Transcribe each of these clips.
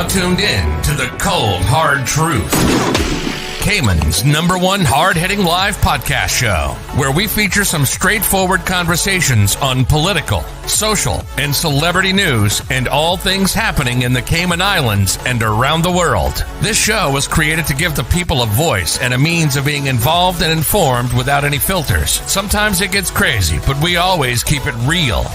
now tuned in to the cold, hard truth. Cayman's #1 hard-hitting live podcast show, where we feature some straightforward conversations on political, social, and celebrity news and all things happening in the Cayman Islands and around the world. This show was created to give the people a voice and a means of being involved and informed without any filters. Sometimes it gets crazy, but we always keep it real.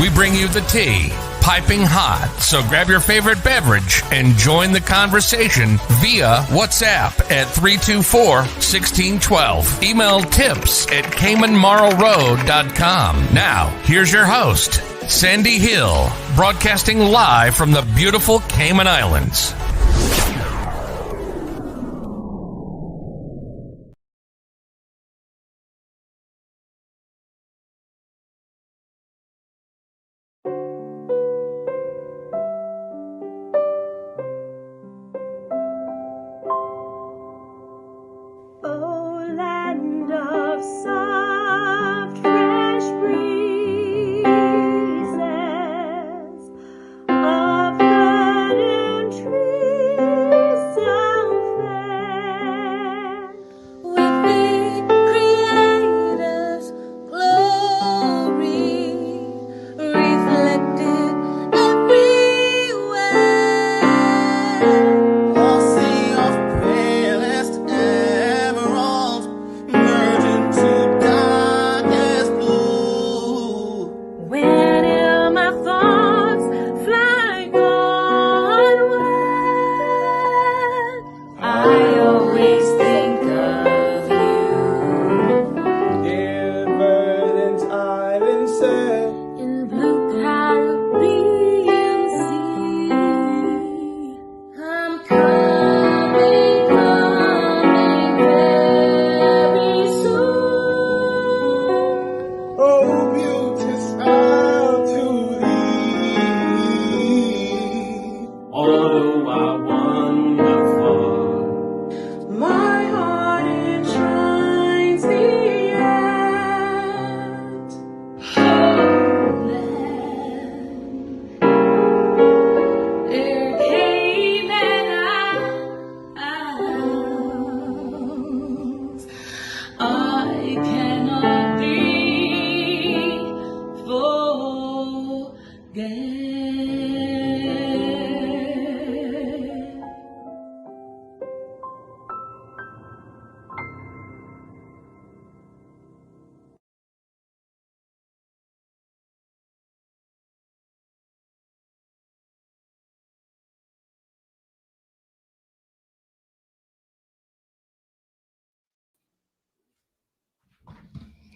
We bring you the tea, piping hot, so grab your favorite beverage and join the conversation via WhatsApp at 324-1612. Email tips at CaymanMarlRoad.com. Now, here's your host, Sandy Hill, broadcasting live from the beautiful Cayman Islands.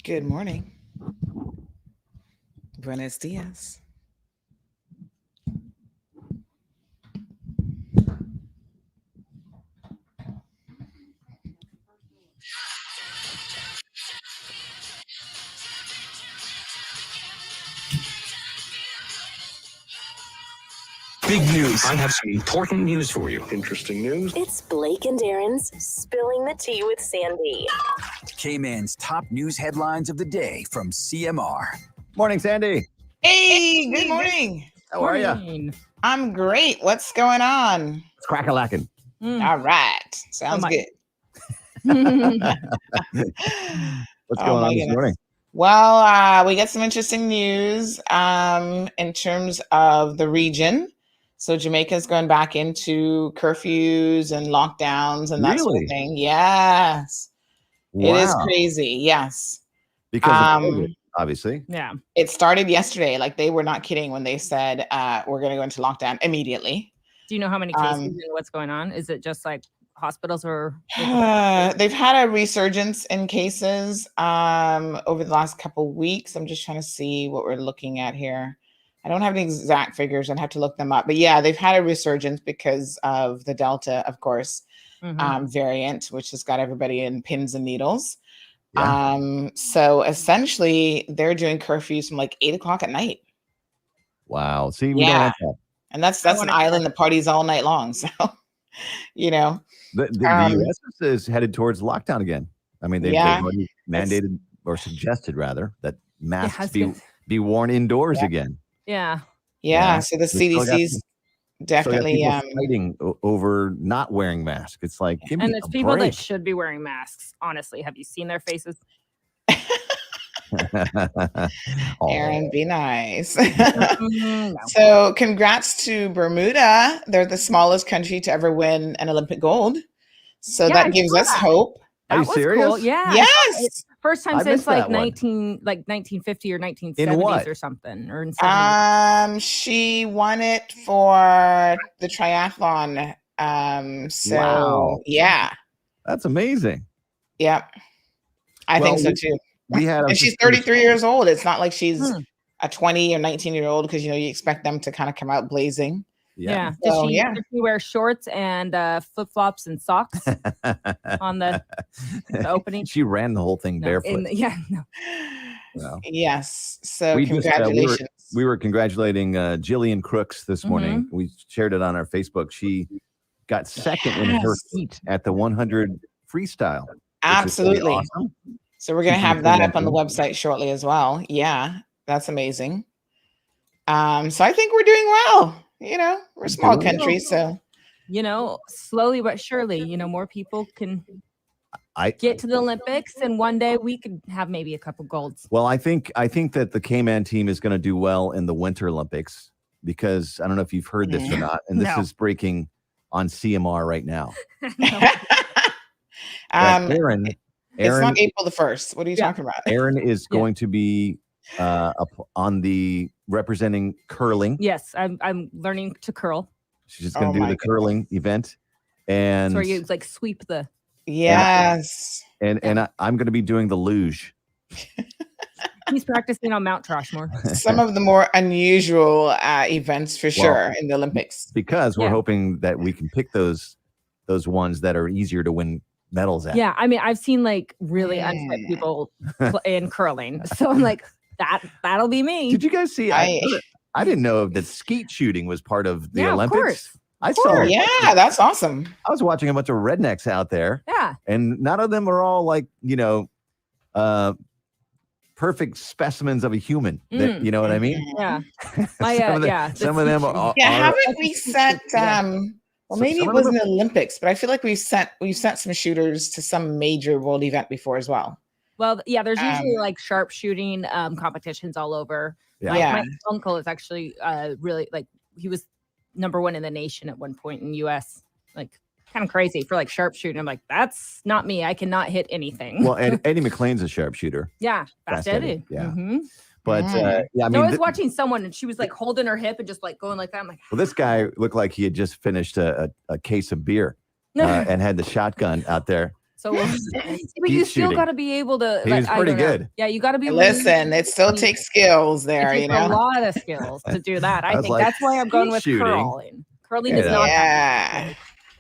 Good morning. Buenos dias. Big news. I have some important news for you. Interesting news. It's Blake and Darren's Spilling the Tea with Sandy. Cayman's top news headlines of the day from CMR. Morning, Sandy. Hey, good morning. How are you? I'm great. What's going on? It's crack-a-lackin'. All right. Sounds good. What's going on this morning? Well, we got some interesting news in terms of the region. So Jamaica's going back into curfews and lockdowns and that sort of thing. Yes. Wow. It is crazy. Yes. Because of COVID, obviously. Yeah. It started yesterday. Like, they were not kidding when they said we're going to go into lockdown immediately. Do you know how many cases and what's going on? Is it just like hospitals or? They've had a resurgence in cases over the last couple of weeks. I'm just trying to see what we're looking at here. I don't have the exact figures. I'd have to look them up. But yeah, they've had a resurgence because of the Delta, of course, variant, which has got everybody in pins and needles. Yeah. So essentially, they're doing curfews from like 8 o'clock at night. Wow. See, we don't have that. And that's an island that parties all night long. So, you know. The U.S. is headed towards lockdown again. I mean, they've already mandated or suggested, rather, that masks be worn indoors again. Yeah. Yeah. So the CDC's definitely. So fighting over not wearing masks. It's like, give me and it's a people break. that should be wearing masks. Honestly, have you seen their faces? Aaron, be nice. No. So, congrats to Bermuda. They're the smallest country to ever win an Olympic gold. So Yeah, I that gives saw us that. hope. Are you That was serious? cool. Yeah. Yes. First time I since missed that like one. 1950 or 1970s In what? or something, or in 70s. She won it for the triathlon. So Wow. yeah. That's amazing. Yep. I think so too. We had, And she's 33 years old. It's not like she's Hmm. a 20 or 19-year-old because you expect them to kind of come out blazing. Yeah. So, Did she wear shorts and flip-flops and socks on the opening? She ran the whole thing barefoot. No. Yes. So We congratulations. we were congratulating Jillian Crooks this morning. We shared it on our Facebook. She got second in her heat at the 100 freestyle. Absolutely. Awesome. So we're going to have that up on the website shortly as well. Yeah, that's amazing. So I think we're doing well. We're a small country, so slowly but surely, more people can get to the Olympics, and one day we could have maybe a couple golds. Well, I think that the Cayman team is going to do well in the Winter Olympics because I don't know if you've heard this or not, and this is breaking on CMR right now. Aaron, it's not April the 1st. What are you talking about? Aaron is going to be on the representing curling. Yes, I'm learning to curl. She's just going to do the curling event, and so where you like sweep the. Yes. And I'm going to be doing the luge. He's practicing on Mount Rushmore. Some of the more unusual events for sure in the Olympics. Because we're hoping that we can pick those ones that are easier to win medals at. Yeah, I mean, I've seen like really unfit people in curling, so I'm like, that'll be me. Did you guys see? I didn't know that skeet shooting was part of the Olympics. Of course. I saw it. Yeah, that's awesome. I was watching a bunch of rednecks out there. Yeah. And none of them are all like, perfect specimens of a human. That, you know what I mean? Yeah. Some of them are. Haven't we sent well, maybe it wasn't the Olympics, but I feel like we've sent some shooters to some major world event before as well. Well, yeah, there's usually like sharpshooting competitions all over. Yeah. My uncle is actually really like, he was #1 in the nation at one point in the US. Like, kind of crazy for like sharpshooting. I'm like, that's not me. I cannot hit anything. Well, Eddie McLean's a sharpshooter. Yeah, Fast Eddie. Yeah. Mm-hmm. But I mean, I was watching someone and she was like holding her hip and just like going like that. I'm like, well, this guy looked like he had just finished a case of beer and had the shotgun out there. So, but you still got to be able to. He was pretty good. Yeah, you got to be. Listen, it still takes skills there. It takes a lot of skills to do that. I think that's why I'm going with curling. Curling is not. Yeah.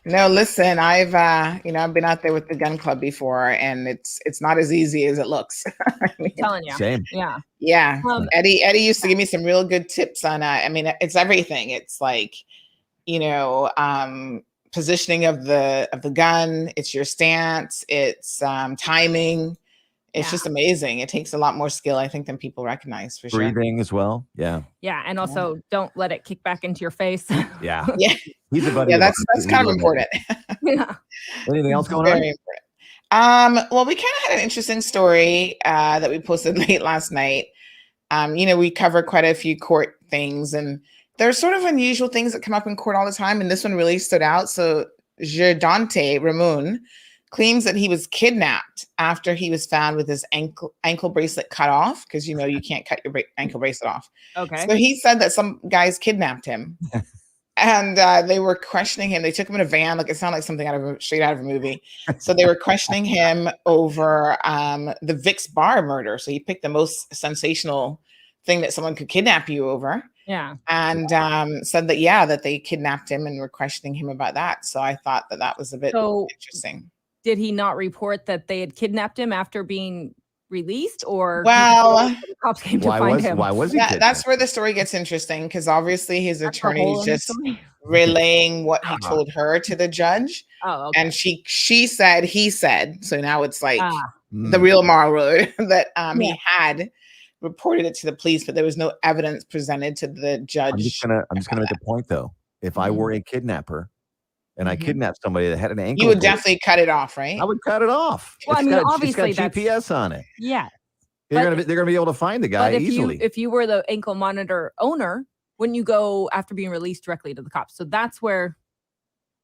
No, listen, I've I've been out there with the gun club before, and it's not as easy as it looks. I'm telling you. Same. Yeah. Yeah. Eddie used to give me some real good tips on it's everything. It's like, positioning of the gun, it's your stance, it's timing. It's just amazing. It takes a lot more skill, I think, than people recognize for sure. Breathing as well. Yeah. Yeah. And also don't let it kick back into your face. Yeah. Yeah. He's a buddy. Yeah, that's kind of important. Yeah. Anything else going Very important. Well, we kind of had an interesting story that we posted late last night. We cover quite a few court things, and there's sort of unusual things that come up in court all the time, and this one really stood out. So Dante Ramon claims that he was kidnapped after he was found with his ankle bracelet cut off, because you can't cut your ankle bracelet off. Okay. So he said that some guys kidnapped him. And they were questioning him. They took him in a van. Like, it sounded like something straight out of a movie. So they were questioning him over the Vic's Bar murder. So he picked the most sensational thing that someone could kidnap you over. Yeah. And said that they kidnapped him and were questioning him about that. So I thought that was a bit interesting. Did he not report that they had kidnapped him after being released, or the cops came to find him? Why was he? That's where the story gets interesting, because obviously his attorney is just relaying what he told her to the judge. Oh, okay. And she said he said. So now it's like the real moral that he had reported it to the police, but there was no evidence presented to the judge. I'm just gonna make a point though. if I were a kidnapper and I kidnapped somebody that had an ankle, you would definitely cut it off, right? I would cut it off. Well, I mean, obviously it's got GPS on it. Yeah. They're gonna be able to find the guy easily. If you were the ankle monitor owner, wouldn't you go after being released directly to the cops? So that's where,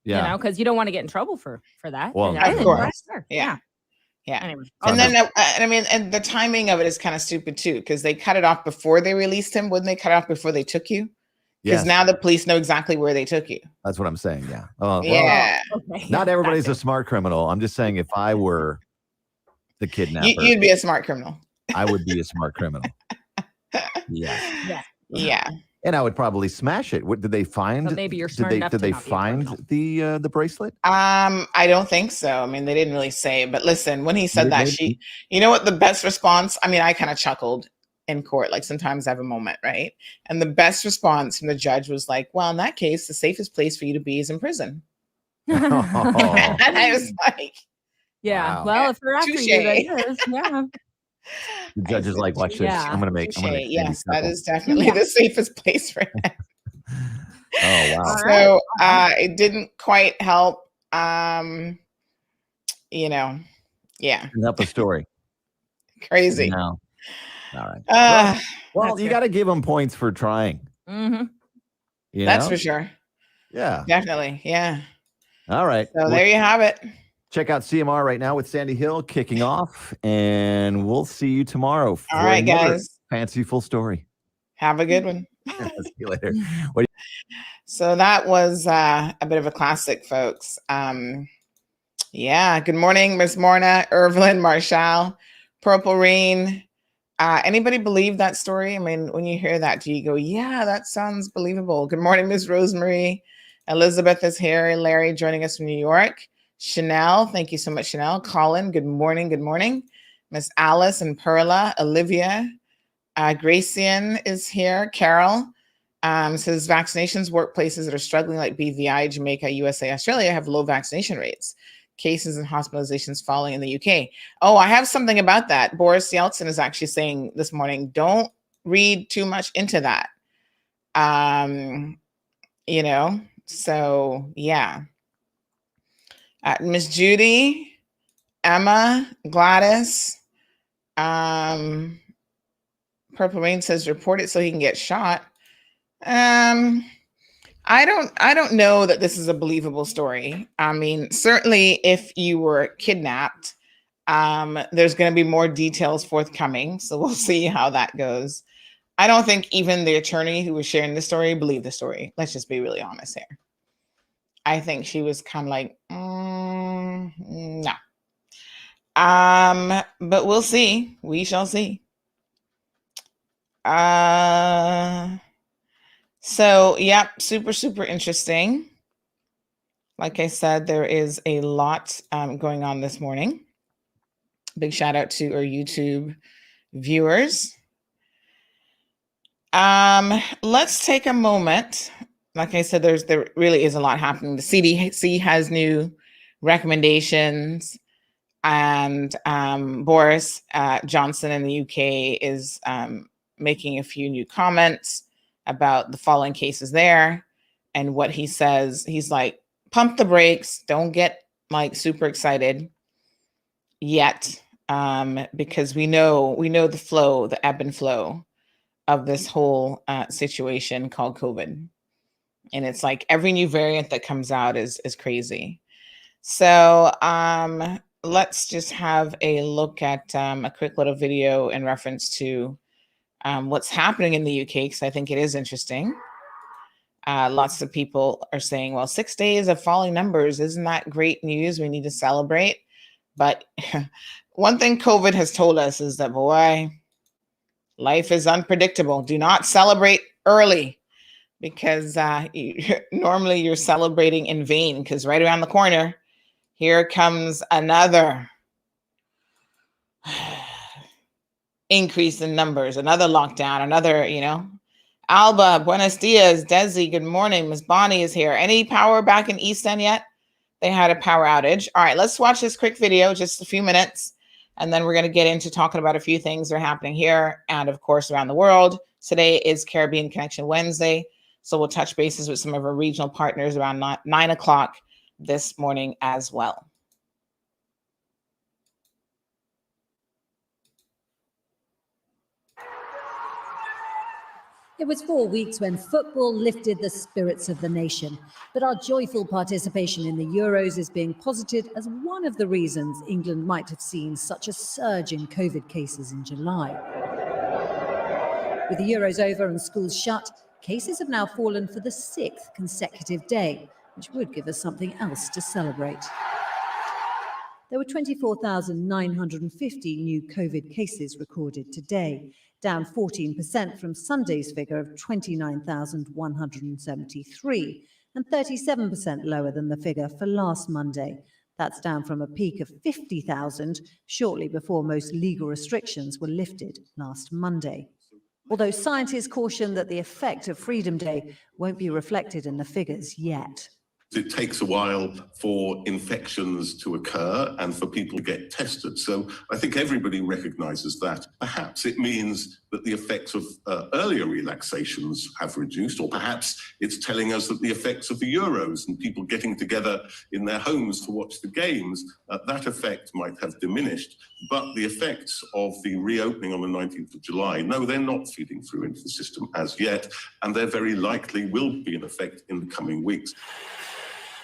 because you don't want to get in trouble for that. Well, of course. Yeah. Anyway. And then, and the timing of it is kind of stupid too, because they cut it off before they released him. Wouldn't they cut it off before they took you? Because now the police know exactly where they took you. That's what I'm saying. Yeah. Well, okay. Not everybody's a smart criminal. I'm just saying if I were the kidnapper, you'd be a smart criminal. I would be a smart criminal. Yeah. Yeah. And I would probably smash it. What did they find? So maybe you're smart enough. Did they find the bracelet? I don't think so. I mean, they didn't really say. But listen, when he said that, you know what the best response? I mean, I kind of chuckled in court. Like sometimes I have a moment, right? And the best response from the judge was like, "Well, in that case, the safest place for you to be is in prison." And I was like, "Yeah, wow. well, if they're after you, that is, yeah." The judge is like, "Watch this. I'm gonna make." Yes, that is definitely the safest place for him. Oh wow! So it didn't quite help. Yeah. Help the story. Crazy. No. All right. Well, you got to give them points for trying. That's for sure. Yeah. Definitely. Yeah. All right. So there you have it. Check out CMR right now with Sandy Hill kicking off, and we'll see you tomorrow. All right, guys. Fanciful story. Have a good one. See you later. So that was a bit of a classic, folks. Yeah. Good morning, Miss Morna, Irvlyn, Marshall, Purple Rain. Anybody believe that story? I mean, when you hear that, do you go, yeah, that sounds believable? Good morning, Miss Rosemary. Elizabeth is here. Larry joining us from New York. Chanel, thank you so much, Chanel. Colin, good morning. Good morning. Miss Alice and Perla, Olivia, Gracian is here. Carol says vaccinations, workplaces that are struggling like BVI, Jamaica, USA, Australia have low vaccination rates. Cases and hospitalizations falling in the UK. Oh, I have something about that. Boris Yeltsin is actually saying this morning, don't read too much into that. So yeah. Miss Judy, Emma, Gladys, Purple Rain says report it so he can get shot. I don't know that this is a believable story. I mean, certainly if you were kidnapped, there's going to be more details forthcoming. So we'll see how that goes. I don't think even the attorney who was sharing the story believed the story. Let's just be really honest here. I think she was kind of like, no. But we'll see. We shall see. So, yep, super, super interesting. Like I said, there is a lot going on this morning. Big shout out to our YouTube viewers. Let's take a moment. Like I said, there really is a lot happening. The CDC has new recommendations, and Boris Johnson in the UK is making a few new comments about the falling cases there. And what he says, he's like, pump the brakes, don't get like super excited yet, because we know the flow, the ebb and flow of this whole situation called COVID. And it's like every new variant that comes out is crazy. So let's just have a look at a quick little video in reference to what's happening in the UK, because I think it is interesting. Lots of people are saying, well, 6 days of falling numbers, isn't that great news? We need to celebrate. But one thing COVID has told us is that, boy, life is unpredictable. Do not celebrate early, because normally you're celebrating in vain, because right around the corner, here comes another increase in numbers, another lockdown, another, Alba, buenos dias. Desi, good morning. Miss Bonnie is here. Any power back in East End yet? They had a power outage. All right, let's watch this quick video, just a few minutes, and then we're going to get into talking about a few things that are happening here and, of course, around the world. Today is Caribbean Connection Wednesday. So we'll touch bases with some of our regional partners around 9 o'clock this morning as well. It was 4 weeks when football lifted the spirits of the nation, but our joyful participation in the Euros is being posited as one of the reasons England might have seen such a surge in COVID cases in July. With the Euros over and schools shut, cases have now fallen for the 6th consecutive day, which would give us something else to celebrate. There were 24,950 new COVID cases recorded today, down 14% from Sunday's figure of 29,173, and 37% lower than the figure for last Monday. That's down from a peak of 50,000 shortly before most legal restrictions were lifted last Monday. Although scientists caution that the effect of Freedom Day won't be reflected in the figures yet. It takes a while for infections to occur and for people to get tested. So I think everybody recognizes that. Perhaps it means that the effects of earlier relaxations have reduced, or perhaps it's telling us that the effects of the Euros and people getting together in their homes to watch the games, that effect might have diminished. But the effects of the reopening on the 19th of July, no, they're not feeding through into the system as yet, and there very likely will be an effect in the coming weeks.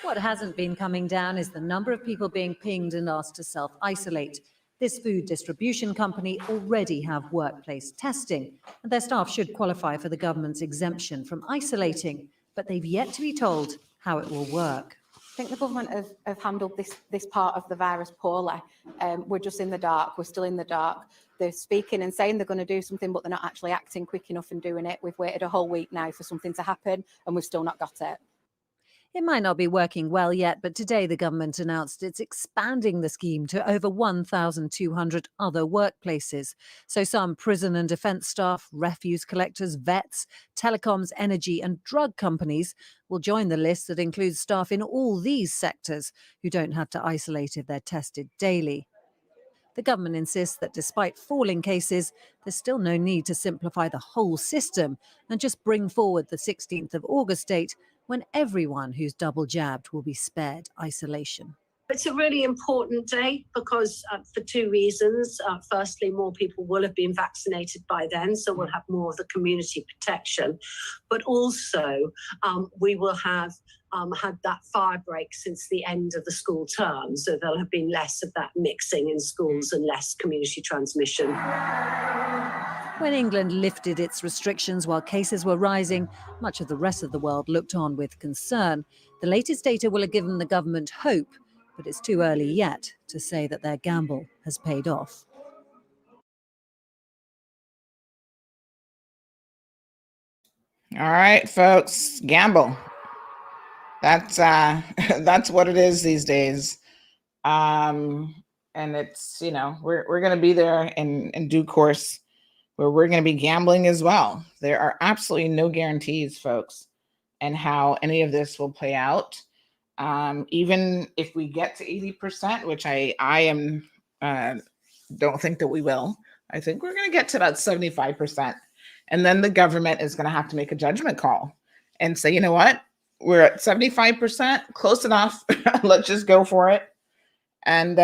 What hasn't been coming down is the number of people being pinged and asked to self-isolate. This food distribution company already have workplace testing, and their staff should qualify for the government's exemption from isolating, but they've yet to be told how it will work. I think the government have handled this part of the virus poorly. We're just in the dark. We're still in the dark. They're speaking and saying they're going to do something, but they're not actually acting quick enough and doing it. We've waited a whole week now for something to happen, and we've still not got it. It might not be working well yet, but today the government announced it's expanding the scheme to over 1,200 other workplaces. So some prison and defence staff, refuse collectors, vets, telecoms, energy and drug companies will join the list that includes staff in all these sectors who don't have to isolate if they're tested daily. The government insists that despite falling cases, there's still no need to simplify the whole system and just bring forward the 16th of August date when everyone who's double jabbed will be spared isolation. It's a really important day because for two reasons. Firstly, more people will have been vaccinated by then, so we'll have more of the community protection. But also, we will have had that fire break since the end of the school term, so there'll have been less of that mixing in schools and less community transmission. When England lifted its restrictions while cases were rising, much of the rest of the world looked on with concern. The latest data will have given the government hope, but it's too early yet to say that their gamble has paid off. All right, folks, gamble. That's what it is these days. And it's, we're going to be there in due course where we're going to be gambling as well. There are absolutely no guarantees, folks, and how any of this will play out. Even if we get to 80%, which I don't think that we will, I think we're going to get to about 75%. And then the government is going to have to make a judgment call and say, you know what, we're at 75%, close enough. Let's just go for it and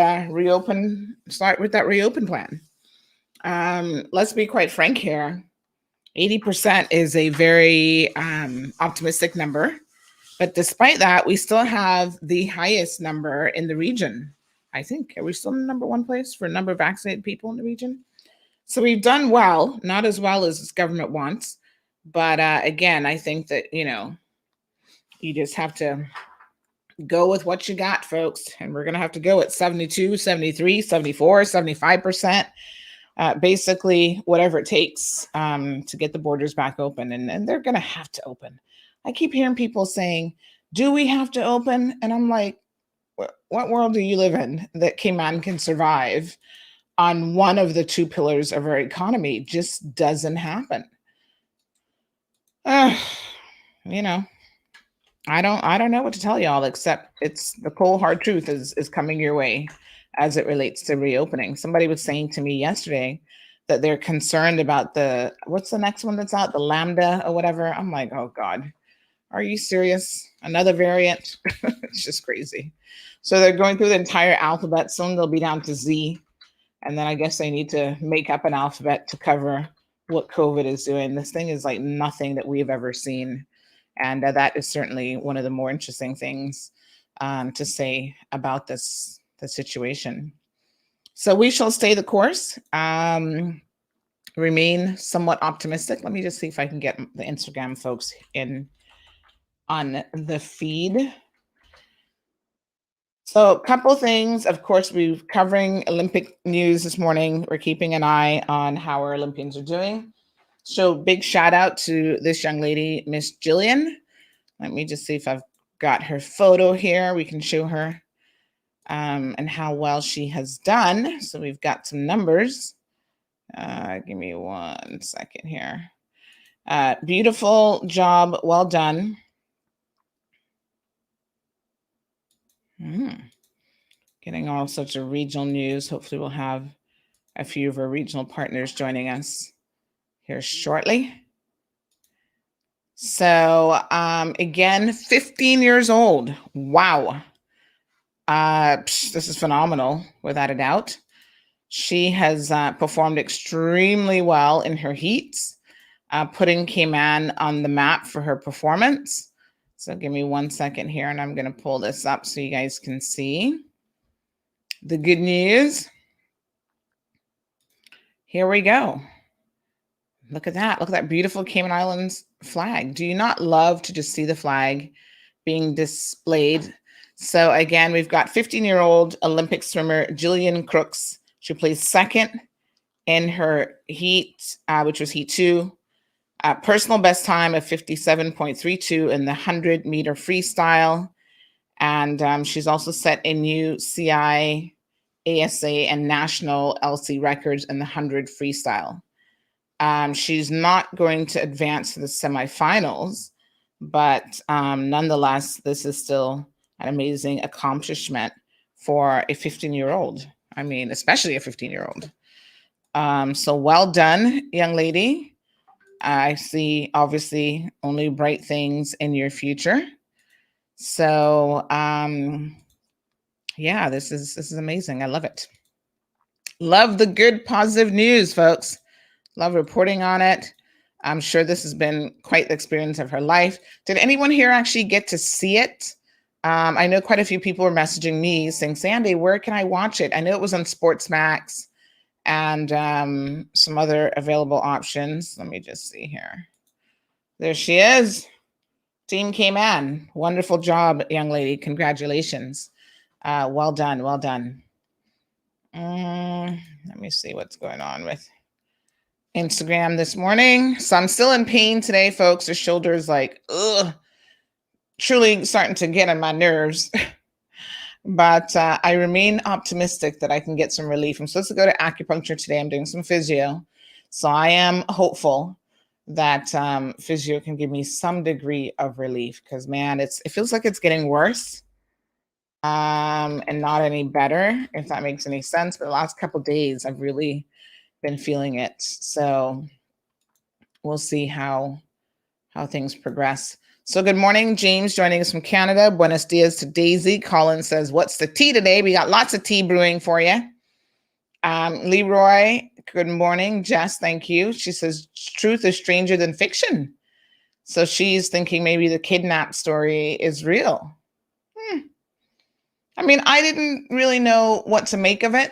start with that reopen plan. Let's be quite frank here. 80% is a very optimistic number. But despite that, we still have the highest number in the region. I think, are we still in the number one place for number of vaccinated people in the region? So we've done well, not as well as this government wants. But again, I think that, you just have to go with what you got, folks. And we're going to have to go at 72, 73, 74, 75%. Basically, whatever it takes to get the borders back open. And they're going to have to open. I keep hearing people saying, do we have to open? And I'm like, what world do you live in that Cayman can survive on one of the two pillars of our economy? It just doesn't happen. I don't know what to tell y'all, except it's the cold hard truth is coming your way as it relates to reopening. Somebody was saying to me yesterday that they're concerned about what's the next one that's out? The Lambda or whatever. I'm like, oh God. Are you serious? Another variant? It's just crazy. So they're going through the entire alphabet. Soon they'll be down to Z. And then I guess they need to make up an alphabet to cover what COVID is doing. This thing is like nothing that we've ever seen. And that is certainly one of the more interesting things to say about the situation. So we shall stay the course, remain somewhat optimistic. Let me just see if I can get the Instagram folks in on the feed. So a couple things. Of course, we're covering Olympic news this morning. We're keeping an eye on how our Olympians are doing. So big shout out to this young lady, Miss Jillian. Let me just see if I've got her photo here. We can show her and how well she has done. So we've got some numbers. Give me 1 second here. Beautiful job. Well done. Getting all sorts of regional news. Hopefully we'll have a few of our regional partners joining us here shortly. So again, 15 years old. Wow. This is phenomenal, without a doubt. She has performed extremely well in her heats, putting Cayman on the map for her performance. So give me 1 second here, and I'm going to pull this up so you guys can see the good news. Here we go. Look at that. Look at that beautiful Cayman Islands flag. Do you not love to just see the flag being displayed? So again, we've got 15-year-old Olympic swimmer Jillian Crooks. She placed second in her heat, which was heat 2. Personal best time of 57.32 in the 100-meter freestyle. And she's also set a new CI, ASA, and national LC records in the 100 freestyle. She's not going to advance to the semifinals, but nonetheless, this is still an amazing accomplishment for a 15-year-old. I mean, especially a 15-year-old. So well done, young lady. I see obviously only bright things in your future. So yeah, this is amazing. I love it. Love the good positive news, folks. Love reporting on it. I'm sure this has been quite the experience of her life. Did anyone here actually get to see it? I know quite a few people were messaging me saying, Sandy, where can I watch it? I know it was on Sportsmax and some other available options. Let me just see here. There she is. Team Cayman. Wonderful job, young lady. Congratulations. Well done. Well done. Let me see what's going on with Instagram this morning. So I'm still in pain today, folks. The shoulder's like, ugh, truly starting to get on my nerves. But I remain optimistic that I can get some relief. I'm supposed to go to acupuncture today. I'm doing some physio. So I am hopeful that physio can give me some degree of relief because, man, it feels like it's getting worse and not any better, if that makes any sense. But the last couple of days, I've really been feeling it. So we'll see how things progress. So good morning, James joining us from Canada. Buenos dias to Daisy. Colin says, what's the tea today? We got lots of tea brewing for you. Leroy, good morning. Jess, thank you. She says, truth is stranger than fiction. So she's thinking maybe the kidnap story is real. I mean, I didn't really know what to make of it.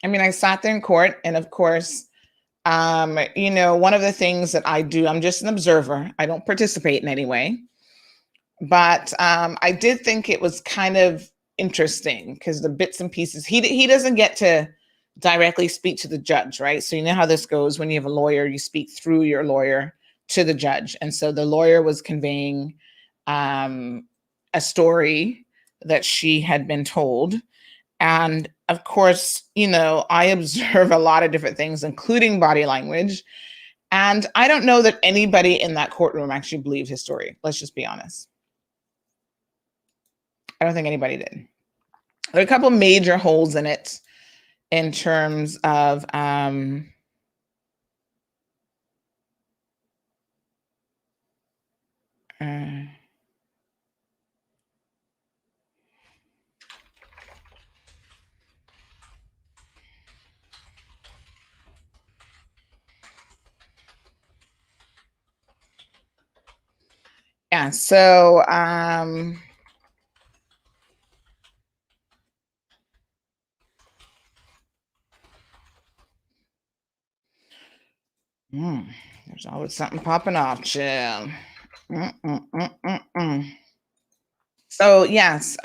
I mean, I sat there in court, and of course, you know, one of the things that I do, I'm just an observer. I don't participate in any way. But I did think it was kind of interesting because the bits and pieces, he doesn't get to directly speak to the judge, right? So you know how this goes when you have a lawyer, you speak through your lawyer to the judge. And so the lawyer was conveying a story that she had been told. And of course, you know, I observe a lot of different things, including body language. And I don't know that anybody in that courtroom actually believed his story. Let's just be honest. I don't think anybody did. There are a couple major holes in it in terms of Yeah. So, there's always something popping off, chill. So yes,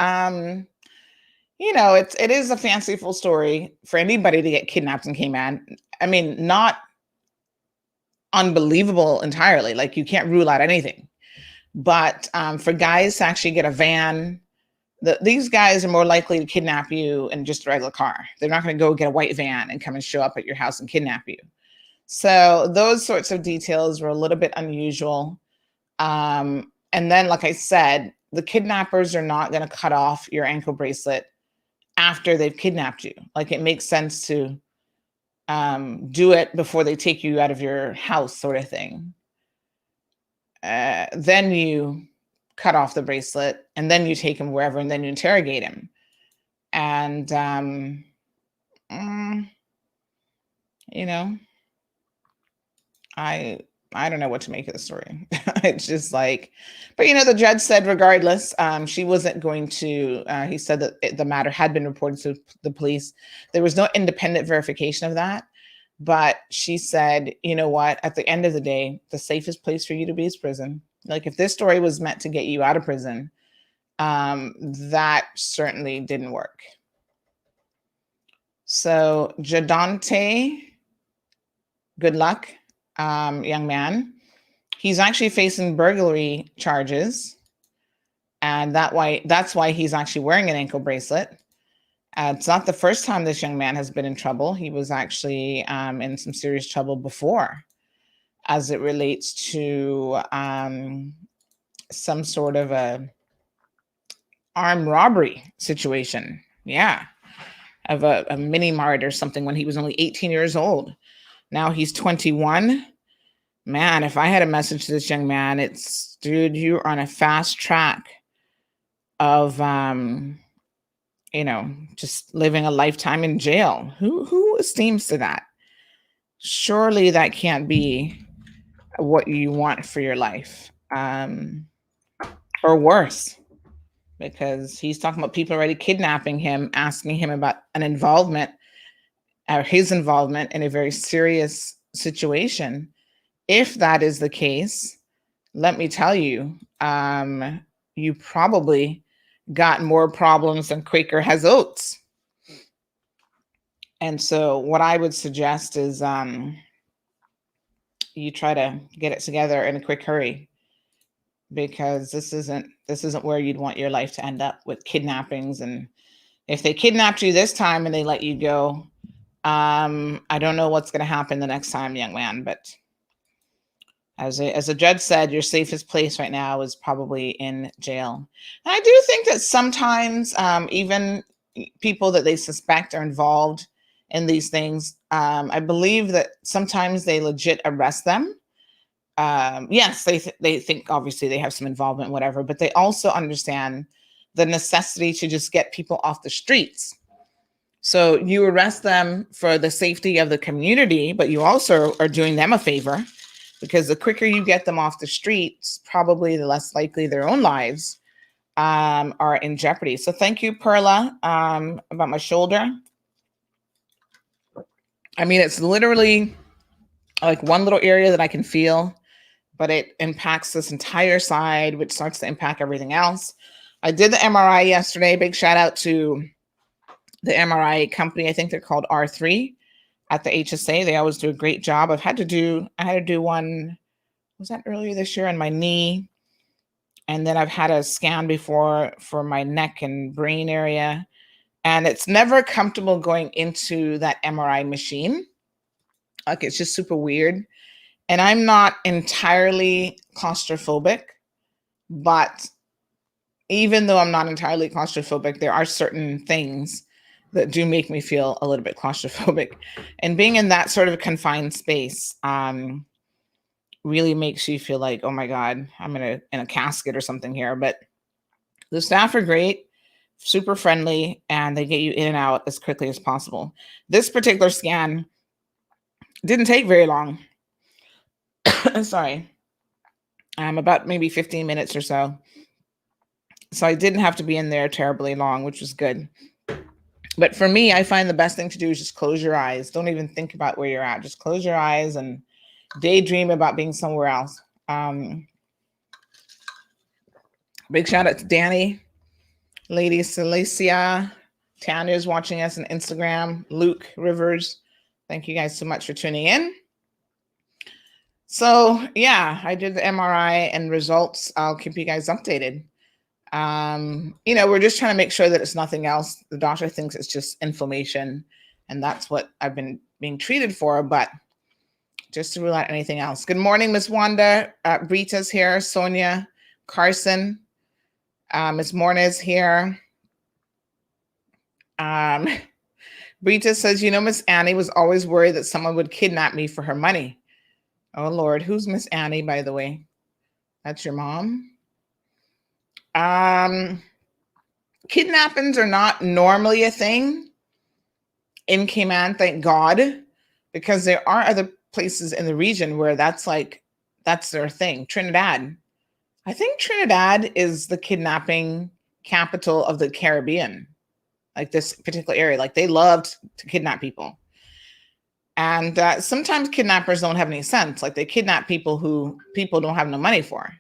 it is a fanciful story for anybody to get kidnapped in Cayman. I mean, not unbelievable entirely. Like you can't rule out anything, but for guys to actually get a van, these guys are more likely to kidnap you in just a regular car. They're not going to go get a white van and come and show up at your house and kidnap you. So those sorts of details were a little bit unusual. And then, like I said, the kidnappers are not going to cut off your ankle bracelet after they've kidnapped you. Like it makes sense to do it before they take you out of your house, sort of thing. Then you cut off the bracelet, and then you take him wherever, and then you interrogate him. And I don't know what to make of the story. It's just like, but the judge said regardless, she wasn't going to, he said that the matter had been reported to the police. There was no independent verification of that. But she said, you know what, at the end of the day, the safest place for you to be is prison. Like if this story was meant to get you out of prison, that certainly didn't work. So Jadante, good luck. Young man, he's actually facing burglary charges, and that's why he's actually wearing an ankle bracelet. It's not the first time this young man has been in trouble. He was actually in some serious trouble before, as it relates to some sort of a armed robbery situation. Yeah, of a mini mart or something when he was only 18 years old. Now he's 21. Man, if I had a message to this young man, it's, dude, you're on a fast track of, just living a lifetime in jail. Who esteems to that? Surely that can't be what you want for your life, or worse, because he's talking about people already kidnapping him, asking him about his involvement in a very serious situation. If that is the case, let me tell you, you probably got more problems than Quaker has oats. And so what I would suggest is you try to get it together in a quick hurry, because this isn't where you'd want your life to end up, with kidnappings. And if they kidnapped you this time and they let you go, I don't know what's going to happen the next time, young man, but as a judge said, your safest place right now is probably in jail. And I do think that sometimes even people that they suspect are involved in these things, I believe that sometimes they legit arrest them. Yes, they think obviously they have some involvement, whatever, but they also understand the necessity to just get people off the streets. So you arrest them for the safety of the community, but you also are doing them a favor, because the quicker you get them off the streets, probably the less likely their own lives are in jeopardy. So thank you, Perla, about my shoulder. I mean, it's literally like one little area that I can feel, but it impacts this entire side, which starts to impact everything else. I did the MRI yesterday. Big shout out to the MRI company. I think they're called R3 at the HSA. They always do a great job. I had to do one, was that earlier this year, on my knee? And then I've had a scan before for my neck and brain area. And it's never comfortable going into that MRI machine. Like, it's just super weird. And I'm not entirely claustrophobic, but even though I'm not entirely claustrophobic, there are certain things that do make me feel a little bit claustrophobic. And being in that sort of confined space really makes you feel like, oh my God, I'm in a casket or something here. But the staff are great, super friendly, and they get you in and out as quickly as possible. This particular scan didn't take very long. Sorry. about maybe 15 minutes or so. So I didn't have to be in there terribly long, which was good. But for me, I find the best thing to do is just close your eyes. Don't even think about where you're at. Just close your eyes and daydream about being somewhere else. Big shout out to Danny, Lady Celicia, Tanya's watching us on Instagram, Luke Rivers. Thank you guys so much for tuning in. So yeah, I did the MRI and results. I'll keep you guys updated. We're just trying to make sure that it's nothing else. The doctor thinks it's just inflammation, and that's what I've been being treated for, but just to rule out anything else. Good morning, Miss Wanda. Rita's here, Sonia, Carson, Miss Morna's here. Rita says, Miss Annie was always worried that someone would kidnap me for her money. Oh, Lord. Who's Miss Annie, by the way? That's your mom? Kidnappings are not normally a thing in Cayman, thank God, because there are other places in the region where that's their thing. Trinidad. I think Trinidad is the kidnapping capital of the Caribbean, like this particular area. Like they loved to kidnap people. And sometimes kidnappers don't have any sense. Like they kidnap people who people don't have no money for.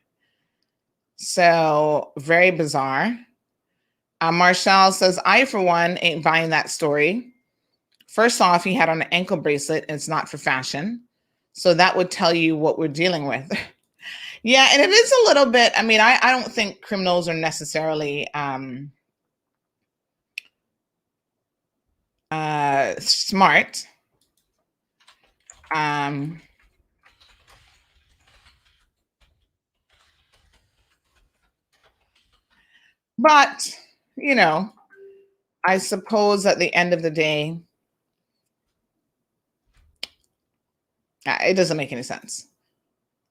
So very bizarre. Marshall says, I, for one, ain't buying that story. First off, he had on an ankle bracelet and it's not for fashion. So that would tell you what we're dealing with. Yeah, and it is a little bit, I don't think criminals are necessarily smart. But, I suppose at the end of the day, it doesn't make any sense.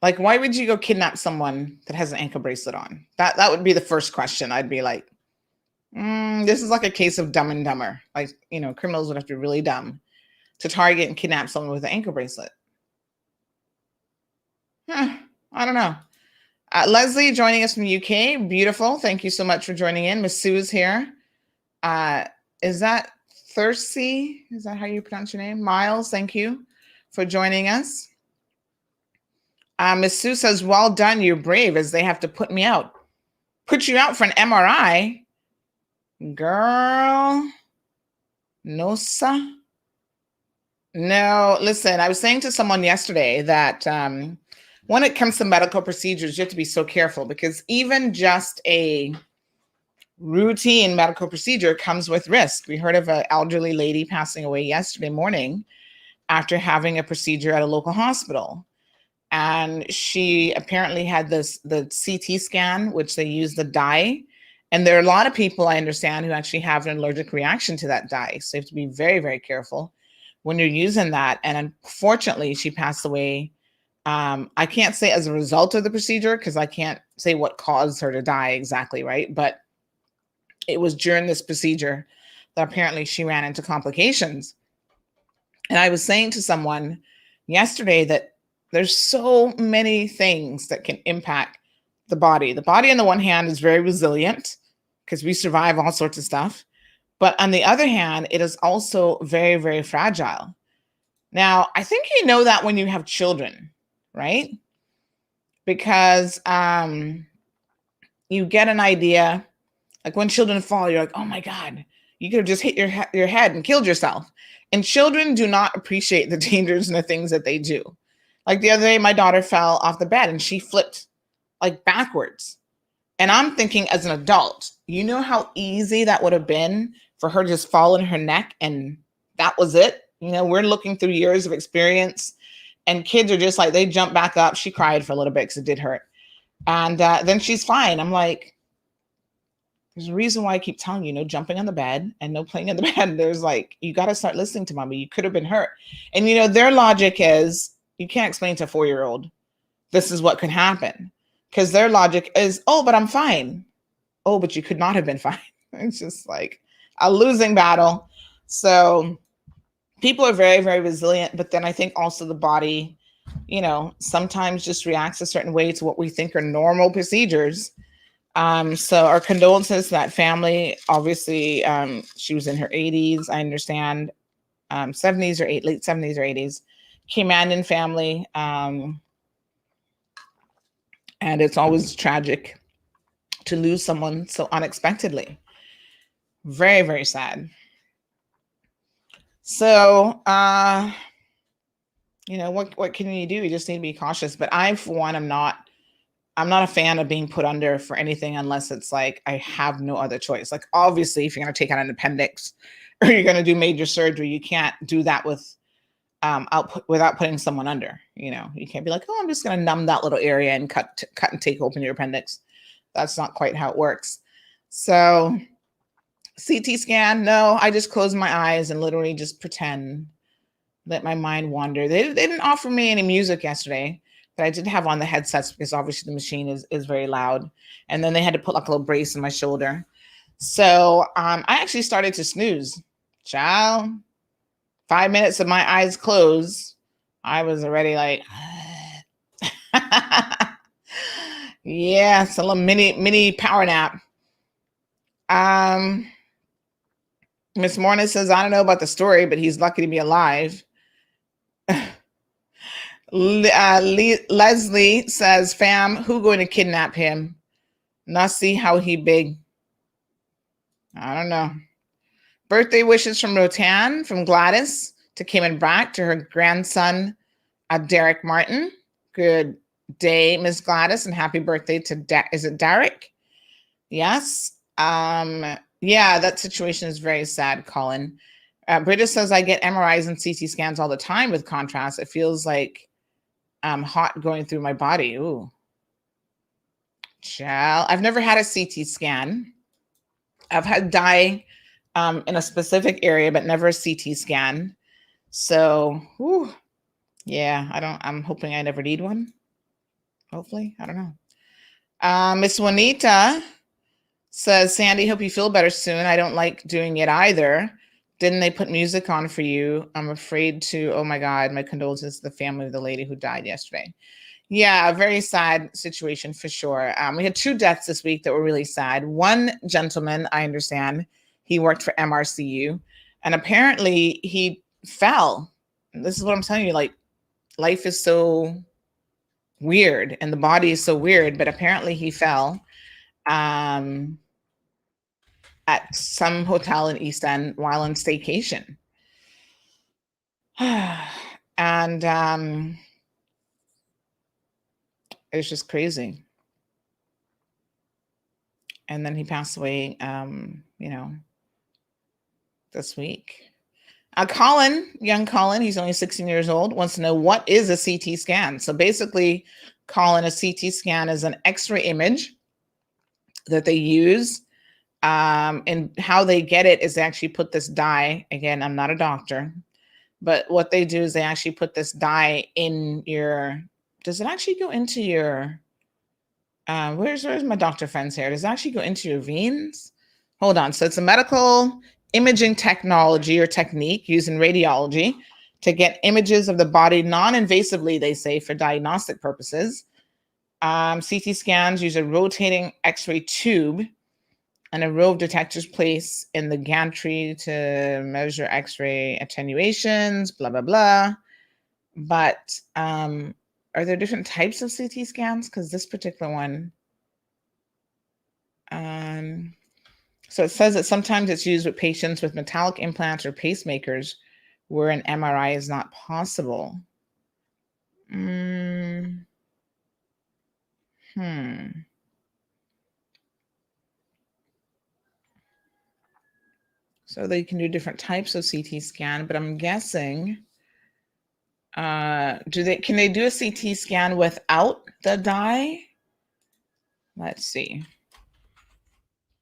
Like, why would you go kidnap someone that has an ankle bracelet on? That would be the first question. I'd be like, this is like a case of Dumb and Dumber. Like, criminals would have to be really dumb to target and kidnap someone with an ankle bracelet. I don't know. Leslie joining us from the UK. Beautiful. Thank you so much for joining in. Miss Sue is here. Is that Thirsty? Is that how you pronounce your name? Miles, thank you for joining us. Miss Sue says, well done. You're brave as they have to put me out. Put you out for an MRI? Girl. No, sir. No, listen, I was saying to someone yesterday that when it comes to medical procedures, you have to be so careful because even just a routine medical procedure comes with risk. We heard of an elderly lady passing away yesterday morning after having a procedure at a local hospital. And she apparently had the CT scan, which they use the dye. And there are a lot of people, I understand, who actually have an allergic reaction to that dye. So you have to be very, very careful when you're using that. And unfortunately, she passed away. I can't say as a result of the procedure because I can't say what caused her to die exactly, right? But it was during this procedure that apparently she ran into complications. And I was saying to someone yesterday that there's so many things that can impact the body. The body on the one hand is very resilient because we survive all sorts of stuff. But on the other hand, it is also very, very fragile. Now, I think you know that when you have children, right? Because you get an idea, like when children fall, you're like, oh my God, you could have just hit your head and killed yourself. And children do not appreciate the dangers and the things that they do. Like the other day, my daughter fell off the bed and she flipped like backwards. And I'm thinking as an adult, you know how easy that would have been for her to just fall in her neck and that was it. We're looking through years of experience and kids are just like, they jump back up. She cried for a little bit because it did hurt. And then she's fine. I'm like, there's a reason why I keep telling you, no jumping on the bed and no playing in the bed. There's like, you got to start listening to mommy. You could have been hurt. And their logic is, you can't explain to a 4-year-old, this is what could happen. Because their logic is, oh, but I'm fine. Oh, but you could not have been fine. It's just like a losing battle. So people are very, very resilient. But then I think also the body sometimes just reacts a certain way to what we think are normal procedures. So our condolences to that family. Obviously, she was in her 80s, I understand, 70s or late 70s or 80s. Cayman family. And it's always tragic to lose someone so unexpectedly. Very, very sad. So, what can you do? You just need to be cautious. But I, for one, I'm not a fan of being put under for anything unless it's like I have no other choice. Like, obviously, if you're going to take out an appendix or you're going to do major surgery, you can't do that without putting someone under. You can't be like, oh, I'm just going to numb that little area and cut and take open your appendix. That's not quite how it works. So CT scan, no, I just close my eyes and literally just pretend, let my mind wander. They didn't offer me any music yesterday, but I did have on the headsets because obviously the machine is very loud. And then they had to put like a little brace on my shoulder. So I actually started to snooze. Child, 5 minutes of my eyes closed, I was already like, yeah, it's a little mini power nap. Miss Morna says, I don't know about the story, but he's lucky to be alive. Leslie says, fam, who going to kidnap him? Not see how he big. I don't know. Birthday wishes from Rotan, from Gladys to Cayman Brack to her grandson, Derek Martin. Good day, Miss Gladys, and happy birthday to is it Derek? Yes. Yeah, that situation is very sad, Colin. Britta says, I get MRIs and CT scans all the time with contrast. It feels like hot going through my body. Ooh. Child, I've never had a CT scan. I've had dye in a specific area, but never a CT scan. So, whew, yeah, I'm hoping I never need one. Hopefully, I don't know. Miss Juanita says, Sandy, hope you feel better soon. I don't like doing it either. Didn't they put music on for you? I'm afraid to. Oh my God, my condolences to the family of the lady who died yesterday. Yeah, a very sad situation for sure. We had 2 deaths this week that were really sad. One gentleman, I understand, he worked for MRCU, and apparently he fell. This is what I'm telling you, like, life is so weird and the body is so weird, but apparently he fell at some hotel in East End while on staycation. And it's just crazy. And then he passed away, this week. Young Colin, he's only 16 years old, wants to know, what is a CT scan? So basically, Colin, a CT scan is an X-ray image that they use. And how they get it is they actually put this dye. Again, I'm not a doctor, but what they do is they actually put this dye in your, does it actually go into your, where's my doctor friends here? Does it actually go into your veins? Hold on. So it's a medical imaging technology or technique used in radiology to get images of the body non-invasively, they say, for diagnostic purposes. CT scans use a rotating X-ray tube and a row of detectors placed in the gantry to measure X-ray attenuations, blah, blah, blah. But are there different types of CT scans? Because this particular one, so it says that sometimes it's used with patients with metallic implants or pacemakers where an MRI is not possible. So they can do different types of CT scan, but I'm guessing, can they do a CT scan without the dye? Let's see.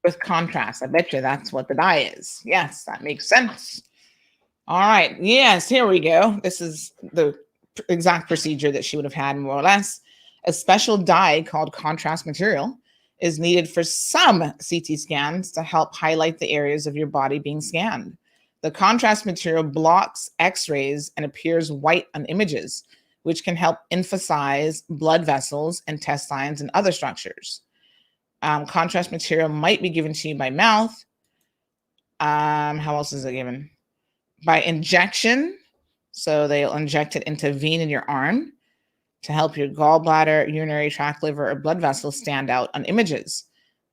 With contrast, I bet you that's what the dye is. Yes, that makes sense. All right, yes, here we go. This is the exact procedure that she would have had, more or less. A special dye called contrast material is needed for some CT scans to help highlight the areas of your body being scanned. The contrast material blocks X-rays and appears white on images, which can help emphasize blood vessels, intestines, and other structures. Contrast material might be given to you by mouth. How else is it given? By injection. So they'll inject it into a vein in your arm to help your gallbladder, urinary tract, liver, or blood vessels stand out on images.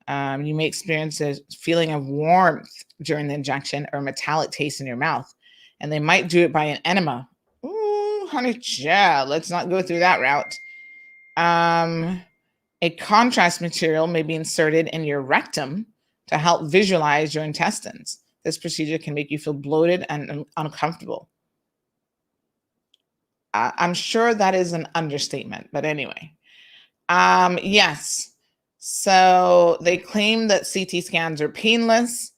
You may experience a feeling of warmth during the injection or a metallic taste in your mouth. And they might do it by an enema. Ooh, honey, yeah, let's not go through that route. A contrast material may be inserted in your rectum to help visualize your intestines. This procedure can make you feel bloated and uncomfortable. I'm sure that is an understatement, but anyway. Yes. So they claim that CT scans are painless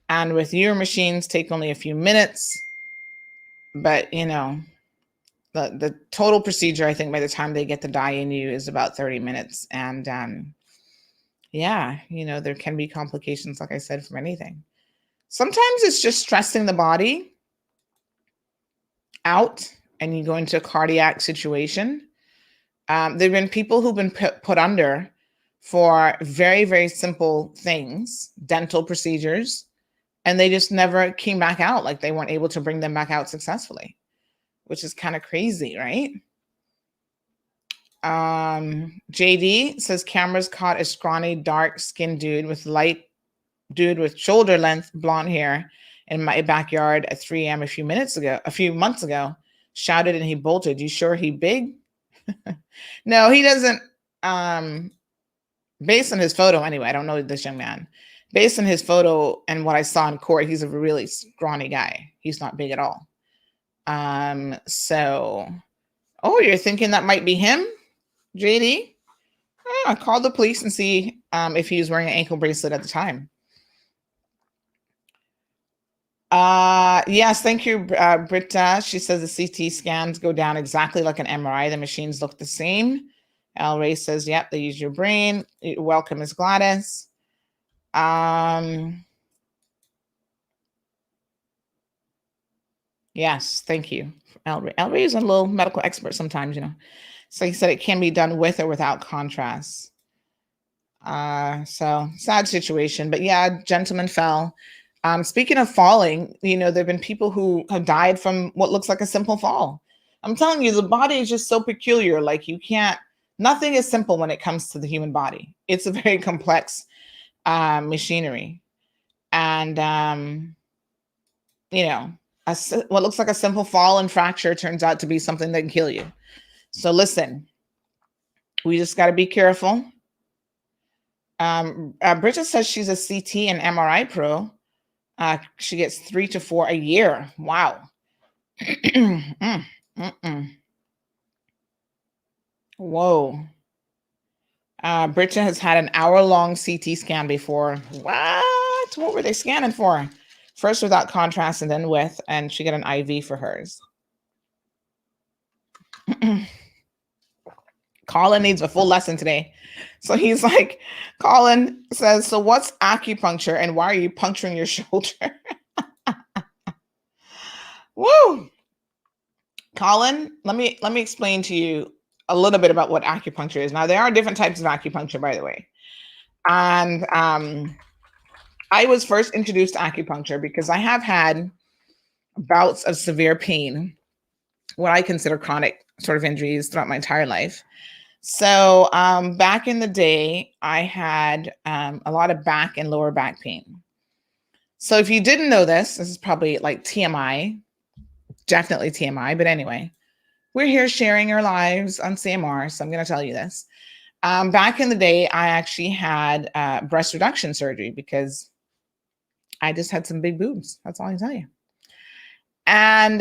and with your machines take only a few minutes. But, you know, the total procedure, I think by the time they get the dye in you is about 30 minutes. And yeah, you know, there can be complications, like I said, from anything. Sometimes it's just stressing the body out and you go into a cardiac situation. There have been people who've been put under for very, very simple things, dental procedures, and they just never came back out. Like they weren't able to bring them back out successfully, which is kind of crazy, right? JD says cameras caught a scrawny, dark-skinned dude with shoulder length blonde hair in my backyard at 3 a.m. a few months ago. Shouted and he bolted. You sure he big? No, he doesn't. Based on his photo, anyway, I don't know this young man. Based on his photo and what I saw in court, he's a really scrawny guy. He's not big at all. So, oh, you're thinking that might be him, JD? Call the police and see if he was wearing an ankle bracelet at the time. Yes, thank you, Britta. She says the CT scans go down exactly like an MRI. The machines look the same. El Ray says, yep, they use your brain. Welcome, Miss Gladys. Yes, thank you, El Ray. El Ray is a little medical expert sometimes, you know. So he said it can be done with or without contrast. So sad situation, but yeah, gentleman fell. Speaking of falling, you know, there have been people who have died from what looks like a simple fall. I'm telling you, the body is just so peculiar. Like nothing is simple when it comes to the human body. It's a very complex machinery. And, you know, what looks like a simple fall and fracture turns out to be something that can kill you. So listen, we just got to be careful. Bridget says she's a CT and MRI pro. She gets 3 to 4 a year. Wow. Whoa. Bridget has had an hour-long CT scan before. What? What were they scanning for? First without contrast and then with, and she got an IV for hers. Colin needs a full lesson today. So he's like, Colin says, so what's acupuncture and why are you puncturing your shoulder? Woo! Colin, let me explain to you a little bit about what acupuncture is. Now, there are different types of acupuncture, by the way. And I was first introduced to acupuncture because I have had bouts of severe pain, what I consider chronic sort of injuries throughout my entire life. So back in the day, I had a lot of back and lower back pain. So if you didn't know this is probably like TMI, definitely TMI. But anyway, we're here sharing our lives on CMR. So I'm going to tell you this. Back in the day, I actually had breast reduction surgery because I just had some big boobs. That's all I can tell you. And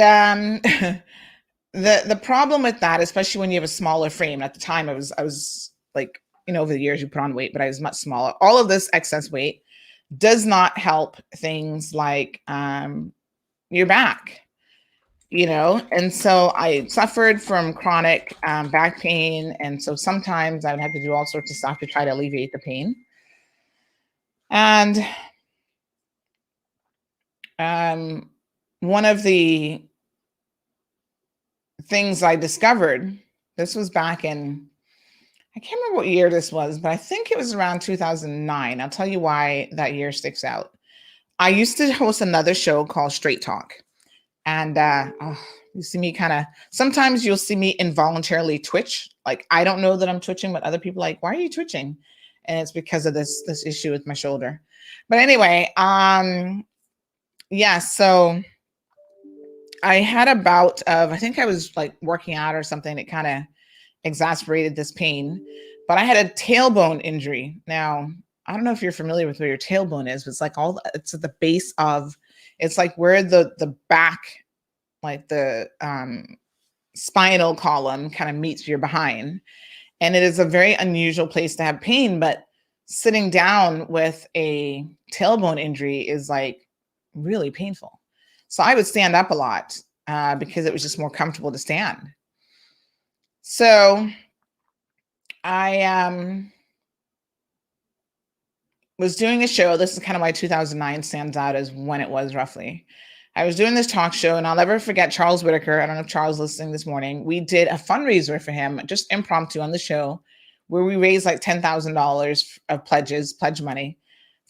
the problem with that, especially when you have a smaller frame, at the time I was like, you know, over the years you put on weight, but I was much smaller. All of this excess weight does not help things like your back, you know? And so I suffered from chronic back pain. And so sometimes I would have to do all sorts of stuff to try to alleviate the pain. And one of the things I discovered. This was back in, I can't remember what year this was, but I think it was around 2009. I'll tell you why that year sticks out. I used to host another show called Straight Talk. And you see me kind of, sometimes you'll see me involuntarily twitch. Like, I don't know that I'm twitching, but other people are like, why are you twitching? And it's because of this issue with my shoulder. But anyway, yeah, so I had a bout of, I think I was like working out or something. It kind of exacerbated this pain, but I had a tailbone injury. Now, I don't know if you're familiar with where your tailbone is, but it's like it's at the base of, it's like where the back, like the spinal column kind of meets your behind. And it is a very unusual place to have pain, but sitting down with a tailbone injury is like really painful. So I would stand up a lot because it was just more comfortable to stand. So I was doing a show. This is kind of why 2009 stands out as when it was roughly. I was doing this talk show, and I'll never forget Charles Whitaker. I don't know if Charles is listening this morning. We did a fundraiser for him, just impromptu on the show, where we raised like $10,000 of pledge money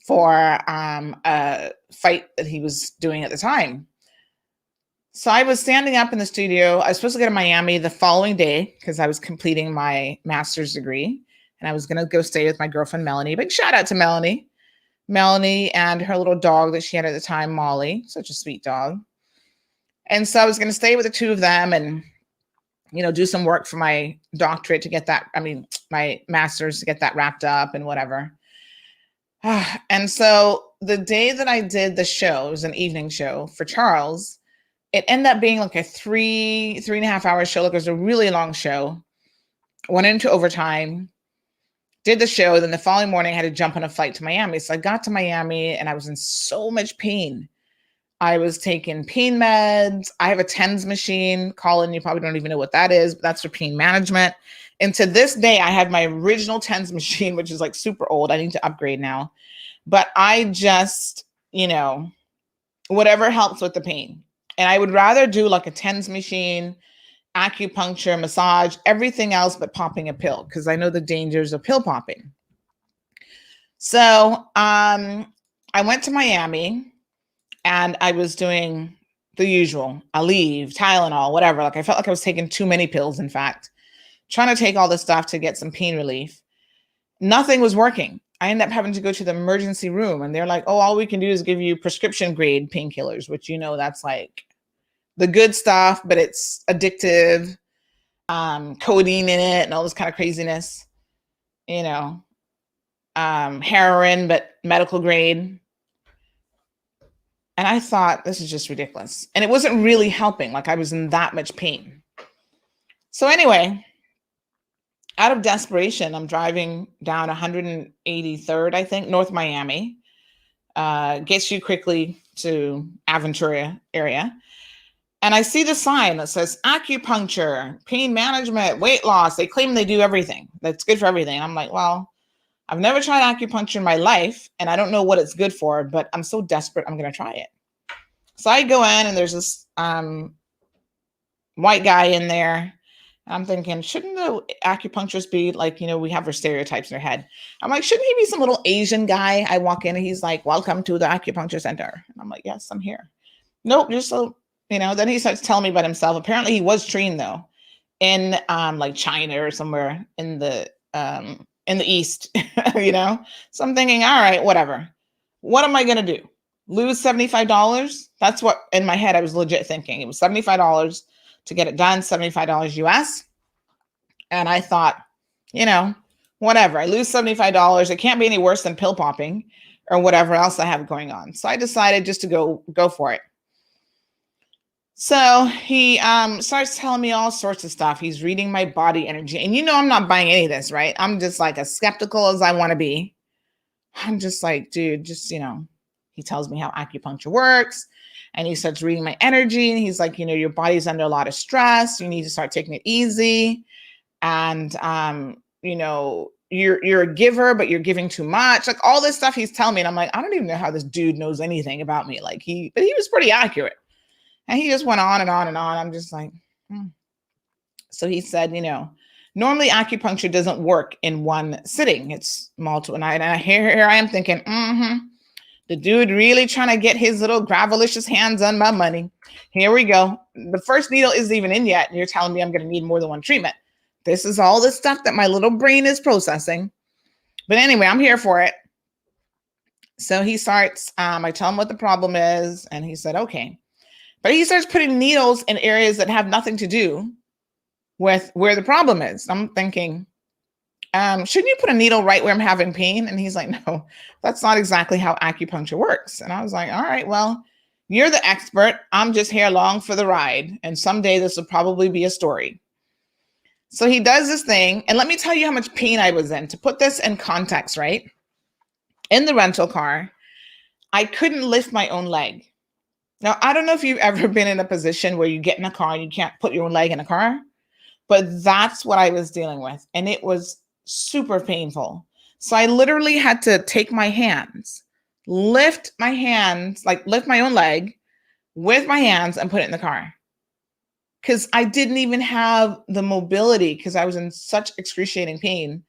for a fight that he was doing at the time. So I was standing up in the studio. I was supposed to go to Miami the following day because I was completing my master's degree, and I was going to go stay with my girlfriend, Melanie. Big shout out to Melanie. Melanie and her little dog that she had at the time, Molly, such a sweet dog. And so I was going to stay with the two of them and, you know, do some work for my doctorate to get that, my master's to get that wrapped up and whatever. And so the day that I did the show, it was an evening show for Charles. It ended up being like a 3.5 hour show. Like it was a really long show. Went into overtime. Did the show, then the following morning I had to jump on a flight to Miami. So I got to Miami and I was in so much pain. I was taking pain meds. I have a TENS machine. Colin, you probably don't even know what that is, but that's for pain management. And to this day, I have my original TENS machine, which is like super old. I need to upgrade now. But I just, you know, whatever helps with the pain. And I would rather do like a TENS machine, acupuncture, massage, everything else but popping a pill, because I know the dangers of pill popping. So I went to Miami and I was doing the usual, Aleve, Tylenol, whatever. Like I felt like I was taking too many pills, in fact, trying to take all this stuff to get some pain relief. Nothing was working. I ended up having to go to the emergency room and they're like, oh, all we can do is give you prescription grade painkillers, which, you know, that's like the good stuff, but it's addictive, codeine in it and all this kind of craziness, you know, heroin, but medical grade. And I thought, this is just ridiculous. And it wasn't really helping. Like I was in that much pain. So anyway, out of desperation, I'm driving down 183rd, I think, North Miami. Gets you quickly to Aventura area. And I see the sign that says acupuncture, pain management, weight loss. They claim they do everything. That's good for everything. I'm like, well, I've never tried acupuncture in my life and I don't know what it's good for, but I'm so desperate, I'm going to try it. So I go in and there's this white guy in there. I'm thinking, shouldn't the acupuncturist be like, you know, we have our stereotypes in our head. I'm like, shouldn't he be some little Asian guy? I walk in and he's like, welcome to the acupuncture center. And I'm like, yes, I'm here. Nope, just so, you know, then he starts telling me about himself. Apparently he was trained though in like China or somewhere in the East, you know? So I'm thinking, all right, whatever. What am I going to do? Lose $75? That's what in my head I was legit thinking. It was $75 to get it done, $75 US. And I thought, you know, whatever. I lose $75. It can't be any worse than pill popping or whatever else I have going on. So I decided just to go for it. So he starts telling me all sorts of stuff. He's reading my body energy. And you know, I'm not buying any of this, right? I'm just like as skeptical as I want to be. I'm just like, dude, just, you know, he tells me how acupuncture works. And he starts reading my energy. And he's like, you know, your body's under a lot of stress. You need to start taking it easy. And, you know, you're a giver, but you're giving too much. Like all this stuff he's telling me. And I'm like, I don't even know how this dude knows anything about me. Like but he was pretty accurate. And he just went on and on and on. I'm just like, So he said, normally acupuncture doesn't work in one sitting. It's multiple. And here I am thinking, the dude really trying to get his little gravelicious hands on my money. Here we go. The first needle isn't even in yet. And you're telling me I'm going to need more than one treatment. This is all the stuff that my little brain is processing. But anyway, I'm here for it. So he starts, I tell him what the problem is. And he said, okay. But he starts putting needles in areas that have nothing to do with where the problem is. I'm thinking, shouldn't you put a needle right where I'm having pain? And he's like, no, that's not exactly how acupuncture works. And I was like, all right, well, you're the expert. I'm just here along for the ride. And someday this will probably be a story. So he does this thing. And let me tell you how much pain I was in. To put this in context, right? In the rental car, I couldn't lift my own leg. Now, I don't know if you've ever been in a position where you get in a car and you can't put your own leg in a car, but that's what I was dealing with. And it was super painful. So I literally had to take my hands, lift my own leg with my hands and put it in the car. Because I didn't even have the mobility, because I was in such excruciating pain,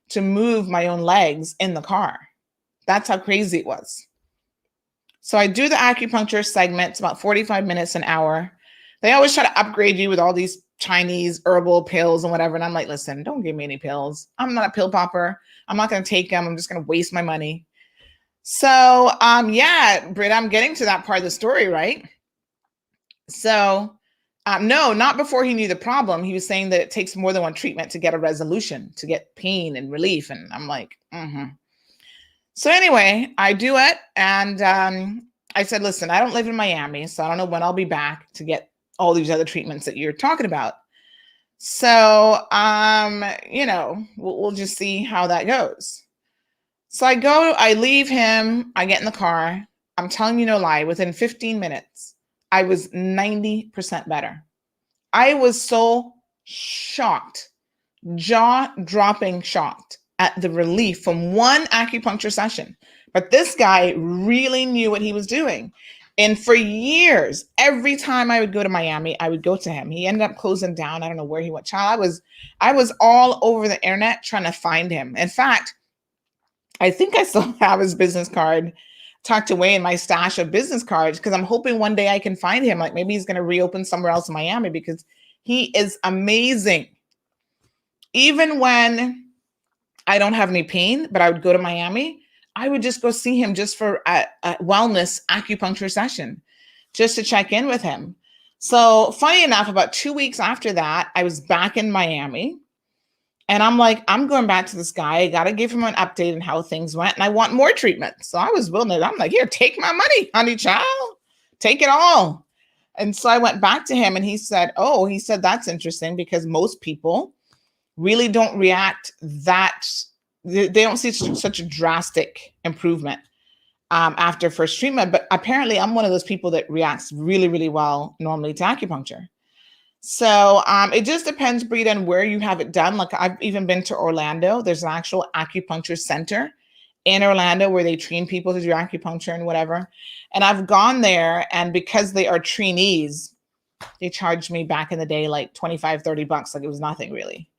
to move my own legs in the car. That's how crazy it was. So I do the acupuncture segment. It's about 45 minutes, an hour. They always try to upgrade you with all these Chinese herbal pills and whatever. And I'm like, listen, don't give me any pills. I'm not a pill popper. I'm not going to take them. I'm just going to waste my money. So, Britt, I'm getting to that part of the story, right? So, no, not before he knew the problem. He was saying that it takes more than one treatment to get a resolution, to get pain and relief. And I'm like, So anyway, I do it. And I said, listen, I don't live in Miami, so I don't know when I'll be back to get all these other treatments that you're talking about. So, we'll just see how that goes. So I leave him, I get in the car. I'm telling you no lie, within 15 minutes, I was 90% better. I was so shocked, jaw-dropping shocked at the relief from one acupuncture session. But this guy really knew what he was doing. And for years, every time I would go to Miami, I would go to him. He ended up closing down. I don't know where he went. Child, I was all over the internet trying to find him. In fact, I think I still have his business card tucked away in my stash of business cards, because I'm hoping one day I can find him. Like maybe he's going to reopen somewhere else in Miami, because he is amazing. Even when I don't have any pain, but I would go to Miami, I would just go see him just for a wellness acupuncture session, just to check in with him. So funny enough, about 2 weeks after that, I was back in Miami. And I'm like, I'm going back to this guy. I got to give him an update on how things went. And I want more treatment. So I was willing to, I'm like, here, take my money, honey child. Take it all. And so I went back to him and he said, that's interesting, because most people really don't react that, they don't see such a drastic improvement after first treatment. But apparently I'm one of those people that reacts really, really well normally to acupuncture. So it just depends, Brita, on where you have it done. Like I've even been to Orlando. There's an actual acupuncture center in Orlando where they train people to do acupuncture and whatever. And I've gone there, and because they are trainees, they charged me back in the day like $25-$30. Like it was nothing really.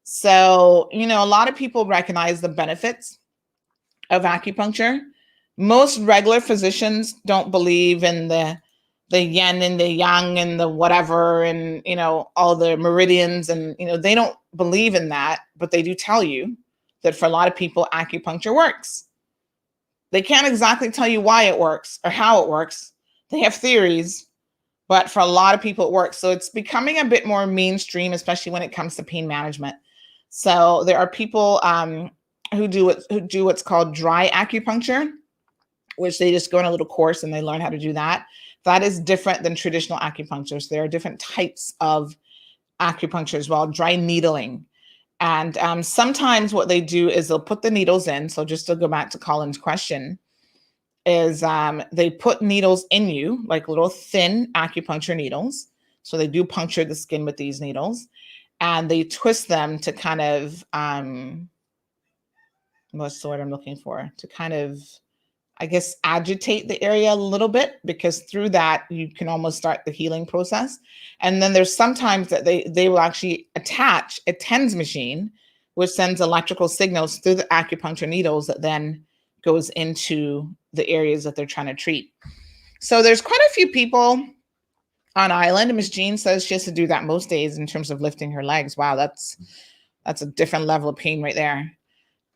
So, a lot of people recognize the benefits of acupuncture. Most regular physicians don't believe in the yin and the yang and the whatever, and, all the meridians, and, they don't believe in that, but they do tell you that for a lot of people, acupuncture works. They can't exactly tell you why it works or how it works. They have theories, but for a lot of people, it works. So it's becoming a bit more mainstream, especially when it comes to pain management. So there are people who do what's called dry acupuncture, which they just go on a little course and they learn how to do that. That is different than traditional acupuncture. So there are different types of acupuncture as well, dry needling. And sometimes what they do is they'll put the needles in. So just to go back to Colin's question, is they put needles in you, like little thin acupuncture needles. So they do puncture the skin with these needles, and they twist them to kind of, what's the word I'm looking for? To kind of I guess, agitate the area a little bit, because through that you can almost start the healing process. And then there's sometimes that they will actually attach a TENS machine, which sends electrical signals through the acupuncture needles that then goes into the areas that they're trying to treat. So there's quite a few people on island. Miss Jean says she has to do that most days in terms of lifting her legs. Wow, that's a different level of pain right there.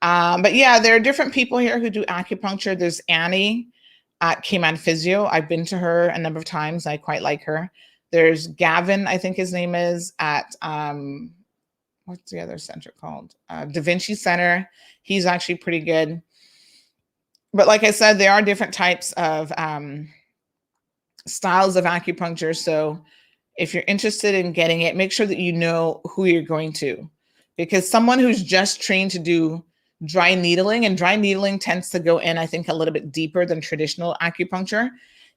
But yeah, there are different people here who do acupuncture. There's Annie at Cayman Physio. I've been to her a number of times. I quite like her. There's Gavin, I think his name is, at what's the other center called? Da Vinci Center. He's actually pretty good. But like I said, there are different types of styles of acupuncture. So if you're interested in getting it, make sure that you know who you're going to, because someone who's just trained to do dry needling, and dry needling tends to go in, I think, a little bit deeper than traditional acupuncture.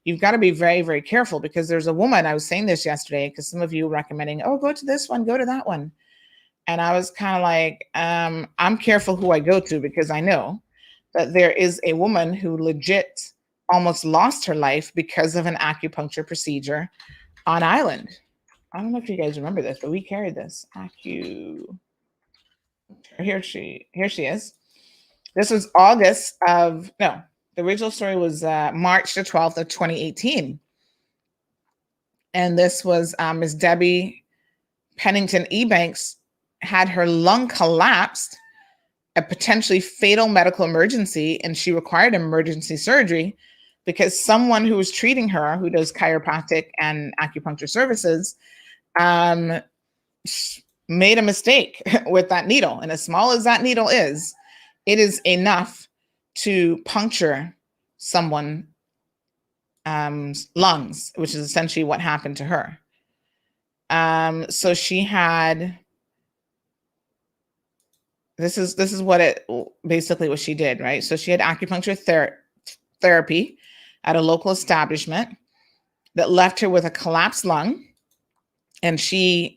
You've got to be very, very careful, because there's a woman, I was saying this yesterday, because some of you were recommending, oh, go to this one, go to that one. And I was kind of like, I'm careful who I go to, because I know that there is a woman who legit almost lost her life because of an acupuncture procedure on island. I don't know if you guys remember this, but we carried this Here she is. This was the original story was March the 12th of 2018. And this was Ms. Debbie Pennington Ebanks had her lung collapsed, a potentially fatal medical emergency, and she required emergency surgery because someone who was treating her, who does chiropractic and acupuncture services, made a mistake with that needle. And as small as that needle is, it is enough to puncture someone's lungs, which is essentially what happened to her. So she had, this is basically what she did, right? So she had acupuncture therapy at a local establishment that left her with a collapsed lung. And she,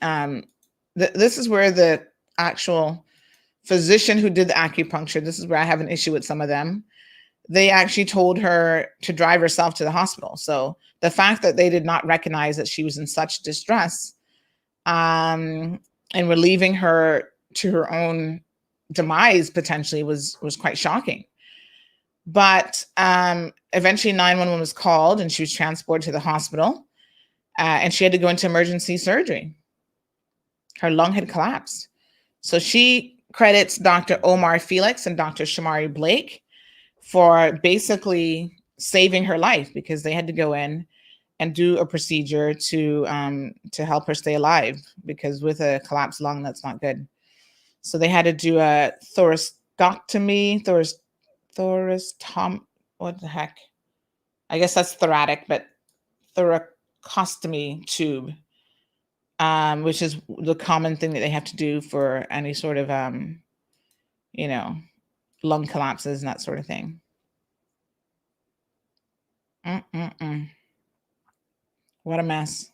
this is where the actual physician who did the acupuncture, this is where I have an issue with some of them. They actually told her to drive herself to the hospital. So the fact that they did not recognize that she was in such distress, and were leaving her to her own demise potentially was quite shocking. But eventually 911 was called and she was transported to the hospital, and she had to go into emergency surgery. Her lung had collapsed. So she credits Dr. Omar Felix and Dr. Shamari Blake for basically saving her life, because they had to go in and do a procedure to help her stay alive, because with a collapsed lung, that's not good. So they had to do a thoracectomy, what the heck? I guess that's thoracic, but thoracostomy tube, which is the common thing that they have to do for any sort of, lung collapses and that sort of thing. What a mess.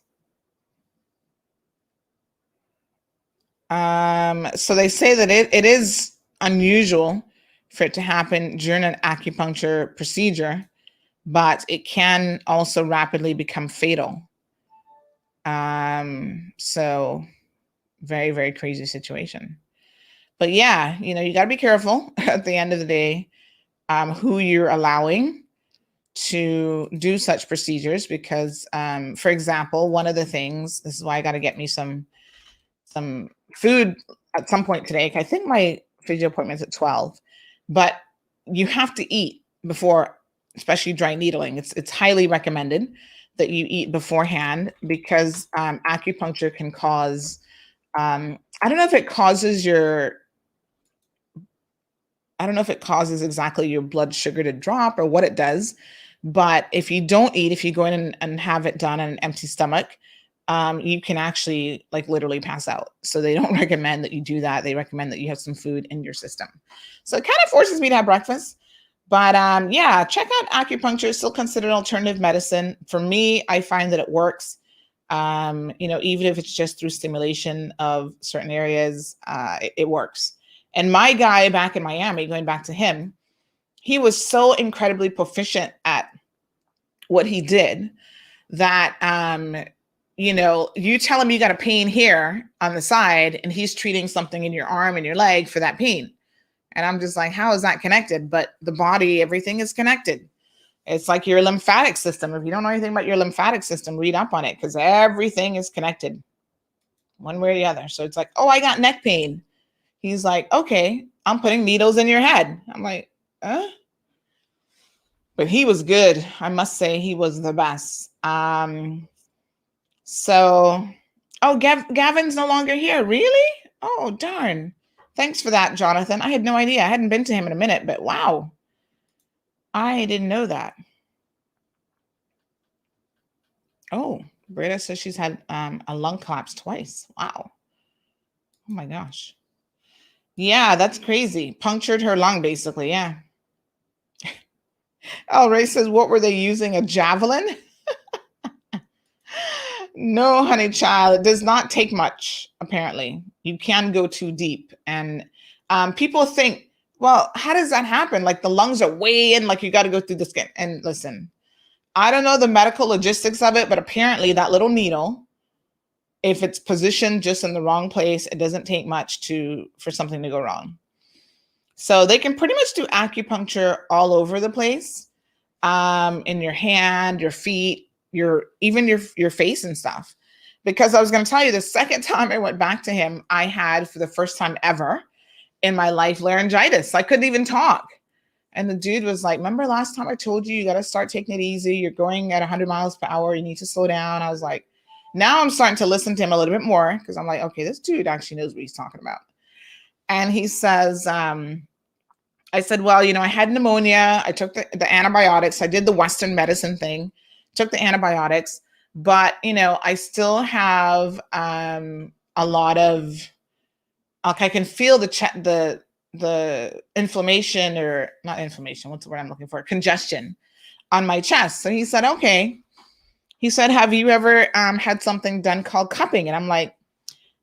So they say that it is unusual for it to happen during an acupuncture procedure, but it can also rapidly become fatal. So very, very crazy situation. But yeah, you got to be careful at the end of the day, who you're allowing to do such procedures, because, for example, one of the things, this is why I got to get me some food at some point today. I think my physio appointment's at 12, but you have to eat before, especially dry needling. It's highly recommended that you eat beforehand, because acupuncture can cause, I don't know if it causes exactly your blood sugar to drop or what it does, but if you don't eat, if you go in and have it done on an empty stomach, you can actually literally pass out. So they don't recommend that you do that. They recommend that you have some food in your system. So it kind of forces me to have breakfast. But yeah, check out acupuncture. It's still considered alternative medicine. For me, I find that it works. Even if it's just through stimulation of certain areas, it works. And my guy back in Miami, going back to him, he was so incredibly proficient at what he did that, you tell him you got a pain here on the side and he's treating something in your arm and your leg for that pain. And I'm just like, how is that connected? But the body, everything is connected. It's like your lymphatic system. If you don't know anything about your lymphatic system, read up on it because everything is connected one way or the other. So it's like, oh, I got neck pain. He's like, okay, I'm putting needles in your head. I'm like, huh? But he was good. I must say he was the best. Gavin's no longer here. Really? Oh, darn. Thanks for that, Jonathan. I had no idea. I hadn't been to him in a minute, but wow. I didn't know that. Oh, Britta says she's had a lung collapse twice. Wow. Oh my gosh. Yeah, that's crazy. Punctured her lung, basically. Yeah. Oh, Ray says, what were they using? A javelin? No, honey child. It does not take much, apparently. You can go too deep. And people think, well, how does that happen? Like the lungs are way in, like you got to go through the skin. And listen, I don't know the medical logistics of it, but apparently that little needle, if it's positioned just in the wrong place, it doesn't take much for something to go wrong. So they can pretty much do acupuncture all over the place, in your hand, your feet, even your face and stuff. Because I was going to tell you, the second time I went back to him, I had, for the first time ever in my life, laryngitis. I couldn't even talk. And the dude was like, remember last time I told you, you got to start taking it easy. You're going at 100 miles per hour. You need to slow down. I was like, now I'm starting to listen to him a little bit more because I'm like, okay, this dude actually knows what he's talking about. And he says, I said, well, I had pneumonia. I took the antibiotics. I did the Western medicine thing, took the antibiotics, but, I still have a lot of, I can feel the inflammation, or not inflammation. What's the word I'm looking for? Congestion on my chest. So he said, okay. He said, have you ever had something done called cupping? And I'm like,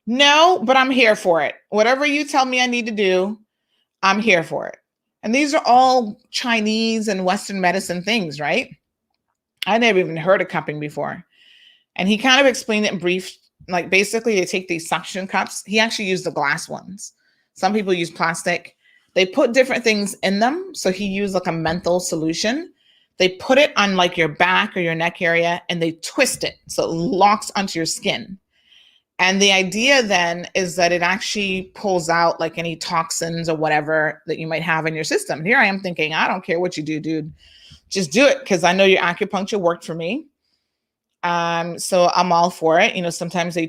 no, but I'm here for it. Whatever you tell me I need to do, I'm here for it. And these are all Chinese and Western medicine things, right? I never even heard of cupping before. And he kind of explained it in brief. Like basically they take these suction cups. He actually used the glass ones. Some people use plastic. They put different things in them. So he used like a menthol solution. They put it on like your back or your neck area and they twist it so it locks onto your skin. And the idea then is that it actually pulls out like any toxins or whatever that you might have in your system. Here I am thinking, I don't care what you do, dude. Just do it because I know your acupuncture worked for me. So I'm all for it. Sometimes they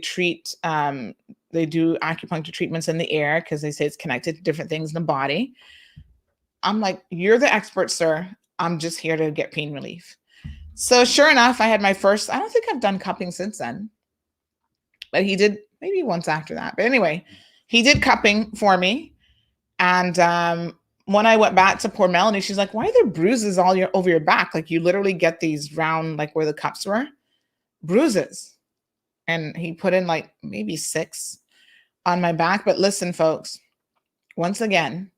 they do acupuncture treatments in the air because they say it's connected to different things in the body. I'm like, you're the expert, sir. I'm just here to get pain relief. So sure enough, I had my first, I don't think I've done cupping since then, but he did maybe once after that. But anyway, he did cupping for me. And when I went back to poor Melanie, she's like, why are there bruises all over your back? Like you literally get these round, like where the cups were, bruises. And he put in like maybe 6 on my back. But listen, folks, once again,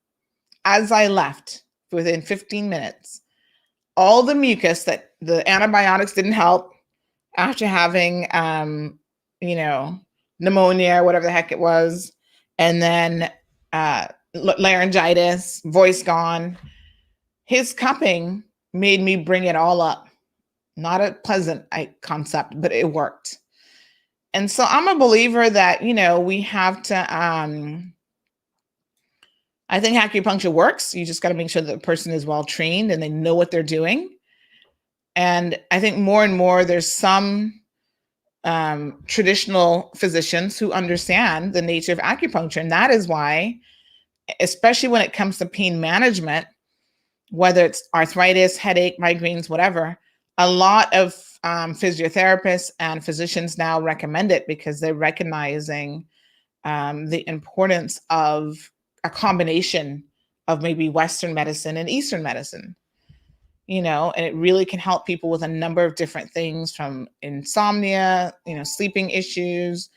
as I left within 15 minutes, all the mucus that the antibiotics didn't help after having, pneumonia, whatever the heck it was, and then laryngitis, voice gone. His cupping made me bring it all up. Not a pleasant concept, but it worked. And so I'm a believer that, we have to, I think acupuncture works. You just got to make sure that the person is well trained and they know what they're doing. And I think more and more there's some traditional physicians who understand the nature of acupuncture. And that is why, especially when it comes to pain management, whether it's arthritis, headache, migraines, whatever, a lot of physiotherapists and physicians now recommend it because they're recognizing the importance of a combination of maybe Western medicine and Eastern medicine, and it really can help people with a number of different things from insomnia, sleeping issues.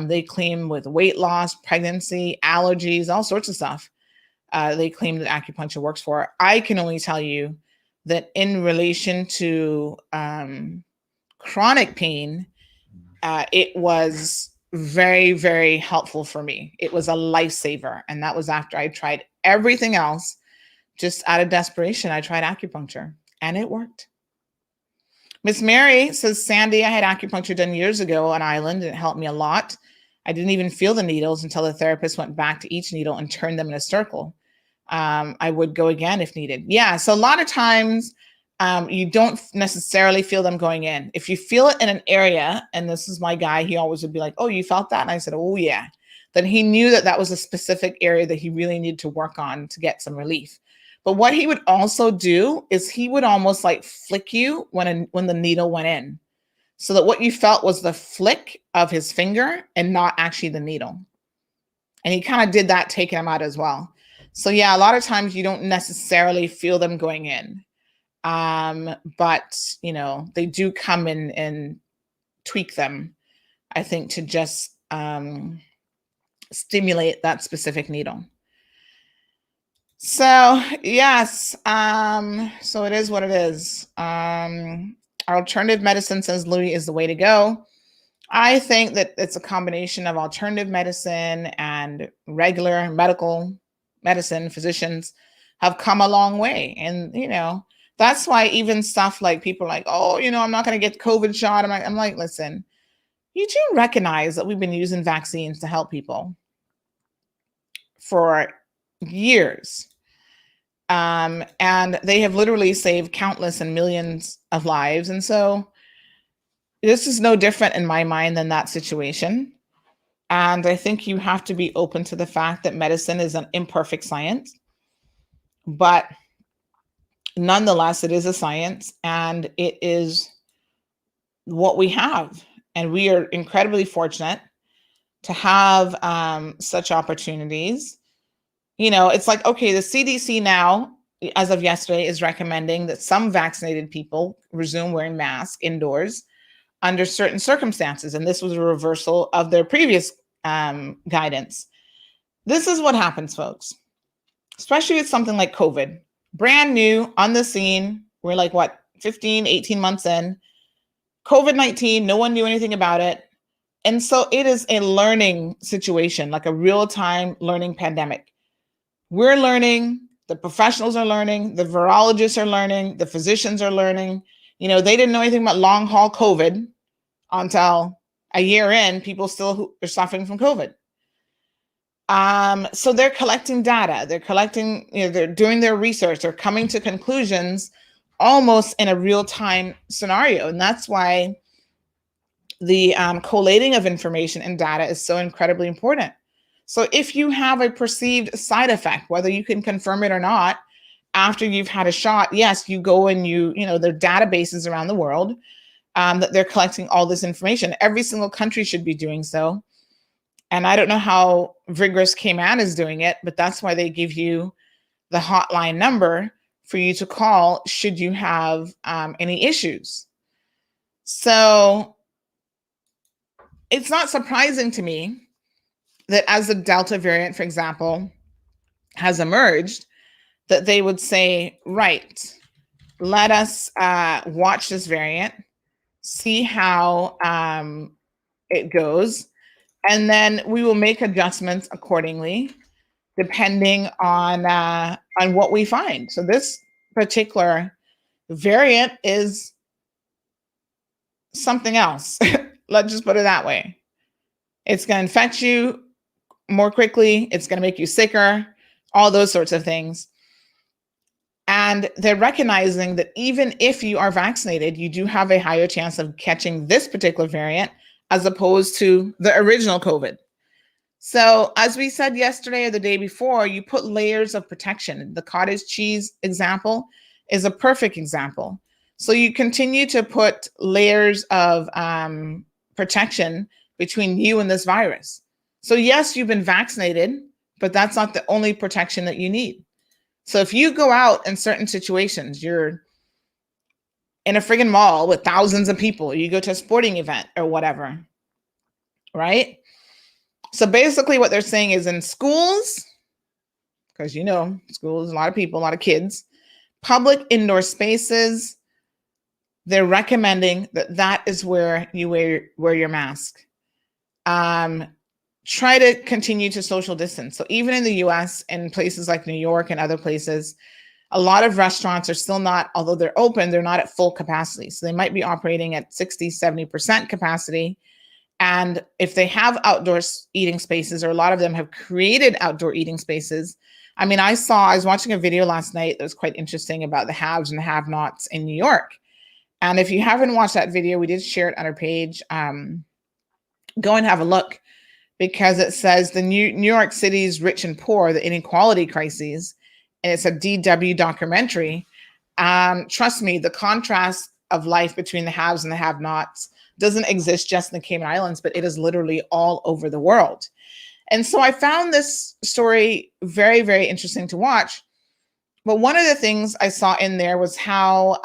They claim with weight loss, pregnancy, allergies, all sorts of stuff. they claim that acupuncture works for. I can only tell you that in relation to chronic pain, it was very, very helpful for me. It was a lifesaver. And that was after I tried everything else. Just out of desperation, I tried acupuncture and it worked. Miss Mary says, Sandy, I had acupuncture done years ago on Island and it helped me a lot. I didn't even feel the needles until the therapist went back to each needle and turned them in a circle. I would go again if needed. Yeah, so a lot of times you don't necessarily feel them going in. If you feel it in an area, and this is my guy, he always would be like, oh, you felt that? And I said, oh, yeah. Then he knew that that was a specific area that he really needed to work on to get some relief. But what he would also do is he would almost like flick you when the needle went in, so that what you felt was the flick of his finger and not actually the needle. And he kind of did that, taking them out as well. So yeah, a lot of times you don't necessarily feel them going in. But you know, they do come in and tweak them, I think, to just stimulate that specific needle. So yes, so it is what it is. Alternative medicine, says Louis, is the way to go. I think that it's a combination of alternative medicine and regular medical medicine. Physicians have come a long way. And, you know, that's why even stuff like people are like, oh, you know, I'm not going to get COVID shot. I'm like, listen, you do recognize that we've been using vaccines to help people for years. And they have literally saved countless and millions of lives. And so this is no different in my mind than that situation. And I think you have to be open to the fact that medicine is an imperfect science, but nonetheless, it is a science and it is what we have. And we are incredibly fortunate to have such opportunities. You know, it's like, okay, the CDC now, as of yesterday, is recommending that some vaccinated people resume wearing masks indoors under certain circumstances. And this was a reversal of their previous guidance. This is what happens, folks, especially with something like COVID. Brand new on the scene. We're like, what, 15, 18 months in. COVID-19, no one knew anything about it. And so it is a learning situation, like a real-time learning pandemic. We're learning, the professionals are learning, the virologists are learning, the physicians are learning. You know, they didn't know anything about long haul COVID until a year in. People still are suffering from COVID. So they're collecting data, they're collecting, you know, they're doing their research, they're coming to conclusions almost in a real-time scenario. And that's why the collating of information and data is so incredibly important. So if you have a perceived side effect, whether you can confirm it or not, after you've had a shot, yes, you go and you know, there are databases around the world that they're collecting all this information. Every single country should be doing so. And I don't know how vigorous Cayman is doing it, but that's why they give you the hotline number for you to call should you have any issues. So it's not surprising to me that as the Delta variant, for example, has emerged, that they would say, right, let us watch this variant, see how it goes, and then we will make adjustments accordingly, depending on what we find. So this particular variant is something else. Let's just put it that way. It's going to infect you more quickly. It's going to make you sicker, all those sorts of things. And they're recognizing that even if you are vaccinated, you do have a higher chance of catching this particular variant as opposed to the original COVID. So as we said yesterday or the day before, you put layers of protection. The cottage cheese example is a perfect example. So you continue to put layers of protection between you and this virus. So yes, you've been vaccinated, but that's not the only protection that you need. So if you go out in certain situations, you're in a friggin' mall with thousands of people, you go to a sporting event or whatever, right? So basically what they're saying is in schools, because schools, a lot of people, a lot of kids. Public indoor spaces, they're recommending that is where you wear your mask. Try to continue to social distance. So even in the US and places like New York and other places, a lot of restaurants are still not, although they're open, they're not at full capacity. So they might be operating at 60, 70% capacity. And if they have outdoor eating spaces, or a lot of them have created outdoor eating spaces. I mean, I was watching a video last night that was quite interesting about the haves and the have-nots in New York. And if you haven't watched that video, we did share it on our page. Go and have a look, because it says the New York City's rich and poor, the inequality crises, and it's a DW documentary. Trust me, the contrast of life between the haves and the have-nots doesn't exist just in the Cayman Islands, but it is literally all over the world. And so I found this story very, very interesting to watch. But one of the things I saw in there was how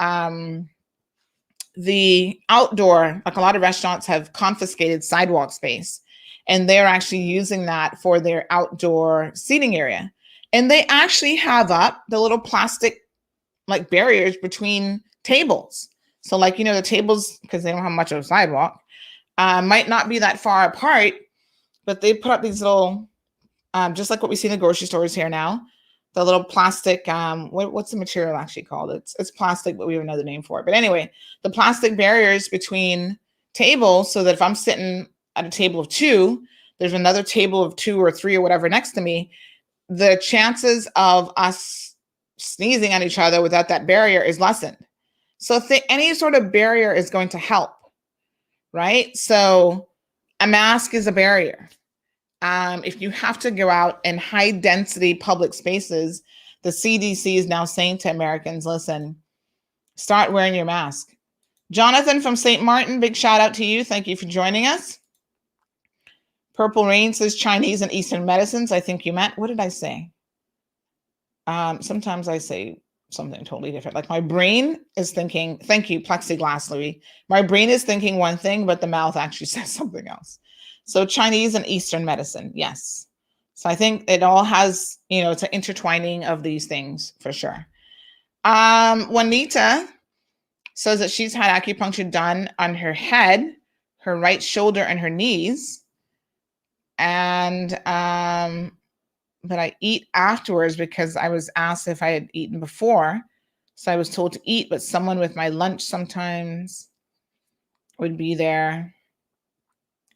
the outdoor, like a lot of restaurants have confiscated sidewalk space, and they're actually using that for their outdoor seating area. And they actually have up the little plastic like barriers between tables. So like, the tables, because they don't have much of a sidewalk, might not be that far apart, but they put up these little, just like what we see in the grocery stores here now, the little plastic, what's the material actually called? It's plastic, but we have another name for it. But anyway, the plastic barriers between tables, so that if I'm sitting at a table of two, there's another table of 2 or 3 or whatever next to me, the chances of us sneezing on each other without that barrier is lessened. So any sort of barrier is going to help, right? So a mask is a barrier. If you have to go out in high density public spaces, the CDC is now saying to Americans, listen, start wearing your mask. Jonathan from St. Martin, big shout out to you. Thank you for joining us. Purple Rain says Chinese and Eastern medicines. I think you meant, what did I say? Sometimes I say something totally different. Like my brain is thinking, thank you, plexiglass, Louis. My brain is thinking one thing, but the mouth actually says something else. So Chinese and Eastern medicine, yes. So I think it all has, it's an intertwining of these things for sure. Juanita says that she's had acupuncture done on her head, her right shoulder, and her knees. And, but I eat afterwards because I was asked if I had eaten before. So I was told to eat, but someone with my lunch sometimes would be there.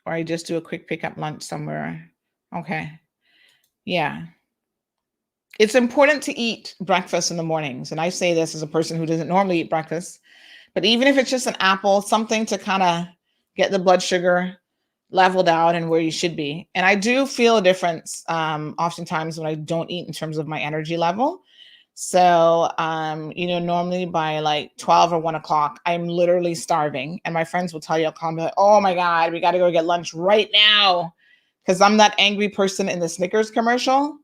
Or I just do a quick pickup lunch somewhere. Okay. Yeah. It's important to eat breakfast in the mornings. And I say this as a person who doesn't normally eat breakfast. But even if it's just an apple, something to kind of get the blood sugar leveled out and where you should be. And I do feel a difference oftentimes when I don't eat in terms of my energy level. So, normally by like 12 or 1 o'clock, I'm literally starving. And my friends will tell you, I'll call me like, oh my God, we got to go get lunch right now. Because I'm that angry person in the Snickers commercial.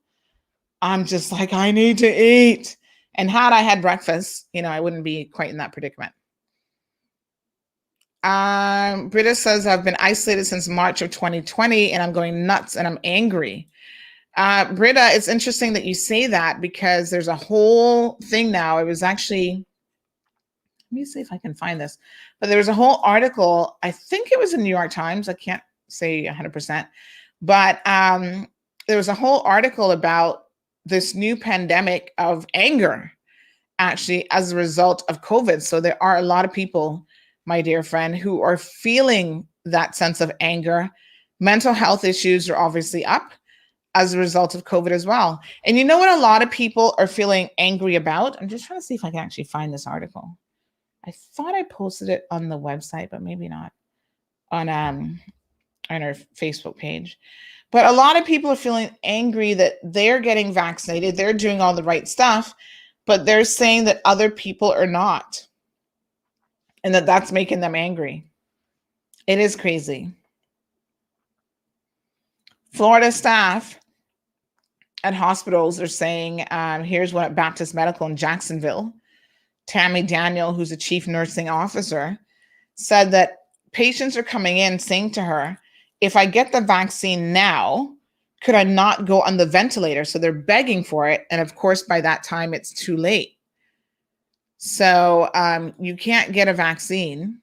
I'm just like, I need to eat. And had I had breakfast, I wouldn't be quite in that predicament. Britta says, I've been isolated since March of 2020 and I'm going nuts and I'm angry. Britta, it's interesting that you say that because there's a whole thing now. It was actually, let me see if I can find this, but there was a whole article. I think it was in New York Times. I can't say 100%, but there was a whole article about this new pandemic of anger, actually, as a result of COVID. So there are a lot of people, my dear friend, who are feeling that sense of anger. Mental health issues are obviously up as a result of COVID as well. And you know what a lot of people are feeling angry about? I'm just trying to see if I can actually find this article. I thought I posted it on the website, but maybe not on our Facebook page. But a lot of people are feeling angry that they're getting vaccinated. They're doing all the right stuff, but they're saying that other people are not. And that's making them angry. It is crazy. Florida staff at hospitals are saying, here's what Baptist Medical in Jacksonville, Tammy Daniel, who's a chief nursing officer, said that patients are coming in saying to her, if I get the vaccine now, could I not go on the ventilator? So they're begging for it. And of course, by that time, it's too late. So you can't get a vaccine.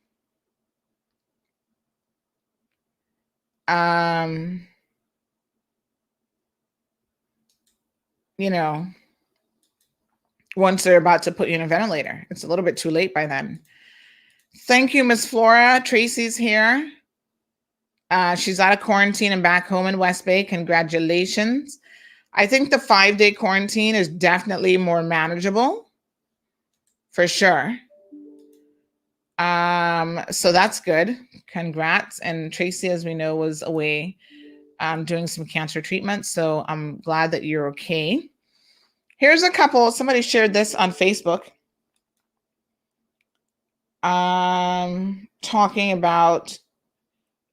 You know, once they're about to put you in a ventilator, it's a little bit too late by then. Thank you, Miss Flora. Tracy's here. She's out of quarantine and back home in West Bay. Congratulations. I think the 5-day quarantine is definitely more manageable, for sure. So that's good. Congrats. And Tracy, as we know, was away doing some cancer treatment. So I'm glad that you're okay. Here's a couple. Somebody shared this on Facebook. Talking about,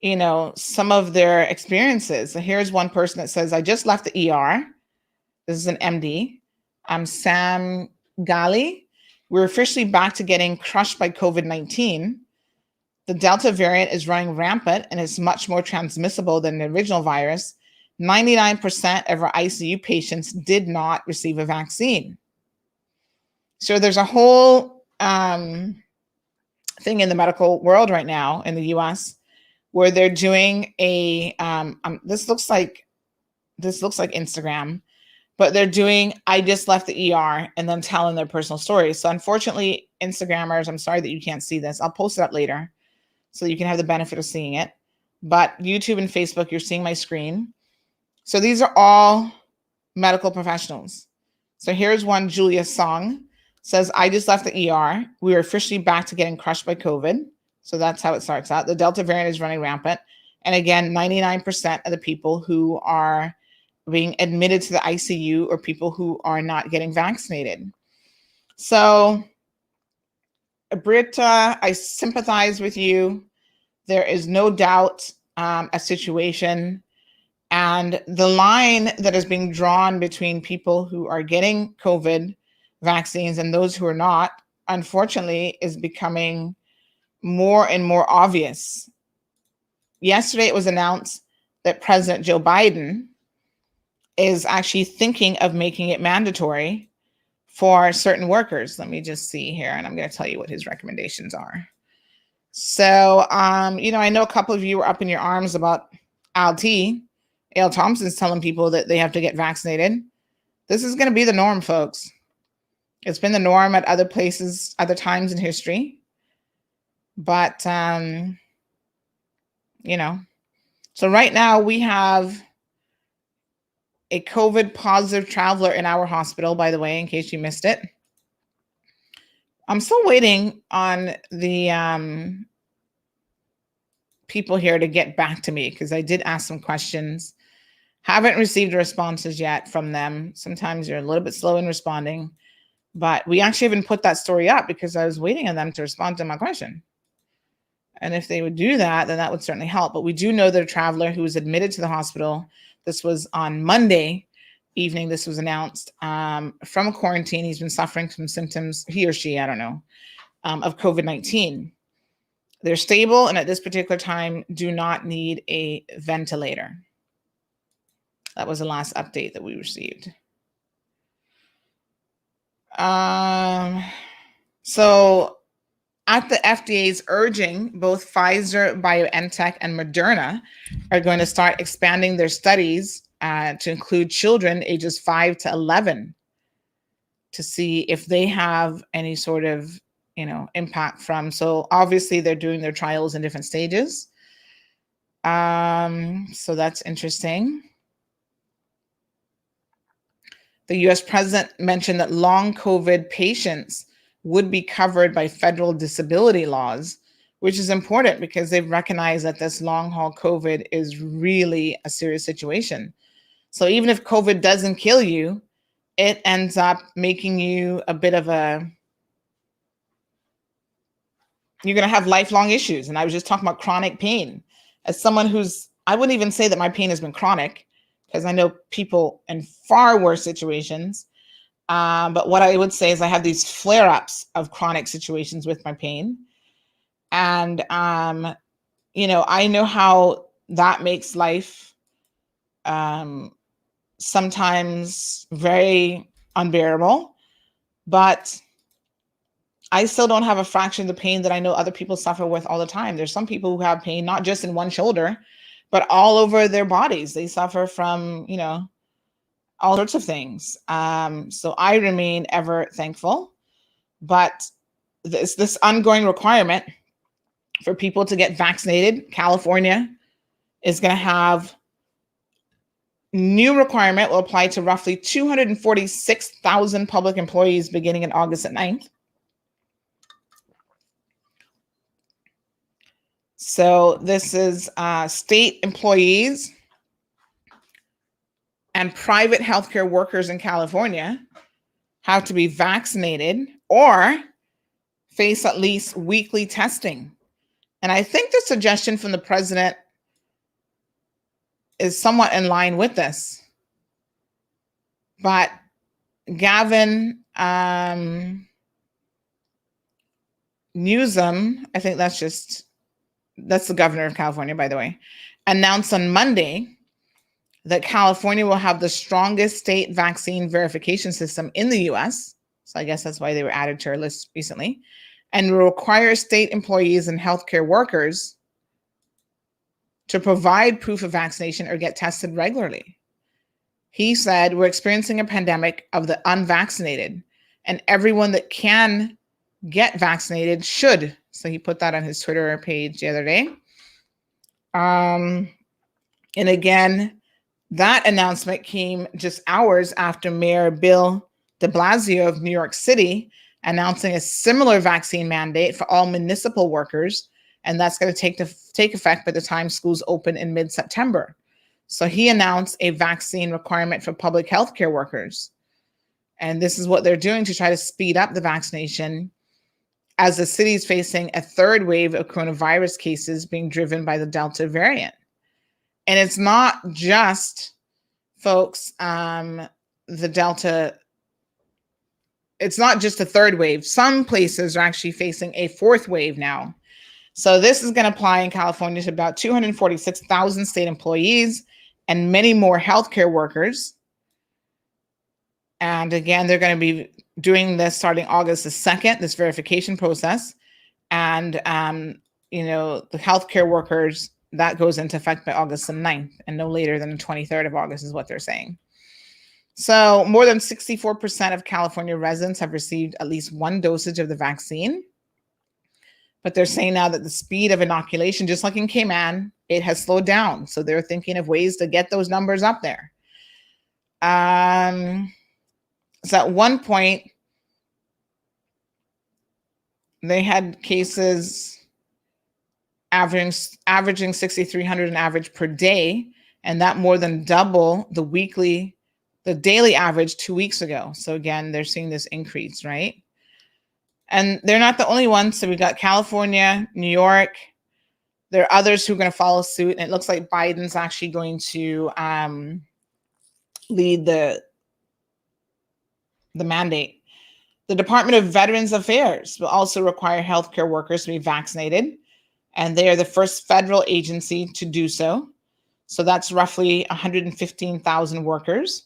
you know, some of their experiences. So here's one person that says, I just left the ER. This is an MD. I'm Sam Gali. We're officially back to getting crushed by COVID-19. The Delta variant is running rampant and is much more transmissible than the original virus. 99% of our ICU patients did not receive a vaccine. So there's a whole thing in the medical world right now in the US where they're doing a, this looks like Instagram, but they're doing, I just left the ER, and then telling their personal stories. So unfortunately, Instagrammers, I'm sorry that you can't see this. I'll post it up later so you can have the benefit of seeing it. But YouTube and Facebook, you're seeing my screen. So these are all medical professionals. So here's one, Julia Song says, I just left the ER. We are officially back to getting crushed by COVID. So that's how it starts out. The Delta variant is running rampant. And again, 99% of the people who are being admitted to the ICU are people who are not getting vaccinated. So, Britta, I sympathize with you. There is no doubt a situation. And the line that is being drawn between people who are getting COVID vaccines and those who are not, unfortunately, is becoming more and more obvious. Yesterday, it was announced that President Joe Biden is actually thinking of making it mandatory for certain workers. Let me just see here, and I'm going to tell you what his recommendations are. So, you know, I know a couple of you were up in your arms about Al Thompson's telling people that they have to get vaccinated. This is going to be the norm, folks. It's been the norm at other places, other times in history. But, you know, so right now we have a COVID positive traveler in our hospital, by the way, in case you missed it. I'm still waiting on the people here to get back to me because I did ask some questions. Haven't received responses yet from them. Sometimes you're a little bit slow in responding, but we actually haven't put that story up because I was waiting on them to respond to my question. And if they would do that, then that would certainly help. But we do know that a traveler who was admitted to the hospital, this was on Monday evening, this was announced, from a quarantine. He's been suffering from symptoms, he or she, I don't know, of COVID-19. They're stable and at this particular time do not need a ventilator. That was the last update that we received. So at the FDA's urging, both Pfizer, BioNTech, and Moderna are going to start expanding their studies to include children ages 5 to 11 to see if they have any sort of, you know, impact from. So obviously they're doing their trials in different stages. So that's interesting. The US president mentioned that long COVID patients would be covered by federal disability laws, which is important because they've recognized that this long haul COVID is really a serious situation. So even if COVID doesn't kill you, it ends up making you a bit of a, you're going to have lifelong issues. And I was just talking about chronic pain. As someone who's, I wouldn't even say that my pain has been chronic because I know people in far worse situations. But what I would say is I have these flare-ups of chronic situations with my pain. And, you know, I know how that makes life sometimes very unbearable, but I still don't have a fraction of the pain that I know other people suffer with all the time. There's some people who have pain, not just in one shoulder, but all over their bodies. They suffer from, all sorts of things. So I remain ever thankful, but this ongoing requirement for people to get vaccinated. California is going to have new requirement will apply to roughly 246,000 public employees beginning in August 9th. So this is state employees and private healthcare workers in California have to be vaccinated or face at least weekly testing. And I think the suggestion from the president is somewhat in line with this. But Gavin Newsom, I think that's the governor of California, by the way, announced on Monday that California will have the strongest state vaccine verification system in the US. So I guess that's why they were added to our list recently, and will require state employees and healthcare workers to provide proof of vaccination or get tested regularly. He said, we're experiencing a pandemic of the unvaccinated, and everyone that can get vaccinated should. So he put that on his Twitter page the other day. And again, that announcement came just hours after Mayor Bill de Blasio of New York City announcing a similar vaccine mandate for all municipal workers, and that's going to take effect by the time schools open in mid-September. So he announced a vaccine requirement for public healthcare workers. And this is what they're doing to try to speed up the vaccination as the city is facing a third wave of coronavirus cases being driven by the Delta variant. And it's not just, folks, the Delta. It's not just a third wave. Some places are actually facing a fourth wave now. So this is going to apply in California to about 246,000 state employees and many more healthcare workers. And again, they're going to be doing this starting August the 2nd, this verification process. And, the healthcare workers, that goes into effect by August the 9th and no later than the 23rd of August is what they're saying. So more than 64% of California residents have received at least one dosage of the vaccine. But they're saying now that the speed of inoculation, just like in Cayman, it has slowed down. So they're thinking of ways to get those numbers up there. So at one point, they had cases averaging 6,300 on average per day, and that more than double the daily average 2 weeks ago. So again, they're seeing this increase, right? And they're not the only ones. So we got California, New York. There are others who are going to follow suit. And it looks like Biden's actually going to lead the mandate. The Department of Veterans Affairs will also require healthcare workers to be vaccinated. And they are the first federal agency to do so. So that's roughly 115,000 workers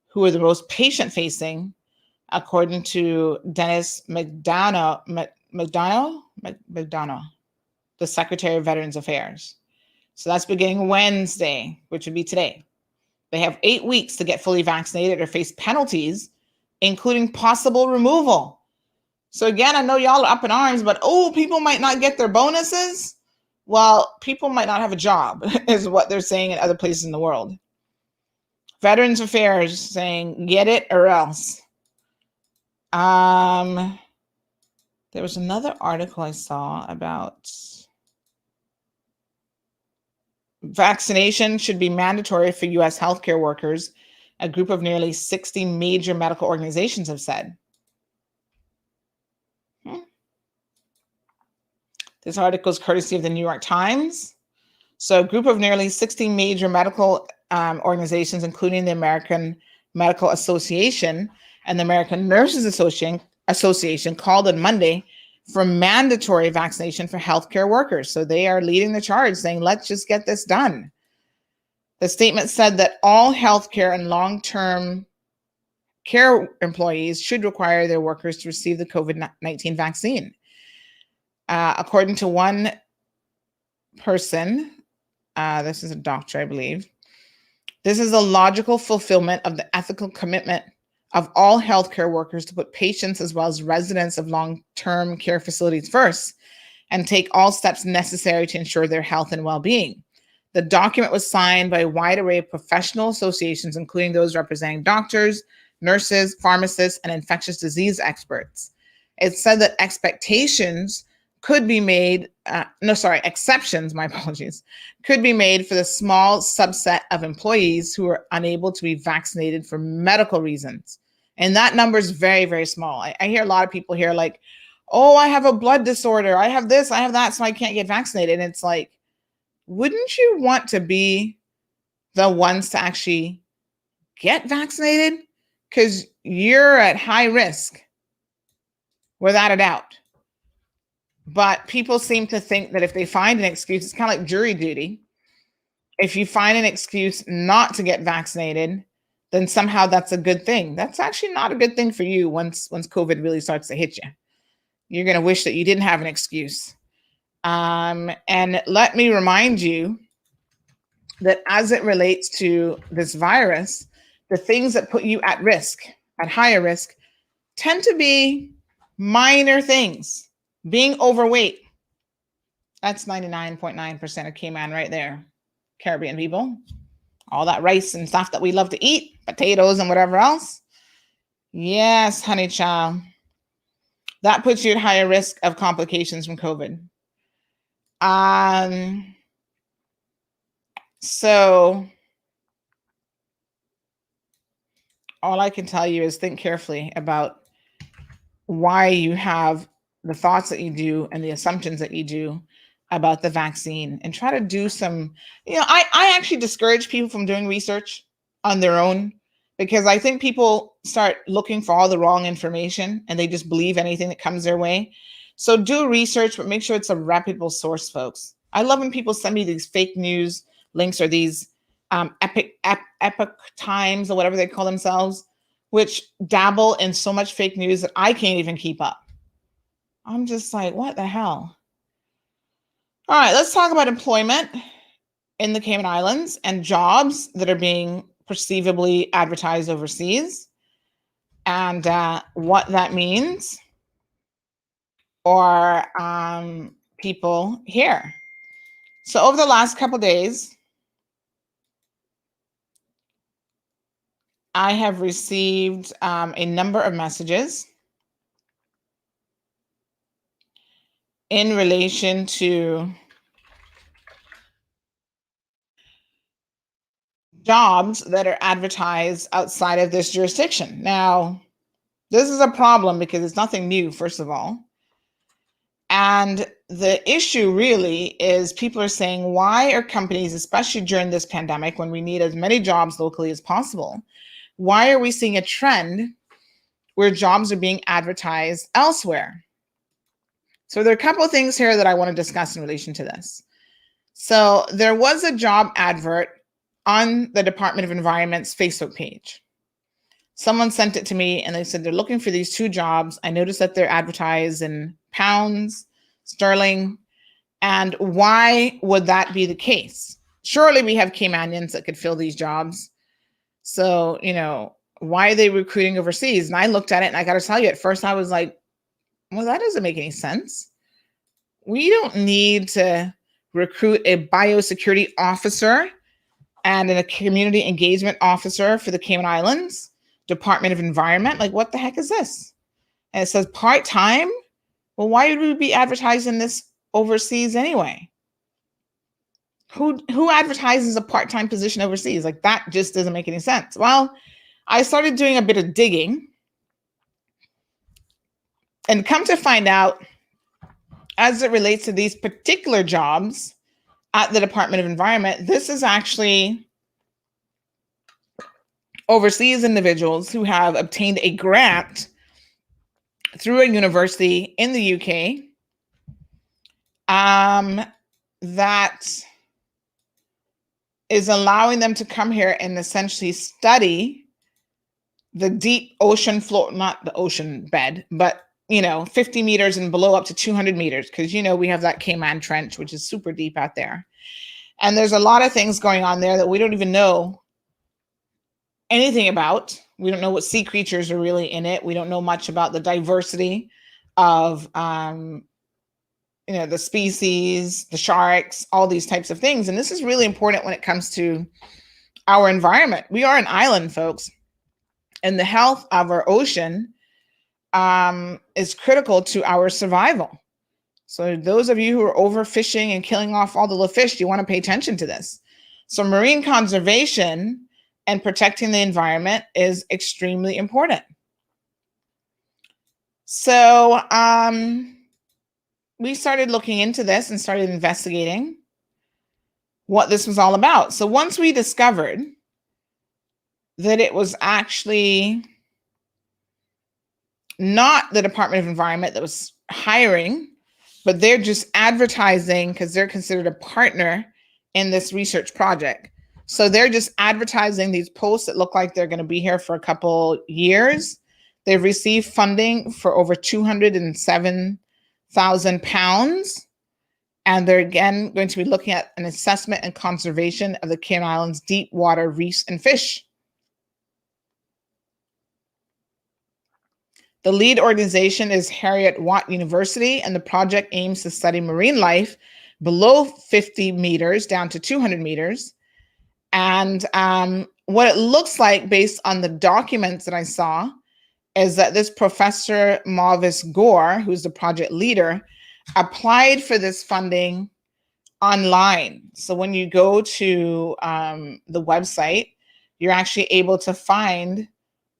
who are the most patient-facing, according to Dennis McDonough, the Secretary of Veterans Affairs. So that's beginning Wednesday, which would be today. They have 8 weeks to get fully vaccinated or face penalties, including possible removal. So again, I know y'all are up in arms, but people might not get their bonuses. Well, people might not have a job, is what they're saying in other places in the world. Veterans Affairs saying, get it or else. There was another article I saw about vaccination should be mandatory for U.S. healthcare workers, a group of nearly 60 major medical organizations have said. This article is courtesy of the New York Times. So a group of nearly 60 major medical organizations, including the American Medical Association and the American Nurses Association, called on Monday for mandatory vaccination for healthcare workers. So they are leading the charge, saying, let's just get this done. The statement said that all healthcare and long-term care employees should require their workers to receive the COVID-19 vaccine. According to one person, this is a doctor, I believe, this is a logical fulfillment of the ethical commitment of all healthcare workers to put patients as well as residents of long-term care facilities first and take all steps necessary to ensure their health and well-being. The document was signed by a wide array of professional associations, including those representing doctors, nurses, pharmacists, and infectious disease experts. It said that exceptions, my apologies, could be made for the small subset of employees who are unable to be vaccinated for medical reasons. And that number is very, very small. I hear a lot of people here like, oh, I have a blood disorder. I have this, I have that, so I can't get vaccinated. And it's like, wouldn't you want to be the ones to actually get vaccinated? Because you're at high risk, without a doubt. But people seem to think that if they find an excuse, it's kind of like jury duty. If you find an excuse not to get vaccinated, then somehow that's a good thing. That's actually not a good thing for you once COVID really starts to hit you. You're going to wish that you didn't have an excuse. And let me remind you that as it relates to this virus, the things that put you at risk, at higher risk, tend to be minor things. Being overweight, that's 99.9% of Cayman right there. Caribbean people. All that rice and stuff that we love to eat, potatoes and whatever else. Yes, honey child. That puts you at higher risk of complications from COVID. So all I can tell you is think carefully about why you have the thoughts that you do and the assumptions that you do about the vaccine, and try to do some, I actually discourage people from doing research on their own, because I think people start looking for all the wrong information and they just believe anything that comes their way. So do research, but make sure it's a reputable source, folks. I love when people send me these fake news links or these epic times or whatever they call themselves, which dabble in so much fake news that I can't even keep up. I'm just like, what the hell? All right, let's talk about employment in the Cayman Islands and jobs that are being perceivably advertised overseas, and what that means for people here. So over the last couple of days, I have received a number of messages in relation to jobs that are advertised outside of this jurisdiction. Now, this is a problem because it's nothing new, first of all. And the issue really is people are saying, why are companies, especially during this pandemic, when we need as many jobs locally as possible, why are we seeing a trend where jobs are being advertised elsewhere? So there are a couple of things here that I want to discuss in relation to this. So there was a job advert on the Department of Environment's Facebook page. Someone sent it to me and they said they're looking for these two jobs. I noticed that they're advertised in pounds, sterling, and why would that be the case? Surely we have Caymanians that could fill these jobs. So, why are they recruiting overseas? And I looked at it and I got to tell you, at first I was like, well, that doesn't make any sense. We don't need to recruit a biosecurity officer and a community engagement officer for the Cayman Islands Department of Environment. Like, what the heck is this? And it says part-time. Well, why would we be advertising this overseas anyway? Who advertises a part-time position overseas? Like, that just doesn't make any sense. Well, I started doing a bit of digging and come to find out, as it relates to these particular jobs at the Department of Environment, this is actually overseas individuals who have obtained a grant through a university in the UK that is allowing them to come here and essentially study the deep ocean floor, not the ocean bed, but 50 meters and below up to 200 meters, because we have that Cayman Trench, which is super deep out there. And there's a lot of things going on there that we don't even know anything about. We don't know what sea creatures are really in it. We don't know much about the diversity of the species, the sharks, all these types of things. And this is really important when it comes to our environment. We are an island, folks, and the health of our ocean is critical to our survival. So those of you who are overfishing and killing off all the little fish, you want to pay attention to this. So marine conservation and protecting the environment is extremely important. So we started looking into this and started investigating what this was all about. So once we discovered that it was actually not the Department of Environment that was hiring, but they're just advertising because they're considered a partner in this research project. So they're just advertising these posts that look like they're going to be here for a couple years. They've received funding for over £207,000. And they're again going to be looking at an assessment and conservation of the Cayman Islands deep water reefs and fish. The lead organization is Heriot-Watt University, and the project aims to study marine life below 50 meters down to 200 meters. And what it looks like based on the documents that I saw is that this Professor Mavis Gore, who's the project leader, applied for this funding online. So when you go to the website, you're actually able to find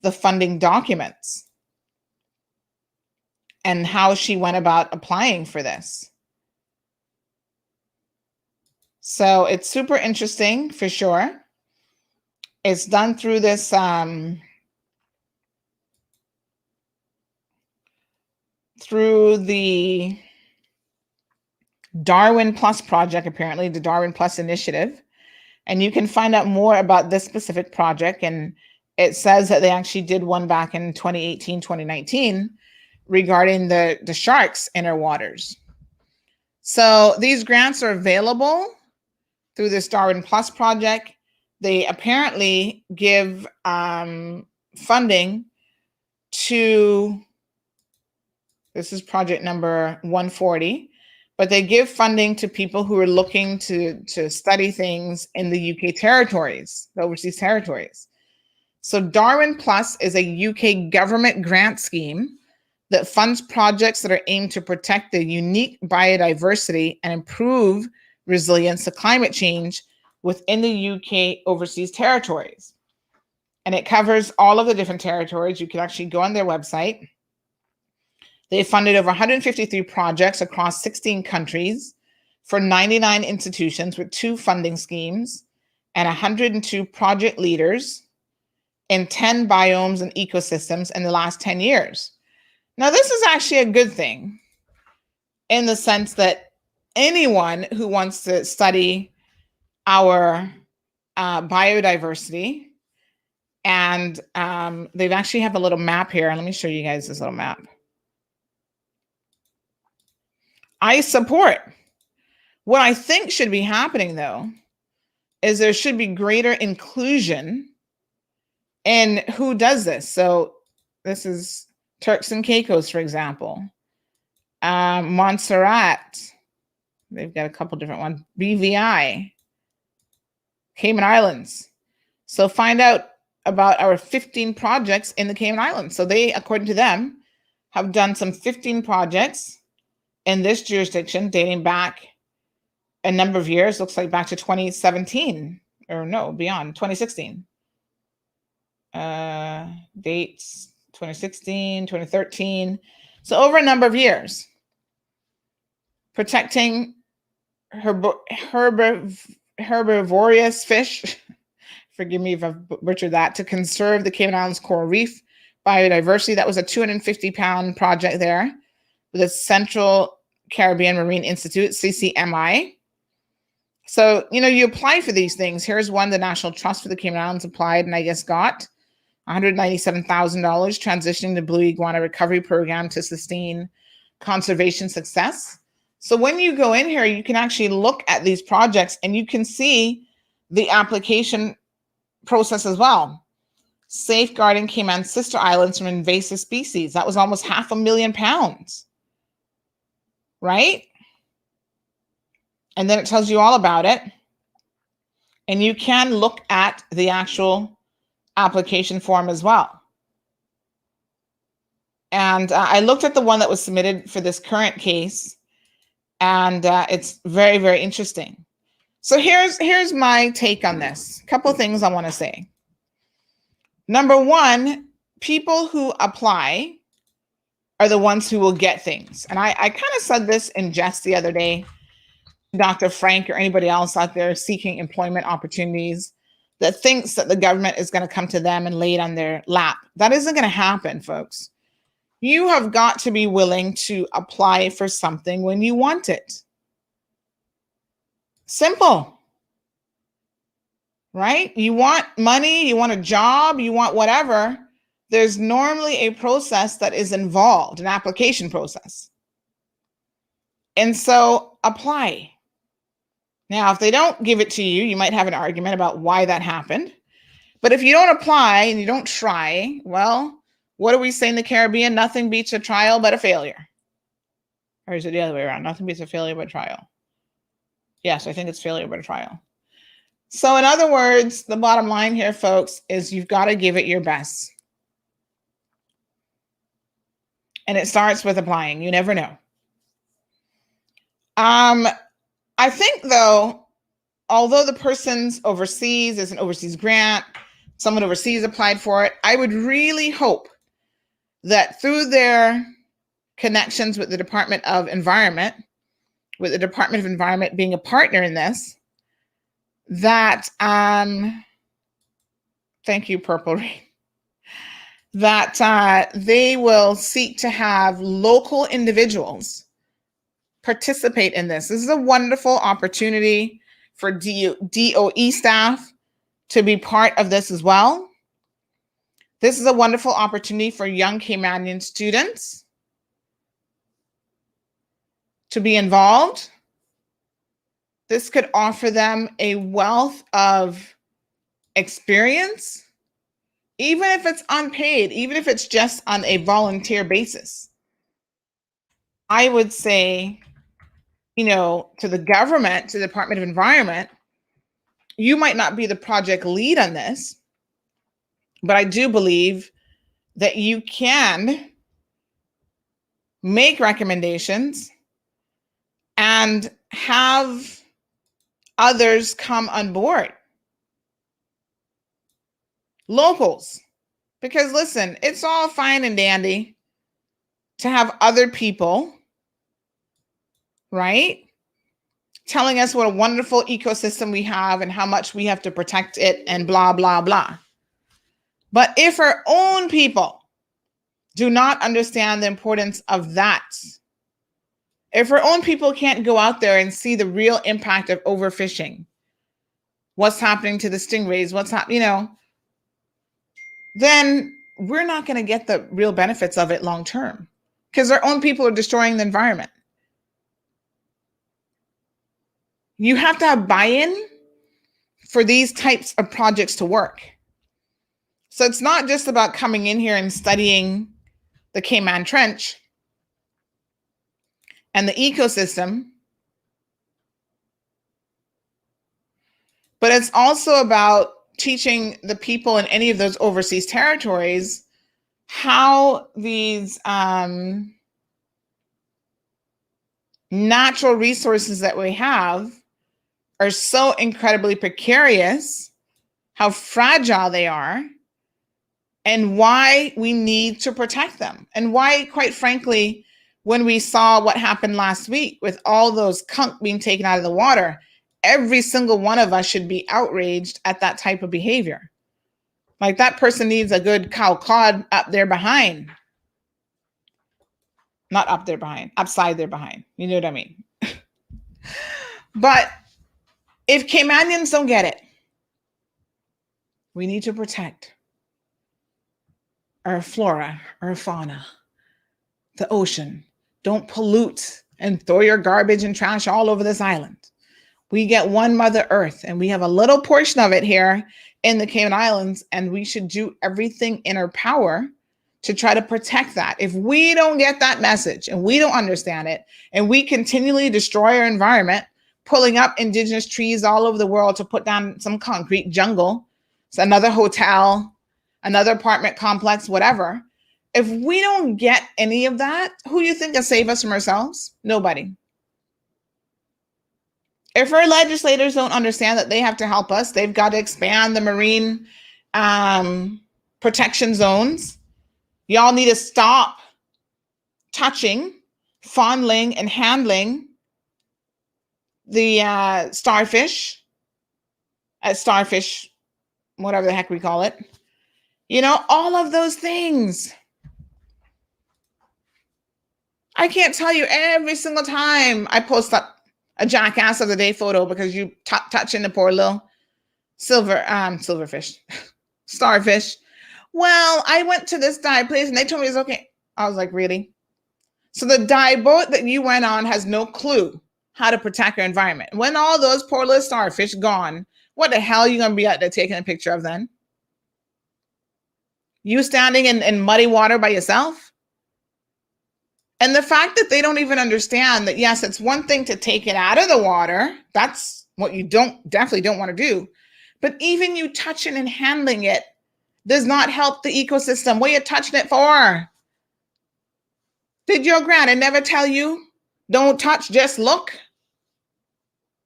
the funding documents and how she went about applying for this. So it's super interesting for sure. It's done through this through the Darwin Plus project, apparently the Darwin Plus initiative. And you can find out more about this specific project. And it says that they actually did one back in 2018, 2019 regarding the sharks in our waters. So these grants are available through this Darwin Plus project. They apparently give funding to, this is project number 140, but they give funding to people who are looking to study things in the UK territories, the overseas territories. So Darwin Plus is a UK government grant scheme that funds projects that are aimed to protect the unique biodiversity and improve resilience to climate change within the UK overseas territories. And it covers all of the different territories. You can actually go on their website. They funded over 153 projects across 16 countries for 99 institutions with 2 funding schemes and 102 project leaders in 10 biomes and ecosystems in the last 10 years. Now, this is actually a good thing in the sense that anyone who wants to study our biodiversity, and they've actually have a little map here. Let me show you guys this little map. I support. What I think should be happening, though, is there should be greater inclusion in who does this. So this is Turks and Caicos, for example. Montserrat. They've got a couple different ones. BVI. Cayman Islands. So find out about our 15 projects in the Cayman Islands. So they, according to them, have done some 15 projects in this jurisdiction dating back a number of years, looks like back to 2017, or no, beyond 2016. Dates 2016, 2013. So over a number of years. Protecting herbivorous fish, forgive me if I've butchered that, to conserve the Cayman Islands coral reef biodiversity. That was a 250-pound project there with the Central Caribbean Marine Institute, CCMI. So, you apply for these things. Here's one: the National Trust for the Cayman Islands applied and I guess got $197,000 transitioning the Blue Iguana Recovery Program to sustain conservation success. So when you go in here, you can actually look at these projects and you can see the application process as well. Safeguarding Cayman sister islands from invasive species. That was almost £500,000, right? And then it tells you all about it. And you can look at the actual application form as well. And I looked at the one that was submitted for this current case, and it's very, very interesting. So here's my take on this. A couple of things I want to say. Number one, people who apply are the ones who will get things. And I kind of said this in jest the other day, Dr. Frank or anybody else out there seeking employment opportunities that thinks that the government is going to come to them and lay it on their lap. That isn't going to happen, folks. You have got to be willing to apply for something when you want it. Simple. Right? You want money, you want a job, you want whatever. There's normally a process that is involved, an application process. And so apply. Now, if they don't give it to you, you might have an argument about why that happened. But if you don't apply and you don't try, well, what do we say in the Caribbean? Nothing beats a trial but a failure. Or is it the other way around? Nothing beats a failure but a trial. Yes, I think it's failure but a trial. So in other words, the bottom line here, folks, is you've got to give it your best. And it starts with applying. You never know. I think, though, although the person's overseas, there's an overseas grant, someone overseas applied for it, I would really hope that through their connections with the Department of Environment, with the Department of Environment being a partner in this, that, thank you, Purple Rain, that they will seek to have local individuals participate in this. This is a wonderful opportunity for DOE staff to be part of this as well. This is a wonderful opportunity for young Caymanian students to be involved. This could offer them a wealth of experience, even if it's unpaid, even if it's just on a volunteer basis. I would say, to the government, to the Department of Environment, you might not be the project lead on this, but I do believe that you can make recommendations and have others come on board. Locals. Because listen, it's all fine and dandy to have other people, right, telling us what a wonderful ecosystem we have and how much we have to protect it and blah, blah, blah. But if our own people do not understand the importance of that, if our own people can't go out there and see the real impact of overfishing, what's happening to the stingrays, what's happening, then we're not going to get the real benefits of it long term because our own people are destroying the environment. You have to have buy-in for these types of projects to work. So it's not just about coming in here and studying the Cayman Trench and the ecosystem, but it's also about teaching the people in any of those overseas territories how these natural resources that we have are so incredibly precarious, how fragile they are, and why we need to protect them. And why, quite frankly, when we saw what happened last week with all those conch being taken out of the water, every single one of us should be outraged at that type of behavior. Like that person needs a good cow cod up there behind. Not up there behind, upside there behind. You know what I mean? But If Caymanians don't get it, we need to protect our flora, our fauna, the ocean. Don't pollute and throw your garbage and trash all over this island. We get one Mother Earth, and we have a little portion of it here in the Cayman Islands, and we should do everything in our power to try to protect that. If we don't get that message and we don't understand it, and we continually destroy our environment, pulling up indigenous trees all over the world to put down some concrete jungle, it's another hotel, another apartment complex, whatever. If we don't get any of that, who do you think can save us from ourselves? Nobody. If our legislators don't understand that they have to help us, they've got to expand the marine protection zones. Y'all need to stop touching, fondling, and handling the starfish, whatever the heck we call it. You know, all of those things. I can't tell you every single time I post up a jackass of the day photo because you touching the poor little silverfish, starfish. Well, I went to this dive place and they told me it's okay. I was like, really? So the dive boat that you went on has no clue how to protect your environment. When all those poor little starfish gone, what the hell are you going to be out there taking a picture of then? You standing in muddy water by yourself? And the fact that they don't even understand that, yes, it's one thing to take it out of the water. That's what you definitely don't want to do. But even you touching and handling it does not help the ecosystem. What are you touching it for? Did your granny never tell you, don't touch, just look?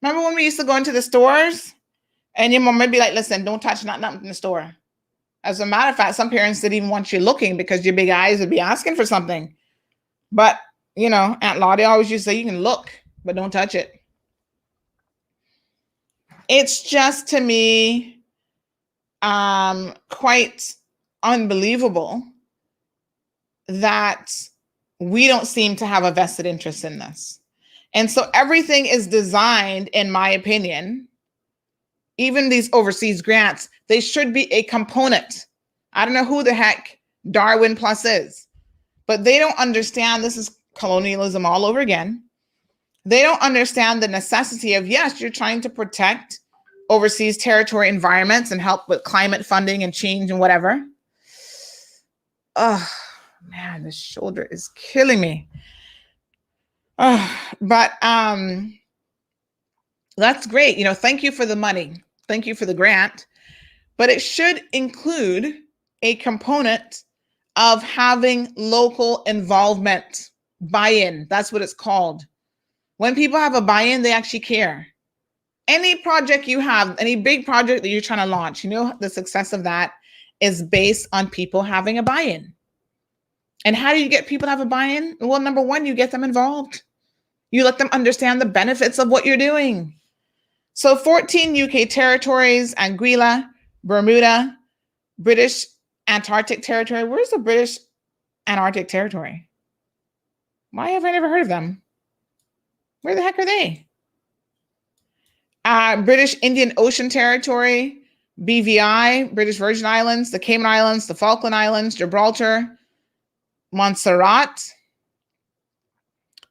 Remember when we used to go into the stores and your mom would be like, listen, don't touch nothing in the store. As a matter of fact, some parents didn't even want you looking because your big eyes would be asking for something. But, you know, Aunt Lottie always used to say, you can look, but don't touch it. It's just, to me, quite unbelievable that we don't seem to have a vested interest in this. And so everything is designed, in my opinion, even these overseas grants, they should be a component. I don't know who the heck Darwin Plus is. But they don't understand this is colonialism all over again. They don't understand the necessity of, yes, you're trying to protect overseas territory environments and help with climate funding and change and whatever. Oh, man, this shoulder is killing me. But that's great. You know, thank you for the money. Thank you for the grant. But it should include a component of having local involvement, buy-in. That's what it's called. When people have a buy-in, they actually care. Any project you have, any big project that you're trying to launch, you know, the success of that is based on people having a buy-in. And how do you get people to have a buy-in? Well, number one, you get them involved. You let them understand the benefits of what you're doing. So 14 UK territories, Anguilla, Bermuda, British Antarctic Territory. Where's the British Antarctic Territory? Why have I never heard of them? Where the heck are they? British Indian Ocean Territory, BVI, British Virgin Islands, the Cayman Islands, the Falkland Islands, Gibraltar, Montserrat,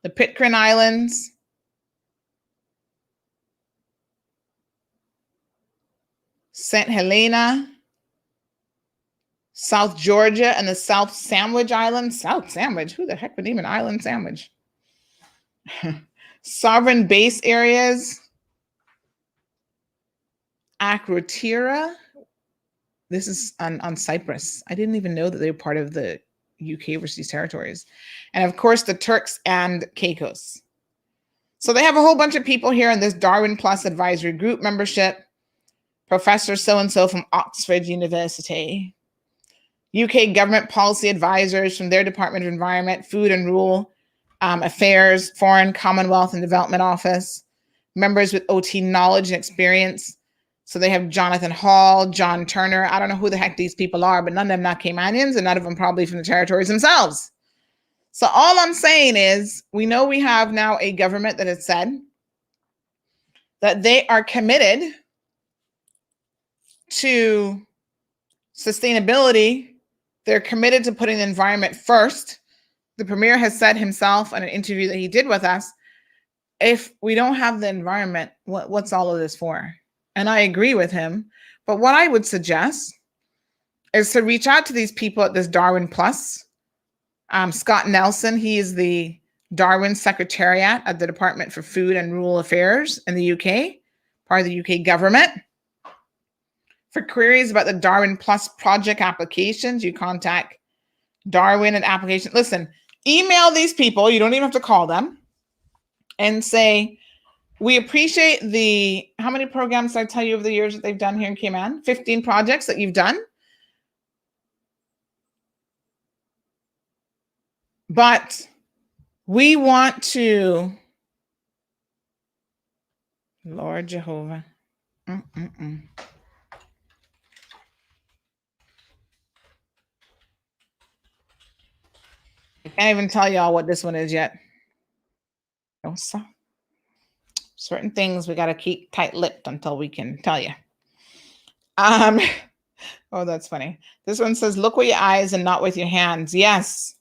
the Pitcairn Islands, St. Helena, South Georgia, and the South Sandwich Islands. South Sandwich? Who the heck would name an island sandwich? Sovereign base areas. Akrotira. This is on Cyprus. I didn't even know that they were part of the UK overseas territories. And of course, the Turks and Caicos. So they have a whole bunch of people here in this Darwin Plus advisory group membership. Professor so-and-so from Oxford University. UK government policy advisors from their Department of Environment, Food and Rural Affairs, Foreign, Commonwealth and Development Office, members with OT knowledge and experience. So they have Jonathan Hall, John Turner. I don't know who the heck these people are, but none of them not Caymanians and none of them probably from the territories themselves. So all I'm saying is we know we have now a government that has said that they are committed to sustainability. They're committed to putting the environment first. The premier has said himself in an interview that he did with us, if we don't have the environment, what's all of this for? And I agree with him. But what I would suggest is to reach out to these people at this Darwin Plus. Scott Nelson, he is the Darwin Secretariat at the Department for Food and Rural Affairs in the UK, part of the UK government. For queries about the Darwin Plus project applications, you contact Darwin and application. Listen, email these people. You don't even have to call them and say, we appreciate how many programs did I tell you over the years that they've done here in Cayman? 15 projects that you've done. But we want to, Lord Jehovah. I can't even tell y'all what this one is yet. So, certain things we got to keep tight-lipped until we can tell you. Oh, that's funny. This one says, look with your eyes and not with your hands. Yes.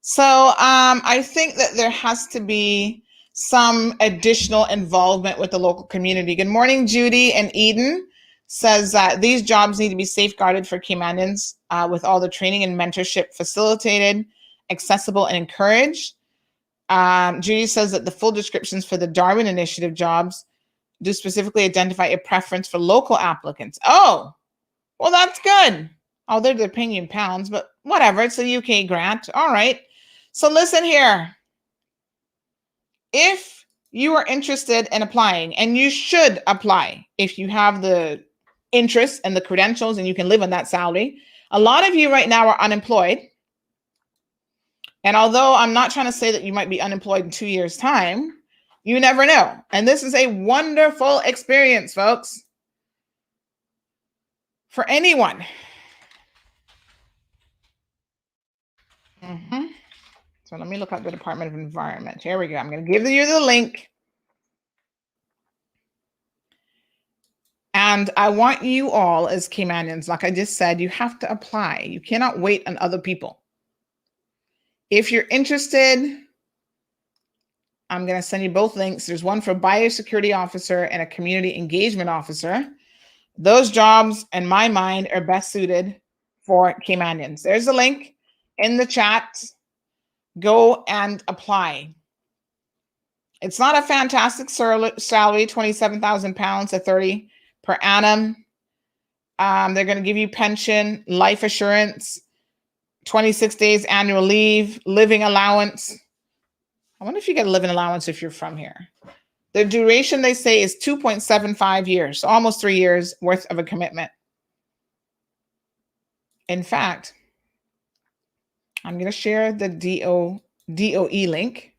So I think that there has to be some additional involvement with the local community. Good morning, Judy and Eden says that these jobs need to be safeguarded for Caymanians with all the training and mentorship facilitated, accessible, and encouraged. Judy says that the full descriptions for the Darwin Initiative jobs do specifically identify a preference for local applicants. Oh, well, that's good. Oh, they're paying you in pounds, but whatever. It's a UK grant. All right. So listen here. If you are interested in applying, and you should apply if you have the interest and the credentials and you can live on that salary. A lot of you right now are unemployed. And although I'm not trying to say that you might be unemployed in 2 years' time, you never know. And this is a wonderful experience, folks, for anyone. So let me look up the Department of Environment. Here we go. I'm going to give you the link. And I want you all as Caymanians, like I just said, you have to apply. You cannot wait on other people. If you're interested, I'm going to send you both links. There's one for biosecurity officer and a community engagement officer. Those jobs, in my mind, are best suited for Caymanians. There's the link in the chat. Go and apply. It's not a fantastic salary, 27,000 pounds to 30 per annum. They're going to give you pension, life assurance, 26 days annual leave, living allowance. I wonder if you get a living allowance if you're from here. The duration, they say, is 2.75 years, so almost 3 years worth of a commitment. In fact, I'm going to share the DOE link.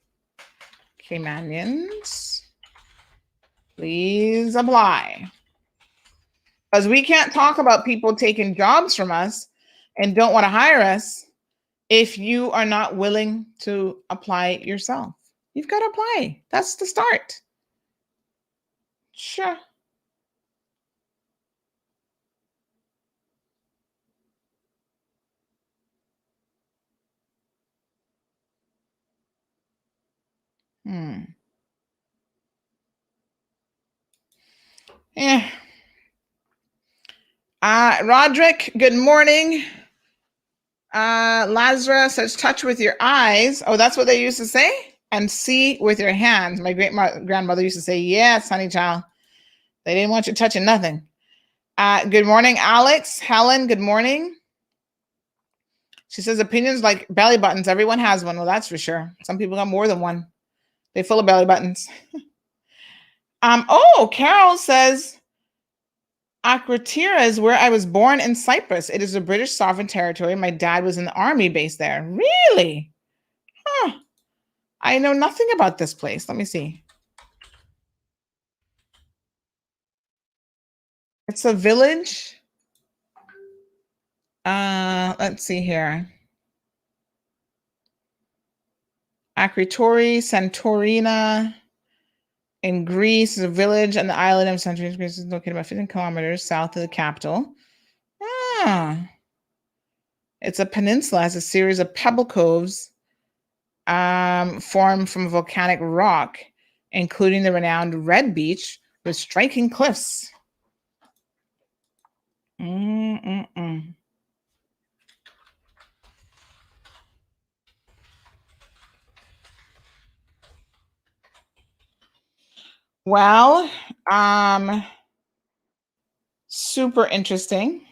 Caymanians, please apply. Because we can't talk about people taking jobs from us and don't want to hire us if you are not willing to apply yourself. You've got to apply. That's the start. Sure. Yeah. Roderick, good morning. Lazarus says, touch with your eyes. Oh, that's what they used to say? And see with your hands. My great-grandmother used to say, yes, honey child. They didn't want you touching nothing. Good morning, Alex. Helen, good morning. She says, opinions like belly buttons. Everyone has one. Well, that's for sure. Some people got more than one. They're full of belly buttons. Oh, Carol says, Akrotira is where I was born in Cyprus. It is a British sovereign territory. My dad was in the army base there. Really? Huh. I know nothing about this place. Let me see. It's a village. Let's see here. Akrotiri, Santorina. In Greece, a village on the island of Central Greece is located about 15 kilometers south of the capital. It's a peninsula, has a series of pebble coves formed from volcanic rock, including the renowned Red Beach with striking cliffs. Well, super interesting.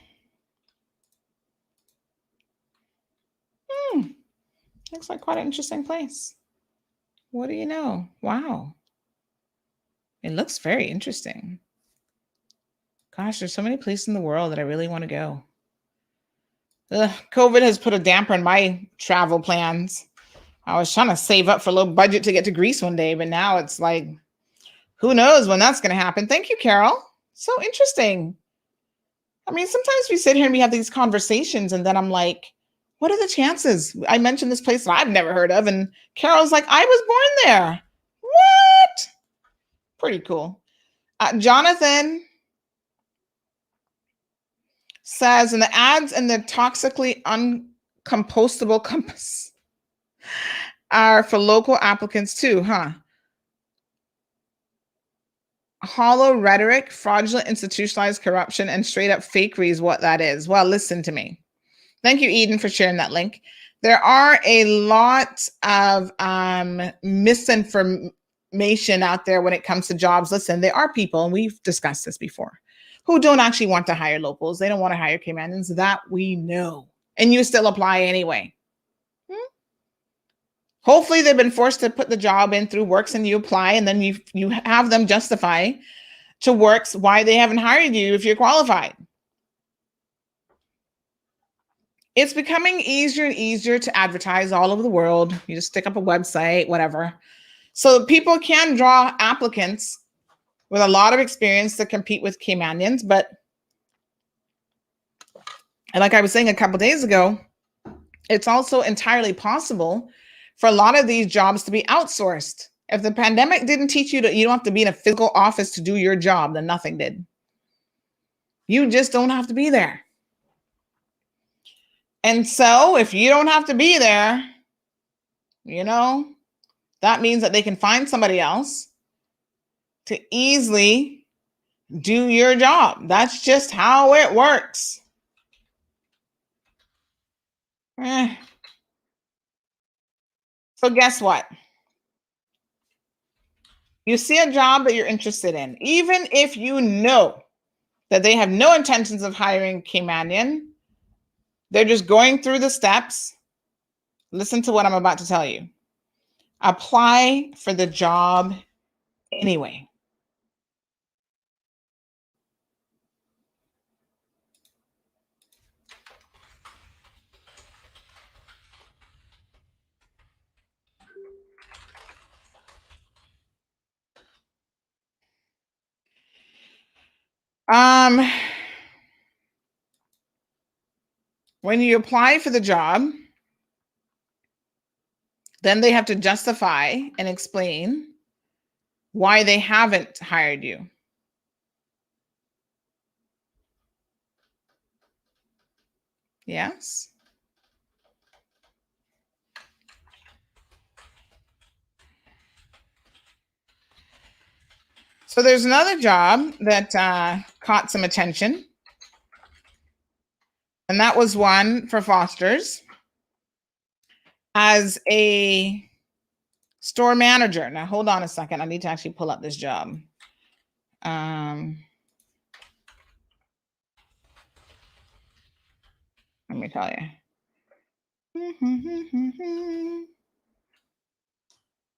Looks like quite an interesting place. What do you know? Wow. It looks very interesting. Gosh, there's so many places in the world that I really want to go. COVID has put a damper on my travel plans. I was trying to save up for a low budget to get to Greece one day, but now it's like, who knows when that's going to happen? Thank you, Carol. So interesting. I mean, sometimes we sit here and we have these conversations and then I'm like, what are the chances? I mentioned this place that I've never heard of. And Carol's like, I was born there. What? Pretty cool. Jonathan says, and the ads and the toxically uncompostable compass are for local applicants too, huh? Hollow rhetoric, fraudulent institutionalized corruption, and straight up fakery is what that is. Well, listen to me. Thank you, Eden, for sharing that link. There are a lot of misinformation out there when it comes to jobs. Listen, there are people, and we've discussed this before, who don't actually want to hire locals. They don't want to hire Caymanians. That we know. And you still apply anyway. Hopefully they've been forced to put the job in through Works and you apply, and then you have them justify to Works why they haven't hired you if you're qualified. It's becoming easier and easier to advertise all over the world. You just stick up a website, whatever. So people can draw applicants with a lot of experience to compete with Caymanians. But and like I was saying a couple of days ago, it's also entirely possible for a lot of these jobs to be outsourced. If the pandemic didn't teach you that you don't have to be in a physical office to do your job, then nothing did. You just don't have to be there. And so if you don't have to be there, that means that they can find somebody else to easily do your job. That's just how it works. So guess what? You see a job that you're interested in, even if you know that they have no intentions of hiring Caymanian, they're just going through the steps. Listen to what I'm about to tell you. Apply for the job anyway. When you apply for the job, then they have to justify and explain why they haven't hired you. Yes? So there's another job that caught some attention. And that was one for Foster's as a store manager. Now, hold on a second. I need to actually pull up this job. Let me tell you.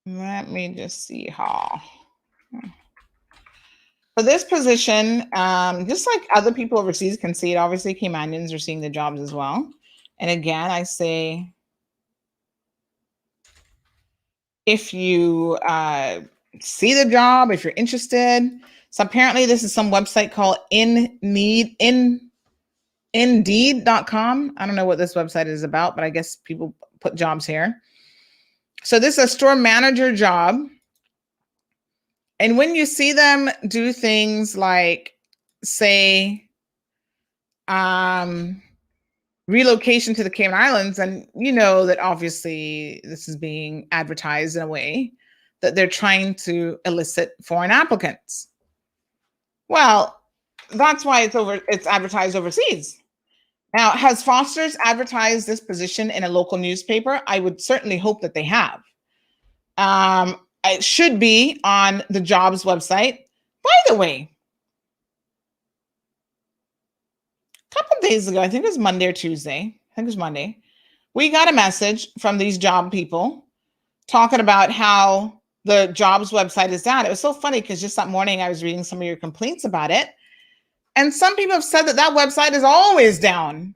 Let me just see how. For this position, just like other people overseas can see it, obviously Caymanians are seeing the jobs as well. And again, I say, if you see the job, if you're interested. So apparently this is some website called Indeed.com. I don't know what this website is about, but I guess people put jobs here. So this is a store manager job. And when you see them do things like, say, relocation to the Cayman Islands, and you know that obviously this is being advertised in a way that they're trying to elicit foreign applicants. Well, that's why it's advertised overseas. Now, has Foster's advertised this position in a local newspaper? I would certainly hope that they have. It should be on the jobs website. By the way, a couple of days ago, I think it was Monday or Tuesday, I think it was Monday, we got a message from these job people talking about how the jobs website is down. It was so funny because just that morning I was reading some of your complaints about it. And some people have said that website is always down,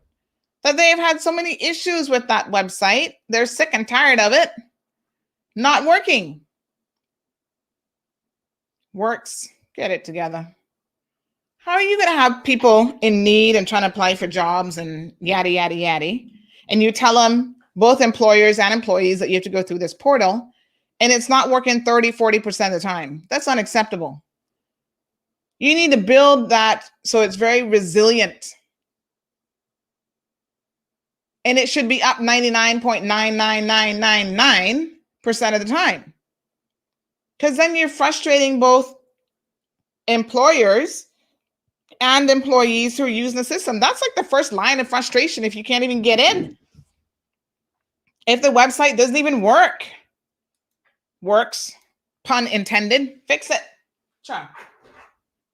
that they've had so many issues with that website. They're sick and tired of it not working. Works. Get it together. How are you going to have people in need and trying to apply for jobs and yada, yada, yada, and you tell them, both employers and employees, that you have to go through this portal, and it's not working 30, 40% of the time? That's unacceptable. You need to build that so it's very resilient. And it should be up 99.99999% of the time. Because then you're frustrating both employers and employees who are using the system. That's like the first line of frustration if you can't even get in. If the website doesn't even work. Works, pun intended, fix it. Sure.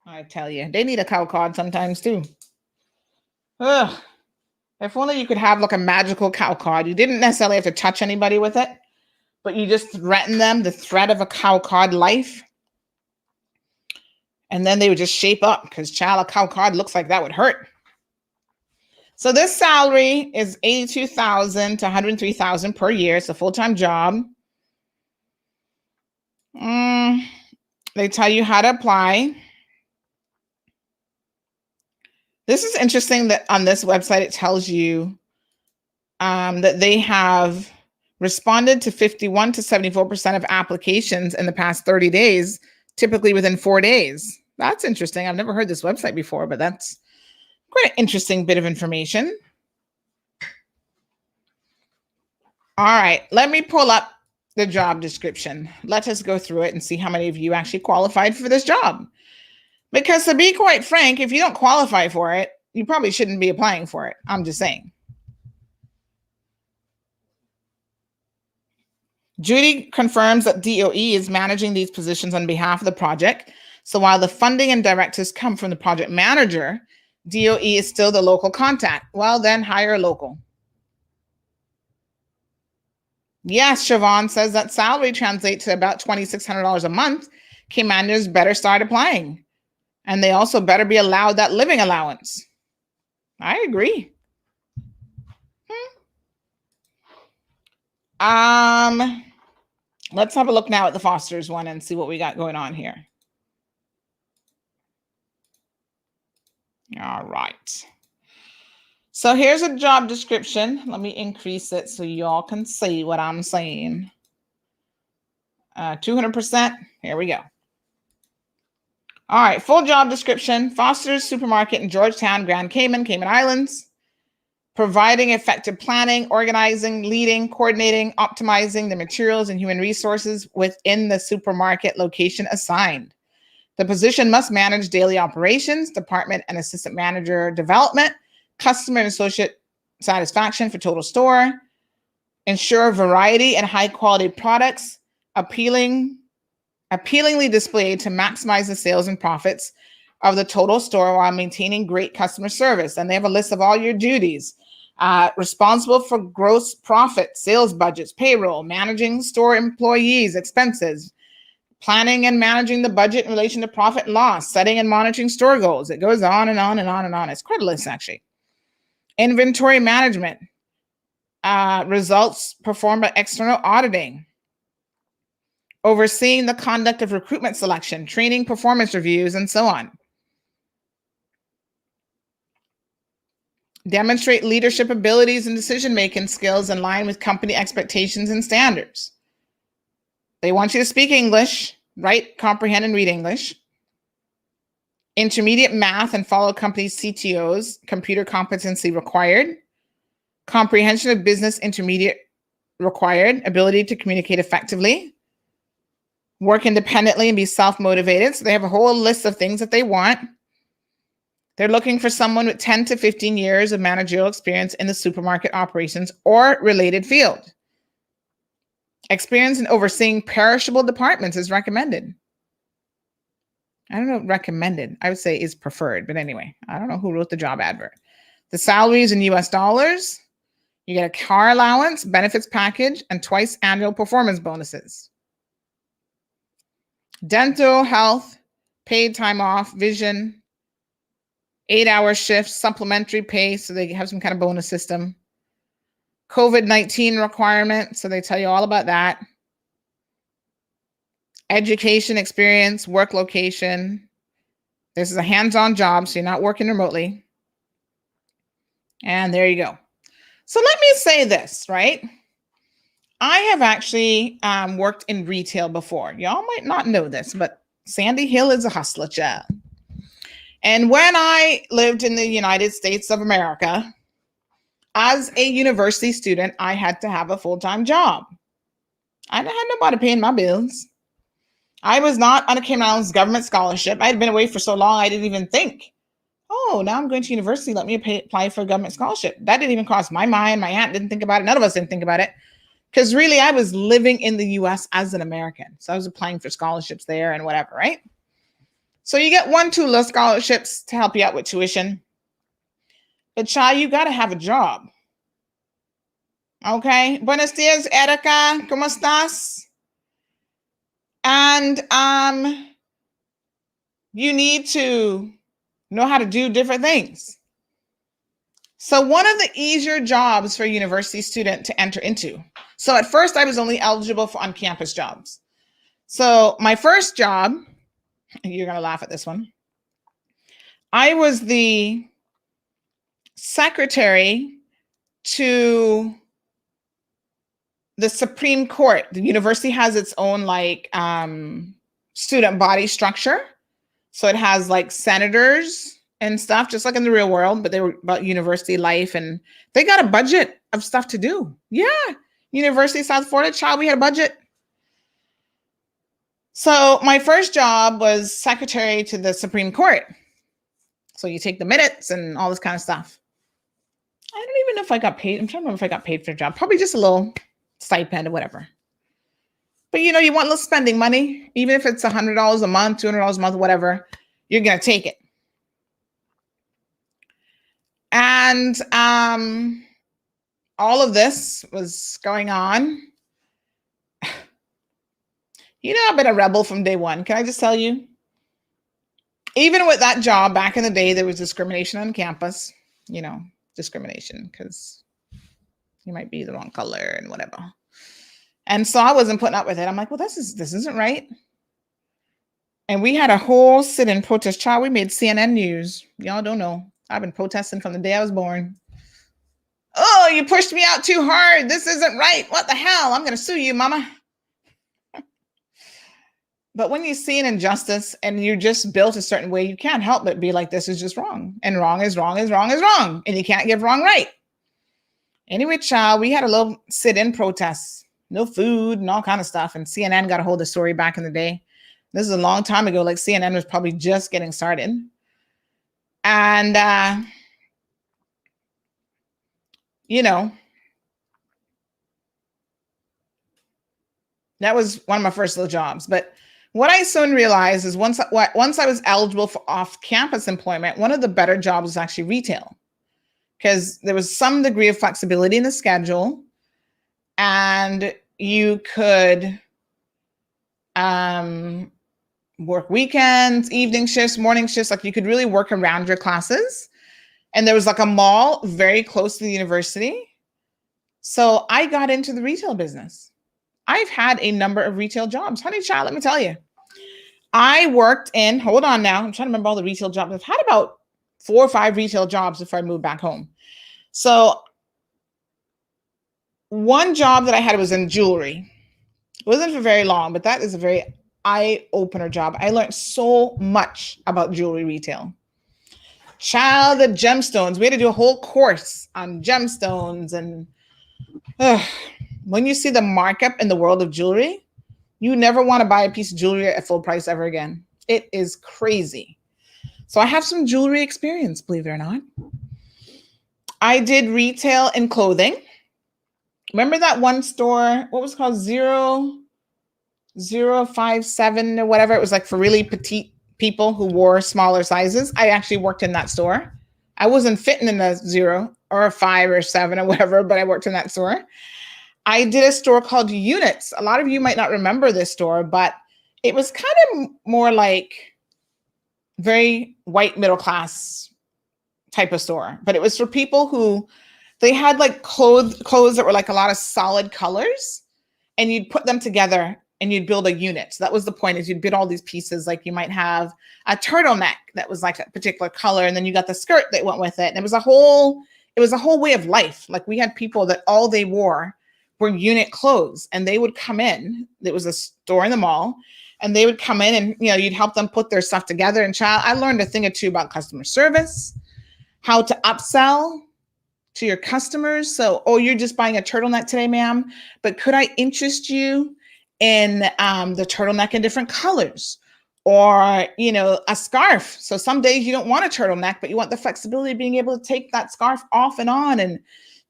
I tell you, they need a cow card sometimes too. Ugh. If only you could have like a magical cow card. You didn't necessarily have to touch anybody with it, but you just threaten them, the threat of a cow card life. And then they would just shape up, because child, a cow card looks like that would hurt. So this salary is $82,000 to $103,000 per year. It's a full-time job. They tell you how to apply. This is interesting that on this website, it tells you that they have responded to 51 to 74% of applications in the past 30 days, typically within 4 days. That's interesting. I've never heard this website before, but that's quite an interesting bit of information. All right, let me pull up the job description. Let us go through it and see how many of you actually qualified for this job. Because to be quite frank, if you don't qualify for it, you probably shouldn't be applying for it. I'm just saying. Judy confirms that DOE is managing these positions on behalf of the project. So while the funding and directives come from the project manager, DOE is still the local contact. Well, then hire a local. Yes, Siobhan says that salary translates to about $2,600 a month. Caymanians better start applying. And they also better be allowed that living allowance. I agree. Let's have a look now at the Foster's one and see what we got going on here. All right. So here's a job description. Let me increase it so y'all can see what I'm saying. 200%. Here we go. All right, full job description. Foster's Supermarket in Georgetown, Grand Cayman, Cayman Islands. Providing effective planning, organizing, leading, coordinating, optimizing the materials and human resources within the supermarket location assigned. The position must manage daily operations, department and assistant manager development, customer and associate satisfaction for total store, ensure variety and high quality products, appealingly displayed to maximize the sales and profits of the total store while maintaining great customer service. And they have a list of all your duties. Responsible for gross profit, sales budgets, payroll, managing store employees' expenses, planning and managing the budget in relation to profit and loss, setting and monitoring store goals. It goes on and on and on and on. It's quite a list, actually. Inventory management, results performed by external auditing, overseeing the conduct of recruitment selection, training, performance reviews, and so on. Demonstrate leadership abilities and decision-making skills in line with company expectations and standards. They want you to speak English, write, comprehend, and read English. Intermediate math and follow company CTOs, computer competency required. Comprehension of business intermediate required. Ability to communicate effectively. Work independently and be self-motivated. So they have a whole list of things that they want. They're looking for someone with 10 to 15 years of managerial experience in the supermarket operations or related field. Experience in overseeing perishable departments is recommended. I don't know, recommended. I would say is preferred, but anyway, I don't know who wrote the job advert. The salary is in US dollars. You get a car allowance, benefits package, and twice annual performance bonuses. Dental, health, paid time off, vision, 8-hour shifts, supplementary pay, so they have some kind of bonus system. COVID-19 requirement, so they tell you all about that. Education experience, work location. This is a hands-on job, so you're not working remotely. And there you go. So let me say this, right? I have actually worked in retail before. Y'all might not know this, but Sandy Hill is a hustler child. And when I lived in the United States of America, as a university student, I had to have a full-time job. I had nobody paying my bills. I was not on a Cayman Islands government scholarship. I had been away for so long, I didn't even think, oh, now I'm going to university. Let me apply for a government scholarship. That didn't even cross my mind. My aunt didn't think about it. None of us didn't think about it. Because really, I was living in the US as an American. So I was applying for scholarships there and whatever, right? So you get 1, 2 little scholarships to help you out with tuition. But child, you got to have a job. Okay. Buenos dias, Erica. ¿Cómo estás? And you need to know how to do different things. So one of the easier jobs for a university student to enter into. So at first I was only eligible for on-campus jobs. So my first job, you're going to laugh at this one. I was the secretary to the Supreme Court. The university has its own like student body structure. So it has like senators and stuff, just like in the real world, but they were about university life and they got a budget of stuff to do. Yeah. University of South Florida, child, we had a budget. So my first job was secretary to the Supreme Court. So you take the minutes and all this kind of stuff. I don't even know if I got paid. I'm trying to remember if I got paid for the job. Probably just a little stipend or whatever. But you know, you want a little spending money, even if it's $100 a month, $200 a month, whatever, you're going to take it. And all of this was going on. You know, I've been a rebel from day one. Can I just tell you? Even with that job back in the day, there was discrimination on campus, you know, discrimination because you might be the wrong color and whatever. And so I wasn't putting up with it. I'm like, well, this isn't right. And we had a whole sit-in protest. Child, we made CNN news. Y'all don't know. I've been protesting from the day I was born. Oh, you pushed me out too hard. This isn't right. What the hell? I'm going to sue you, mama. But when you see an injustice and you're just built a certain way, you can't help but be like, this is just wrong. And wrong is wrong is wrong is wrong. And you can't give wrong right. Anyway, child, we had a little sit-in protest. No food and all kind of stuff. And CNN got a hold of the story back in the day. This is a long time ago. Like CNN was probably just getting started. And, you know, that was one of my first little jobs. But what I soon realized is once I was eligible for off-campus employment, one of the better jobs was actually retail because there was some degree of flexibility in the schedule and you could work weekends, evening shifts, morning shifts, like you could really work around your classes. And there was like a mall very close to the university. So I got into the retail business. I've had a number of retail jobs. Honey child, let me tell you. I worked in, hold on now, I'm trying to remember all the retail jobs. I've had about 4 or 5 retail jobs before I moved back home. So one job that I had was in jewelry. It wasn't for very long, but that is a very eye-opener job. I learned so much about jewelry retail. Child, the gemstones. We had to do a whole course on gemstones. And when you see the markup in the world of jewelry, you never want to buy a piece of jewelry at full price ever again. It is crazy. So I have some jewelry experience, believe it or not. I did retail and clothing. Remember that one store? What was it called? 057 or whatever. It was like for really petite people who wore smaller sizes. I actually worked in that store. I wasn't fitting in a 0 or a 5 or 7 or whatever, but I worked in that store. I did a store called Units. A lot of you might not remember this store, but it was kind of more like very white middle class type of store. But it was for people who they had like clothes that were like a lot of solid colors, and you'd put them together and you'd build a unit. So that was the point, is you'd build all these pieces. Like you might have a turtleneck that was like a particular color, and then you got the skirt that went with it. And it was a whole way of life. Like we had people that all they wore were unit clothes, and they would come in. There was a store in the mall, and they would come in and, you'd help them put their stuff together. And child, I learned a thing or two about customer service, how to upsell to your customers. So, oh, you're just buying a turtleneck today, ma'am, but could I interest you in the turtleneck in different colors, or, a scarf. So some days you don't want a turtleneck, but you want the flexibility of being able to take that scarf off and on. And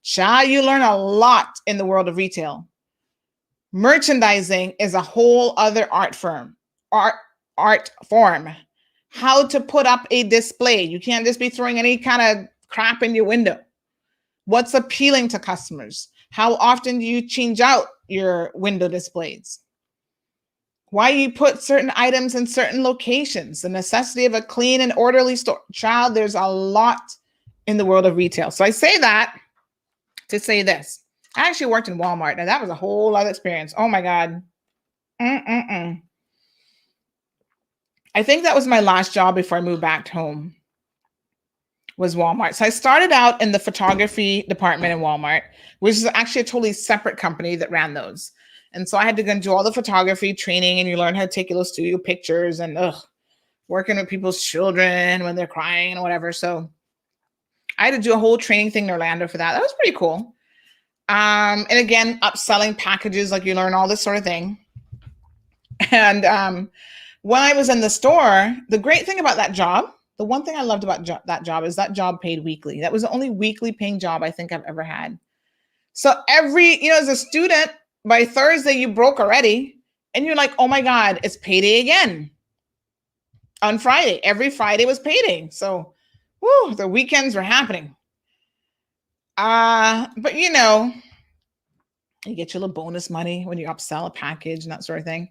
child, you learn a lot in the world of retail. Merchandising is a whole other art form. How to put up a display. You can't just be throwing any kind of crap in your window. What's appealing to customers? How often do you change out your window displays? Why you put certain items in certain locations? The necessity of a clean and orderly store. Child, there's a lot in the world of retail. So I say that to say this. I actually worked in Walmart. Now that was a whole other experience. Oh my God. I think that was my last job before I moved back home, was Walmart. So I started out in the photography department in Walmart, which is actually a totally separate company that ran those. And so I had to go and do all the photography training, and you learn how to take little studio pictures and working with people's children when they're crying and whatever. So I had to do a whole training thing in Orlando for that. That was pretty cool. And again, upselling packages, like you learn all this sort of thing. And when I was in the store, the great thing about that job, the one thing I loved about that job is that job paid weekly. That was the only weekly paying job I think I've ever had. So as a student, by Thursday, you broke already. And you're like, oh my God, it's payday again. On Friday, every Friday was payday. So, the weekends were happening. But you get your little bonus money when you upsell a package and that sort of thing.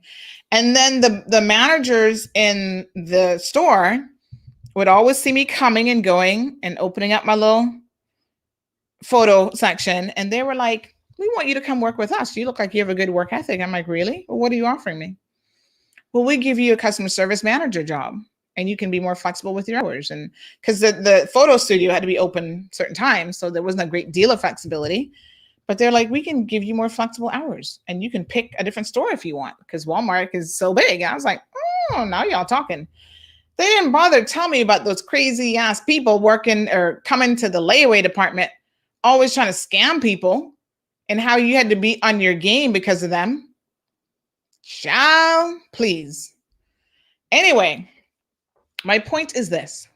And then the managers in the store would always see me coming and going and opening up my little photo section. And they were like, we want you to come work with us. You look like you have a good work ethic. I'm like, really? Well, what are you offering me? Well, we give you a customer service manager job, and you can be more flexible with your hours. And because the photo studio had to be open certain times, so there wasn't a great deal of flexibility. But they're like, we can give you more flexible hours, and you can pick a different store if you want, because Walmart is so big. And I was like, oh, now y'all talking. They didn't bother to tell me about those crazy ass people working or coming to the layaway department, always trying to scam people, and how you had to be on your game because of them. Child, please. Anyway, my point is this.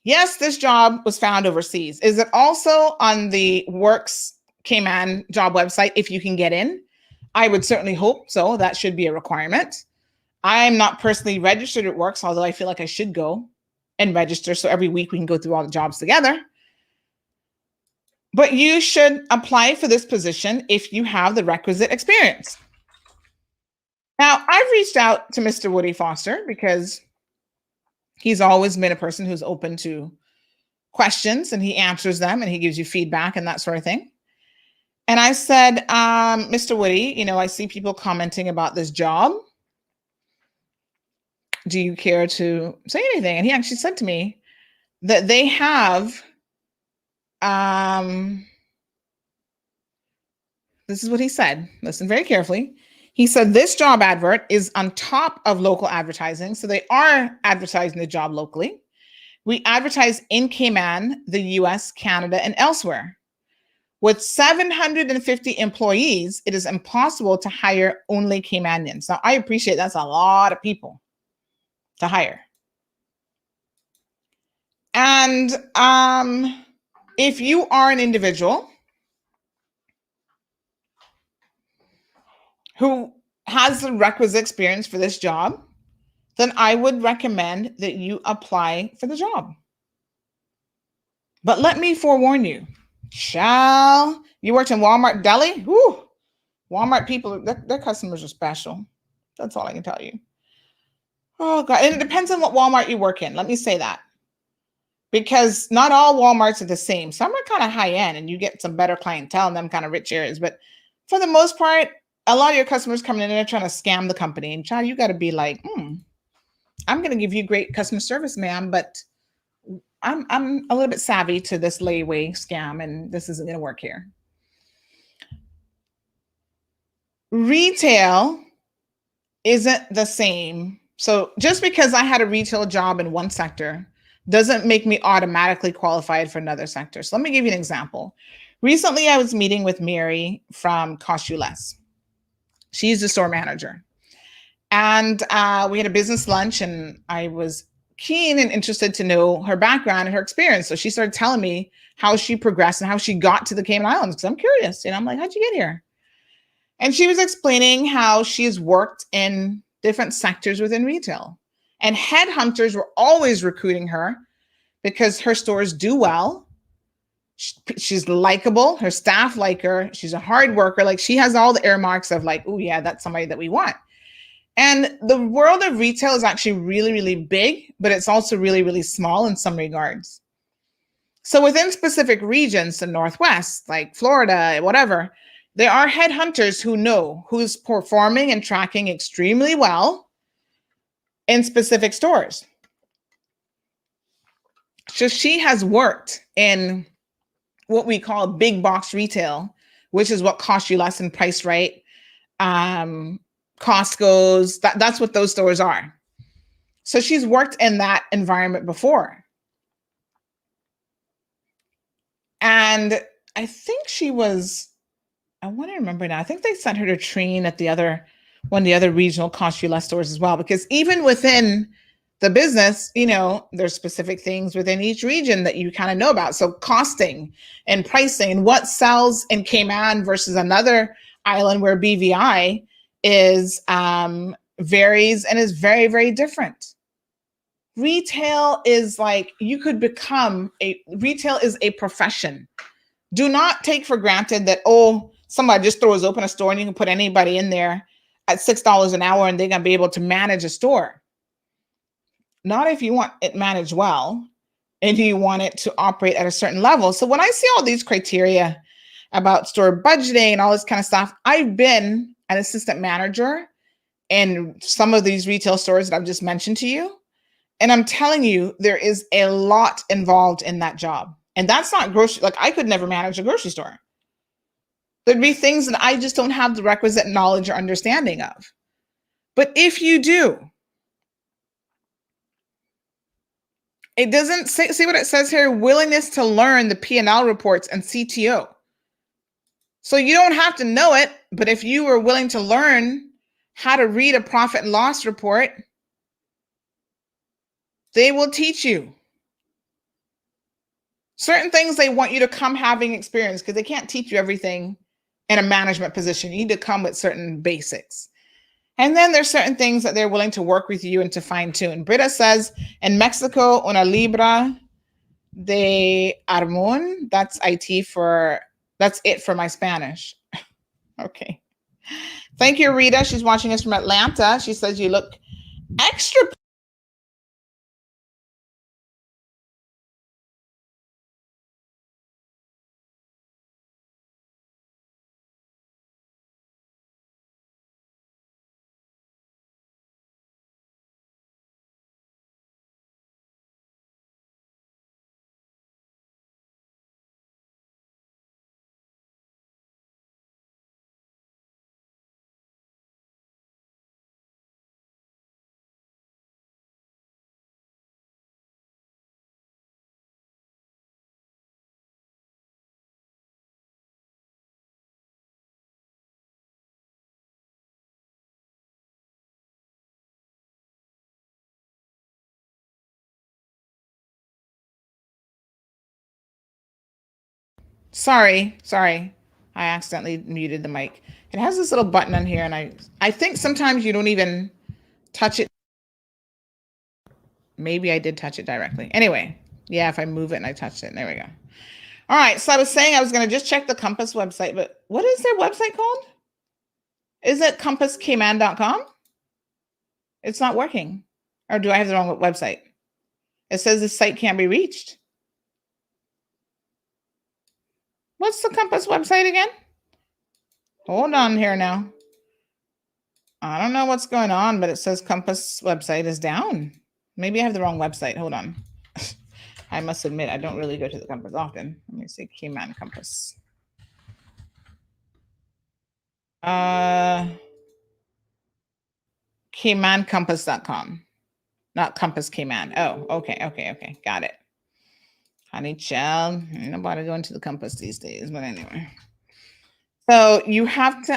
Yes, this job was found overseas. Is it also on the Works Cayman job website if you can get in? I would certainly hope so. That should be a requirement. I'm not personally registered at Works, although I feel like I should go and register so every week we can go through all the jobs together. But you should apply for this position if you have the requisite experience. Now, I've reached out to Mr. Woody Foster because he's always been a person who's open to questions, and he answers them, and he gives you feedback and that sort of thing. And I said, Mr. Woody, I see people commenting about this job. Do you care to say anything? And he actually said to me that they have, this is what he said. Listen very carefully. He said this job advert is on top of local advertising. So they are advertising the job locally. We advertise in Cayman, the US, Canada, and elsewhere. With 750 employees, it is impossible to hire only Caymanians. Now, I appreciate that's a lot of people to hire. And if you are an individual who has the requisite experience for this job, then I would recommend that you apply for the job. But let me forewarn you, you worked in Walmart deli? Whew, Walmart people, their customers are special. That's all I can tell you. Oh God, and it depends on what Walmart you work in. Let me say that. Because not all Walmarts are the same. Some are kind of high end and you get some better clientele in them kind of rich areas. But for the most part, a lot of your customers coming in there trying to scam the company. And child, you got to be like, I'm going to give you great customer service, ma'am, but I'm a little bit savvy to this layaway scam and this isn't going to work here. Retail isn't the same. So just because I had a retail job in one sector doesn't make me automatically qualified for another sector. So let me give you an example. Recently, I was meeting with Mary from Cost You Less. She's the store manager. And we had a business lunch and I was keen and interested to know her background and her experience. So she started telling me how she progressed and how she got to the Cayman Islands because I'm curious. I'm like, how'd you get here? And she was explaining how she's worked in different sectors within retail. And headhunters were always recruiting her because her stores do well. She's likable. Her staff like her. She's a hard worker. Like she has all the earmarks of like, oh yeah, that's somebody that we want. And the world of retail is actually really, really big, but it's also really, really small in some regards. So within specific regions, the Northwest, like Florida, whatever, there are headhunters who know who's performing and tracking extremely well in specific stores. So she has worked in what we call big box retail, which is what Cost You Less and Price Right, Costco's, that's what those stores are. So she's worked in that environment before. And I think she was, I want to remember now, I think they sent her to train at one of the other regional Cost You Less stores as well, because even within the business, there's specific things within each region that you kind of know about. So costing and pricing and what sells in Cayman versus another island where BVI is varies and is very, very different. Retail is like retail is a profession. Do not take for granted that, somebody just throws open a store and you can put anybody in there at $6 an hour and they're going to be able to manage a store. Not if you want it managed well and you want it to operate at a certain level. So when I see all these criteria about store budgeting and all this kind of stuff, I've been an assistant manager in some of these retail stores that I've just mentioned to you. And I'm telling you, there is a lot involved in that job. And that's not grocery. Like I could never manage a grocery store. There'd be things that I just don't have the requisite knowledge or understanding of. But if you do, it doesn't see what it says here, willingness to learn the P&L reports and CTO. So you don't have to know it, but if you are willing to learn how to read a profit and loss report, they will teach you. Certain things they want you to come having experience because they can't teach you everything in a management position. You need to come with certain basics. And then there's certain things that they're willing to work with you and to fine tune. Britta says, in Mexico, una libra de armón, that's it for my Spanish. Okay. Thank you, Rita. She's watching us from Atlanta. She says you look extra Sorry. I accidentally muted the mic. It has this little button on here, and I think sometimes you don't even touch it. Maybe I did touch it directly. Anyway, yeah, if I move it and I touch it, there we go. All right, so I was saying I was going to just check the Compass website, but what is their website called? Is it compasscayman.com? It's not working. Or do I have the wrong website? It says the site can't be reached. What's the Compass website again? Hold on here now. I don't know what's going on, but it says Compass website is down. Maybe I have the wrong website. Hold on. I must admit, I don't really go to the Compass often. Let me see, Cayman Compass. CaymanCompass.com. Not Compass Cayman. Oh, okay. Got it. Honey child. Ain't nobody going to the Compass these days, but anyway. So you have to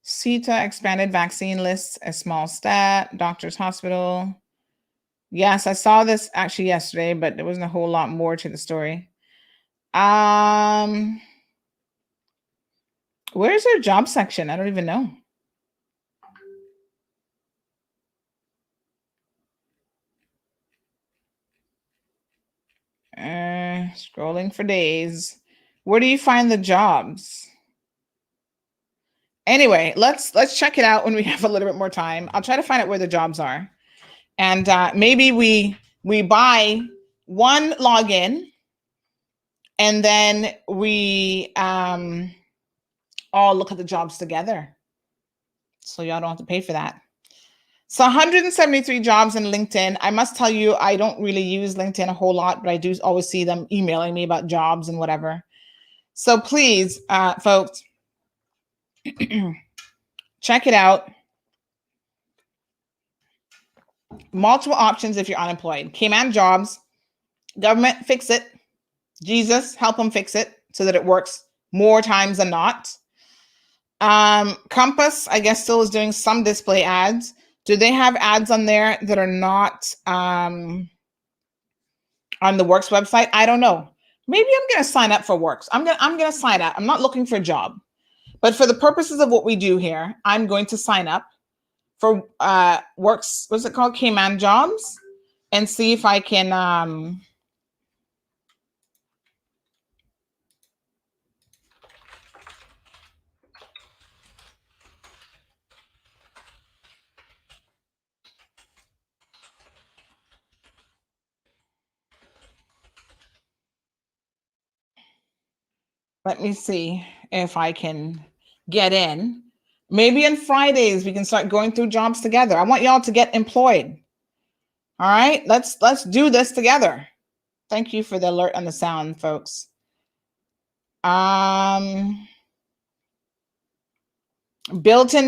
CETA expanded vaccine lists, a small stat, doctor's hospital. Yes, I saw this actually yesterday, but there wasn't a whole lot more to the story. Where's their job section? I don't even know. Scrolling for days. Where do you find the jobs? Anyway, let's check it out when we have a little bit more time. I'll try to find out where the jobs are. And maybe we buy one login, and then we all look at the jobs together. So y'all don't have to pay for that. So 173 jobs in LinkedIn. I must tell you, I don't really use LinkedIn a whole lot, but I do always see them emailing me about jobs and whatever. So please, folks, check it out. Multiple options if you're unemployed. Cayman jobs, government, fix it. Jesus, help them fix it so that it works more times than not. Compass, I guess, still is doing some display ads. Do they have ads on there that are not on the Works website? I don't know. Maybe I'm going to sign up for Works. I'm going to sign up. I'm not looking for a job, but for the purposes of what we do here, I'm going to sign up for Works. What's it called? Cayman Jobs, and see if I can. Let me see if I can get in. Maybe on Fridays we can start going through jobs together. I want y'all to get employed. All right, let's do this together. Thank you for the alert on the sound, folks. Built-in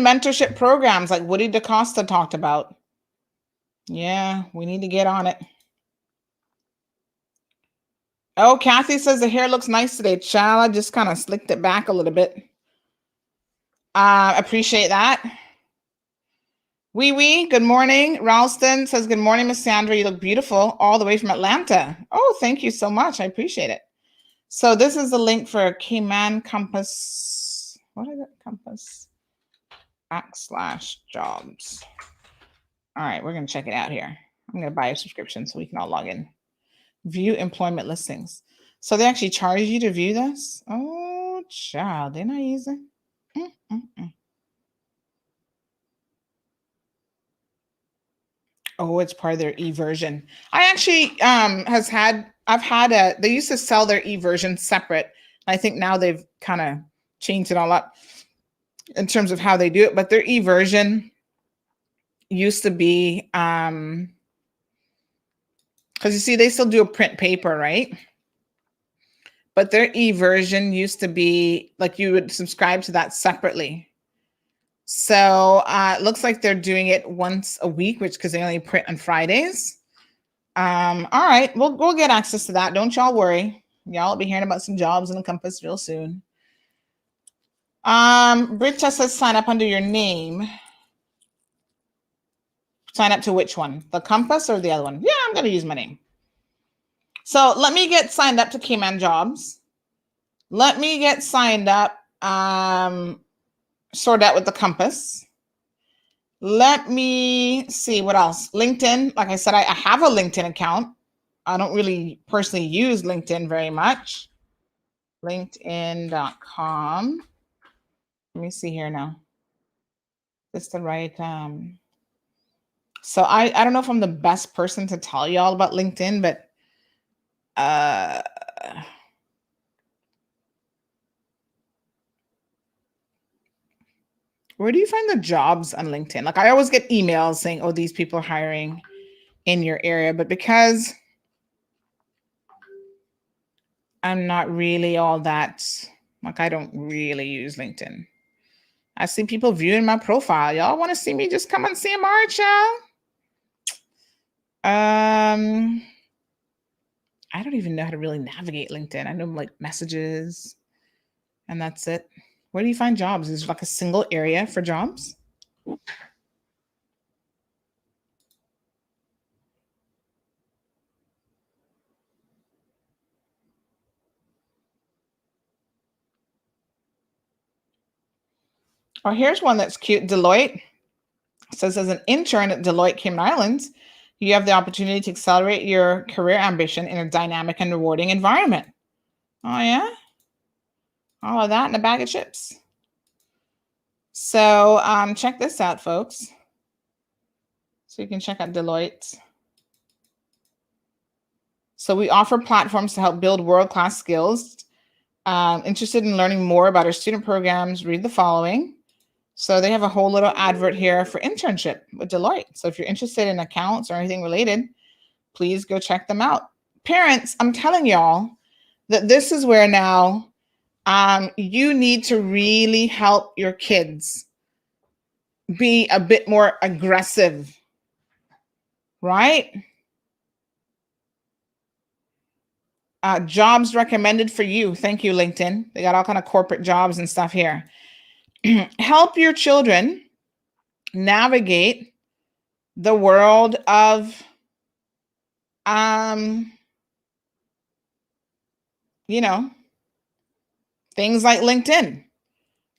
mentorship programs like Woody DaCosta talked about. Yeah, we need to get on it. Oh, Kathy says the hair looks nice today. Child, I just kind of slicked it back a little bit. Appreciate that. Wee, good morning. Ralston says, good morning, Miss Sandra. You look beautiful all the way from Atlanta. Oh, thank you so much. I appreciate it. So this is the link for Cayman Compass. What is it? Compass /jobs. All right, we're going to check it out here. I'm going to buy a subscription so we can all log in. View employment listings. So they actually charge you to view this? Oh, child, they're not easy. Oh, it's part of their e-version. I actually they used to sell their e-version separate. I think now they've kind of changed it all up in terms of how they do it, but their e-version used to be because you see, they still do a print paper, right? But their e-version used to be like you would subscribe to that separately. So it looks like they're doing it once a week, which because they only print on Fridays. All right, we'll get access to that. Don't y'all worry. Y'all will be hearing about some jobs in the Compass real soon. Britta says sign up under your name. Sign up to which one? The Compass or the other one? Yeah, I'm going to use my name. So let me get signed up to Cayman Jobs. Let me get signed up, sort out with the Compass. Let me see what else. LinkedIn. Like I said, I have a LinkedIn account. I don't really personally use LinkedIn very much. LinkedIn.com. Let me see here now. Is the right so I don't know if I'm the best person to tell you all about LinkedIn, but where do you find the jobs on LinkedIn? Like I always get emails saying, oh, these people are hiring in your area, but because I'm not really all that, like I don't really use LinkedIn. I see people viewing my profile. Y'all want to see me? Just come on CMR, child. I don't even know how to really navigate LinkedIn. I know like messages and that's it. Where do you find jobs? Is there like a single area for jobs? Oh, here's one that's cute. Deloitte says, as an intern at Deloitte Cayman Islands, you have the opportunity to accelerate your career ambition in a dynamic and rewarding environment. Oh, yeah? All of that in a bag of chips. So check this out, folks. So you can check out Deloitte. So we offer platforms to help build world-class skills. Interested in learning more about our student programs, read the following. So they have a whole little advert here for internship with Deloitte. So if you're interested in accounts or anything related, please go check them out. Parents, I'm telling y'all that this is where now you need to really help your kids be a bit more aggressive, right? Jobs recommended for you. Thank you, LinkedIn. They got all kind of corporate jobs and stuff here. Help your children navigate the world of, things like LinkedIn.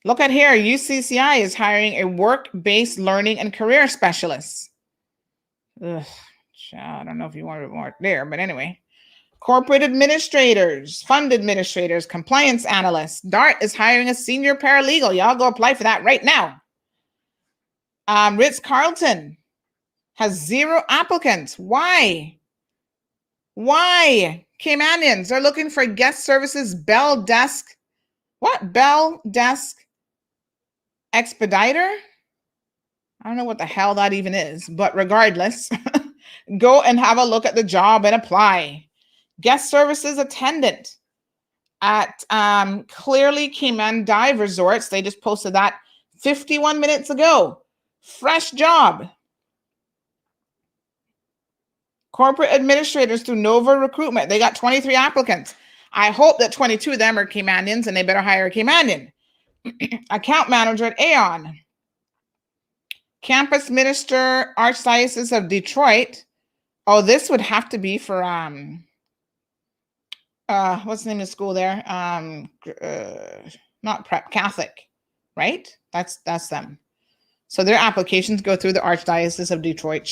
Look at here. UCCI is hiring a work-based learning and career specialist. Ugh, I don't know if you want to work there, but anyway. Corporate administrators, fund administrators, compliance analysts. DART is hiring a senior paralegal. Y'all go apply for that right now. Ritz-Carlton has 0 applicants. Why? Caymanians are looking for guest services, bell desk. What? Bell desk expediter? I don't know what the hell that even is, but regardless, go and have a look at the job and apply. Guest services attendant at Clearly Cayman Dive Resorts. They just posted that 51 minutes ago. Fresh job. Corporate administrators through Nova Recruitment. They got 23 applicants. I hope that 22 of them are Caymanians and they better hire a Caymanian. Account manager at Aon. Campus minister, Archdiocese of Detroit. Oh, this would have to be for what's the name of the school there? Not prep, Catholic, right? That's them. So their applications go through the Archdiocese of Detroit.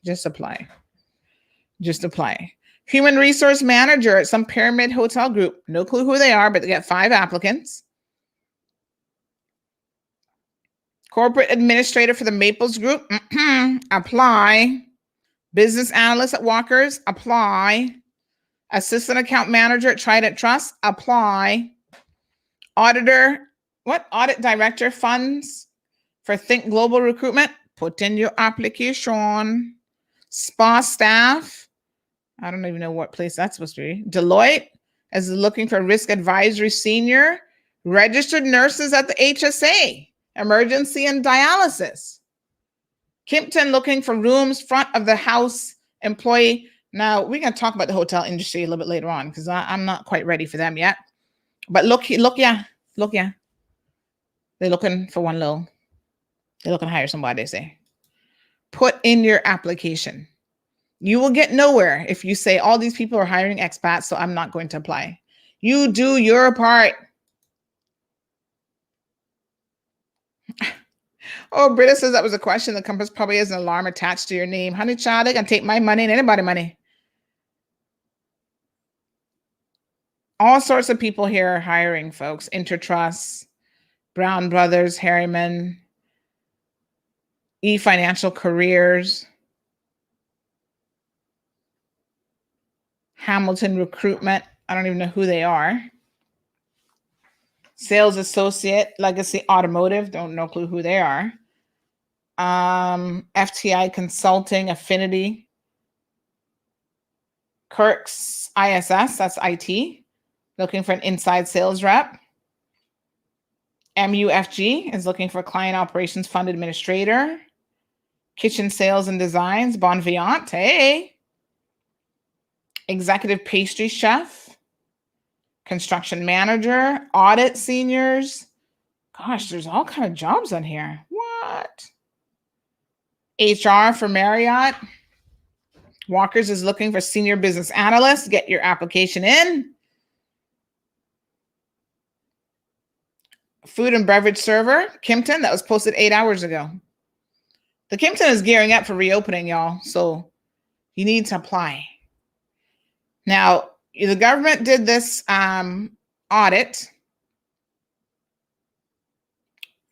Just apply. Human resource manager at some pyramid hotel group. No clue who they are, but they get 5 applicants. Corporate administrator for the Maples Group. Apply. Business analyst at Walker's. Apply. Assistant account manager at Trident Trust. Apply. Auditor. Audit director funds for Think Global Recruitment. Put in your application. Spa staff. I don't even know what place that's supposed to be. Deloitte is looking for risk advisory senior. Registered nurses at the HSA. Emergency and dialysis. Kimpton looking for rooms front of the house employee. Now, we're going to talk about the hotel industry a little bit later on because I'm not quite ready for them yet. But look, yeah. They're looking for they're looking to hire somebody, they say. Put in your application. You will get nowhere if you say all these people are hiring expats, so I'm not going to apply. You do your part. Oh, Britta says that was a question. The compass probably has an alarm attached to your name. Honey child, they can take my money and anybody's money. All sorts of people here are hiring, folks. Intertrust, Brown Brothers, Harriman, eFinancial Careers, Hamilton Recruitment. I don't even know who they are. Sales Associate, Legacy Automotive. Don't know clue who they are. FTI Consulting, Affinity. Kirk's ISS, that's IT. Looking for an inside sales rep. MUFG is looking for client operations fund administrator. Kitchen sales and designs, Bon Vivant, hey. Executive pastry chef. Construction manager, audit seniors. Gosh, there's all kind of jobs on here. What? HR for Marriott. Walker's is looking for senior business analyst. Get your application in. Food and beverage server, Kimpton, that was posted 8 hours ago. The Kimpton is gearing up for reopening, y'all. So you need to apply. Now, the government did this audit,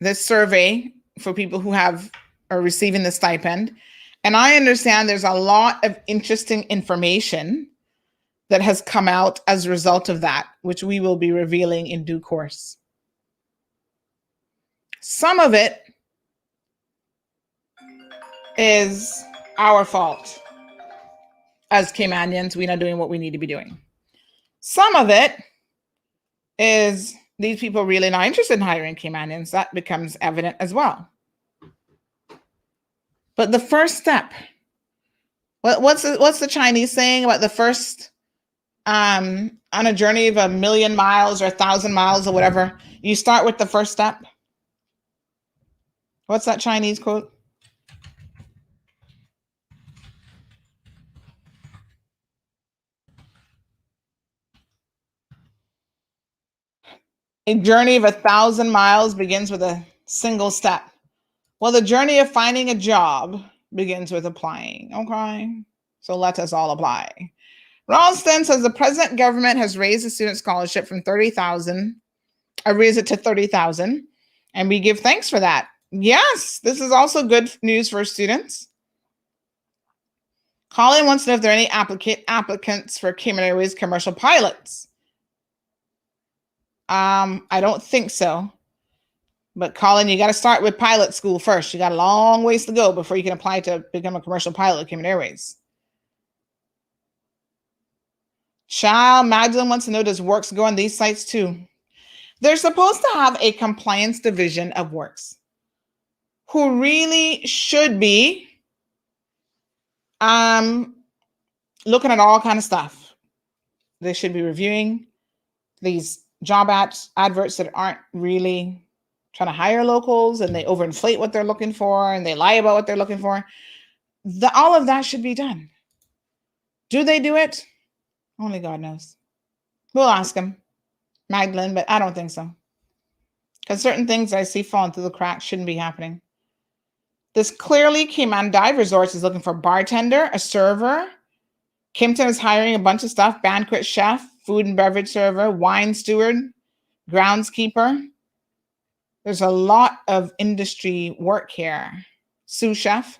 this survey for people who are receiving the stipend. And I understand there's a lot of interesting information that has come out as a result of that, which we will be revealing in due course. Some of it is our fault as Caymanians. We're not doing what we need to be doing. Some of it is these people really not interested in hiring Caymanians. That becomes evident as well. But the first step, what's the Chinese saying about the first, on a journey of 1,000,000 miles or 1,000 miles or whatever, you start with the first step? What's that Chinese quote? A journey of 1,000 miles begins with a single step. Well, the journey of finding a job begins with applying. Okay, so let us all apply. Ralston says the present government has raised the student scholarship from 30,000, raised it to 30,000, and we give thanks for that. Yes, this is also good news for students. Colin wants to know if there are any applicants for Cayman Airways commercial pilots. I don't think so. But Colin, you got to start with pilot school first. You got a long ways to go before you can apply to become a commercial pilot at Cayman Airways. Child, Magdalene wants to know, does Works go on these sites too? They're supposed to have a compliance division of Works who really should be looking at all kind of stuff. They should be reviewing these job adverts that aren't really trying to hire locals, and they overinflate what they're looking for, and they lie about what they're looking for. All of that should be done. Do they do it? Only God knows. We'll ask them, Magdalene, but I don't think so. Because certain things I see falling through the cracks shouldn't be happening. This clearly Cayman Dive Resorts is looking for a bartender, a server. Kimpton is hiring a bunch of stuff, banquet chef, food and beverage server, wine steward, groundskeeper. There's a lot of industry work here. Sous chef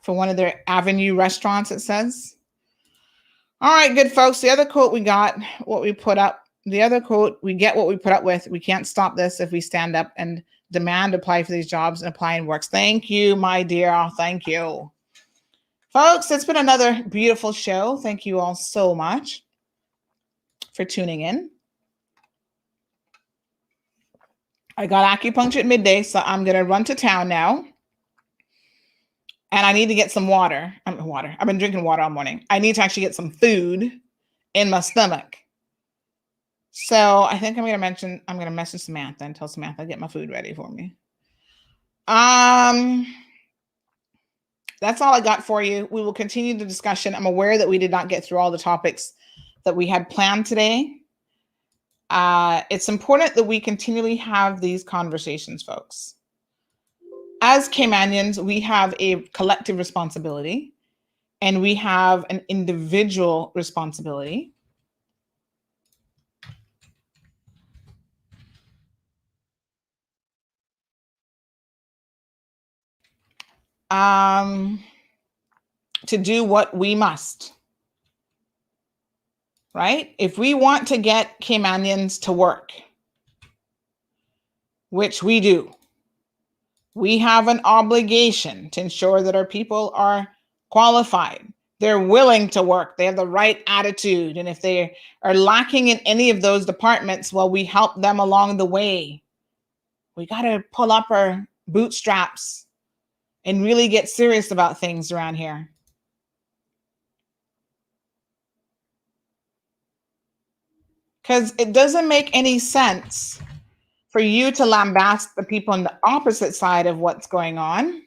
for one of their Avenue restaurants, it says. All right, good folks. The other quote we got, what we put up. The other quote, we get what we put up with. We can't stop this if we stand up and demand apply for these jobs and apply in Works. Thank you, my dear. Thank you. Folks, it's been another beautiful show. Thank you all so much for tuning in. I got acupuncture at midday, so I'm going to run to town now. And I need to get some water. I've been drinking water all morning. I need to actually get some food in my stomach. So I think I'm going to message Samantha and tell Samantha to get my food ready for me. That's all I got for you. We will continue the discussion. I'm aware that we did not get through all the topics that we had planned today. It's important that we continually have these conversations, folks. As Caymanians, we have a collective responsibility and we have an individual responsibility. To do what we must, right? If we want to get Caymanians to work, which we do, we have an obligation to ensure that our people are qualified. They're willing to work. They have the right attitude. And if they are lacking in any of those departments, well, we help them along the way. We got to pull up our bootstraps and really get serious about things around here. Because it doesn't make any sense for you to lambast the people on the opposite side of what's going on.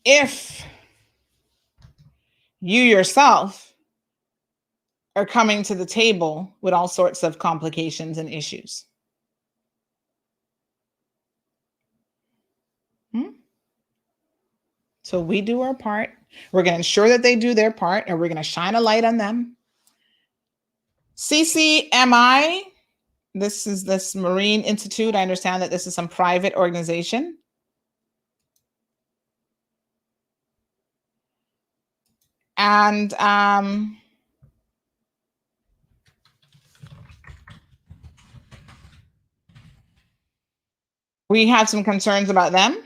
If you yourself are coming to the table with all sorts of complications and issues. So we do our part. We're going to ensure that they do their part, and we're going to shine a light on them. CCMI, this is this Marine Institute. I understand that this is some private organization. And we have some concerns about them.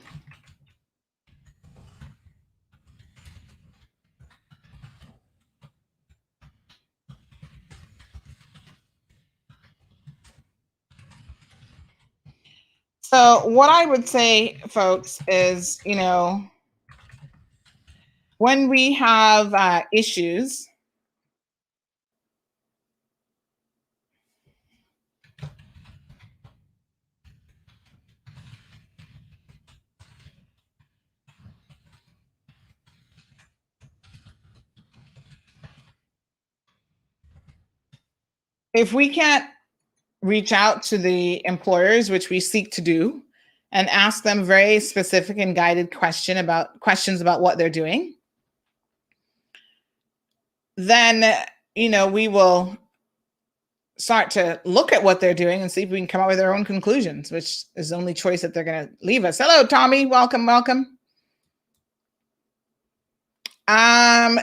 So what I would say, folks, is, you know, when we have issues, if we can't reach out to the employers, which we seek to do, and ask them very specific and guided questions about what they're doing, then, you know, we will start to look at what they're doing and see if we can come up with our own conclusions, which is the only choice that they're going to leave us. Hello, Tommy. Welcome, welcome.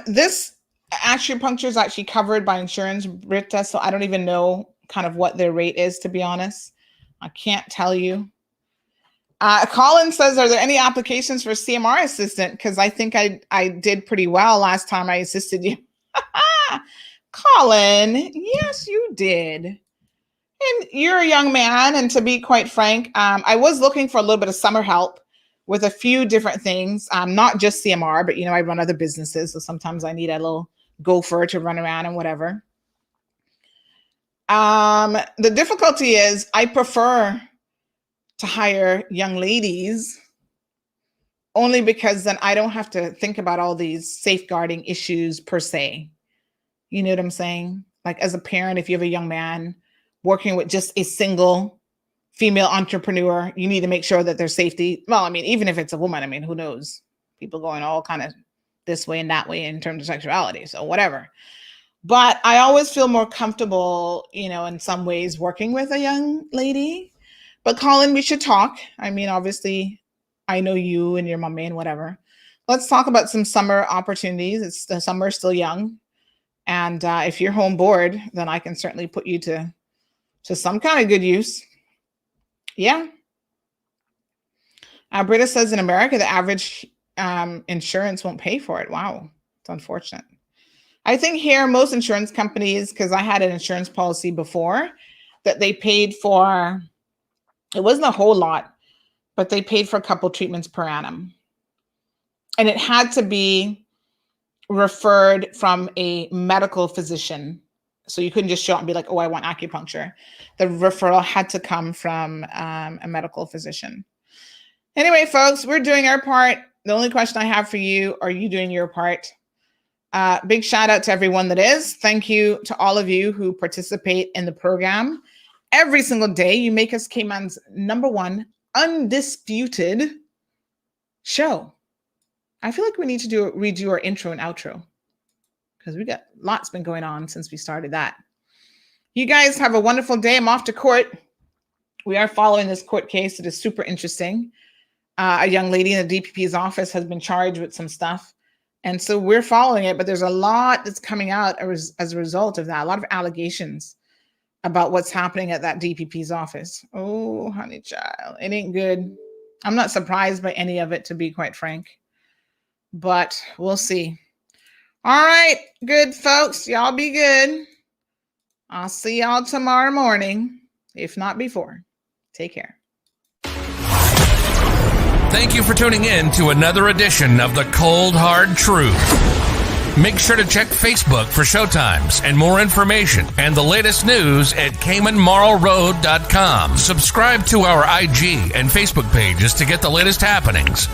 This acupuncture is actually covered by insurance, Britta, so I don't even know kind of what their rate is, to be honest. I can't tell you. Colin says, are there any applications for CMR assistant? Because I think I did pretty well last time I assisted you. Colin, yes, you did. And you're a young man, and to be quite frank, I was looking for a little bit of summer help with a few different things, not just CMR, but, you know, I run other businesses, so sometimes I need a little gopher to run around and whatever. The difficulty is I prefer to hire young ladies only because then I don't have to think about all these safeguarding issues per se. You know what I'm saying? Like, as a parent, if you have a young man working with just a single female entrepreneur, you need to make sure that their safety, well, I mean, even if it's a woman, I mean, who knows? People going all kind of this way and that way in terms of sexuality, so whatever. But I always feel more comfortable, you know, in some ways working with a young lady. But Colin, we should talk. I mean, obviously, I know you and your mommy and whatever. Let's talk about some summer opportunities. The summer is still young. And if you're home bored, then I can certainly put you to some kind of good use. Yeah. Britta says in America, the average insurance won't pay for it. Wow. It's unfortunate. I think here, most insurance companies, because I had an insurance policy before that they paid for, it wasn't a whole lot, but they paid for a couple treatments per annum. And it had to be referred from a medical physician. So you couldn't just show up and be like, oh, I want acupuncture. The referral had to come from a medical physician. Anyway, folks, we're doing our part. The only question I have for you, are you doing your part? Big shout out to everyone that is. Thank you to all of you who participate in the program. Every single day, you make us Cayman's #1 undisputed show. I feel like we need to redo our intro and outro because we got lots been going on since we started that. You guys have a wonderful day. I'm off to court. We are following this court case. It is super interesting. A young lady in the DPP's office has been charged with some stuff. And so we're following it, but there's a lot that's coming out as a result of that. A lot of allegations about what's happening at that DPP's office. Oh, honey child, it ain't good. I'm not surprised by any of it, to be quite frank, but we'll see. All right, good folks, y'all be good. I'll see y'all tomorrow morning, if not before. Take care. Thank you for tuning in to another edition of The Cold Hard Truth. Make sure to check Facebook for showtimes and more information and the latest news at CaymanMarlRoad.com. Subscribe to our IG and Facebook pages to get the latest happenings.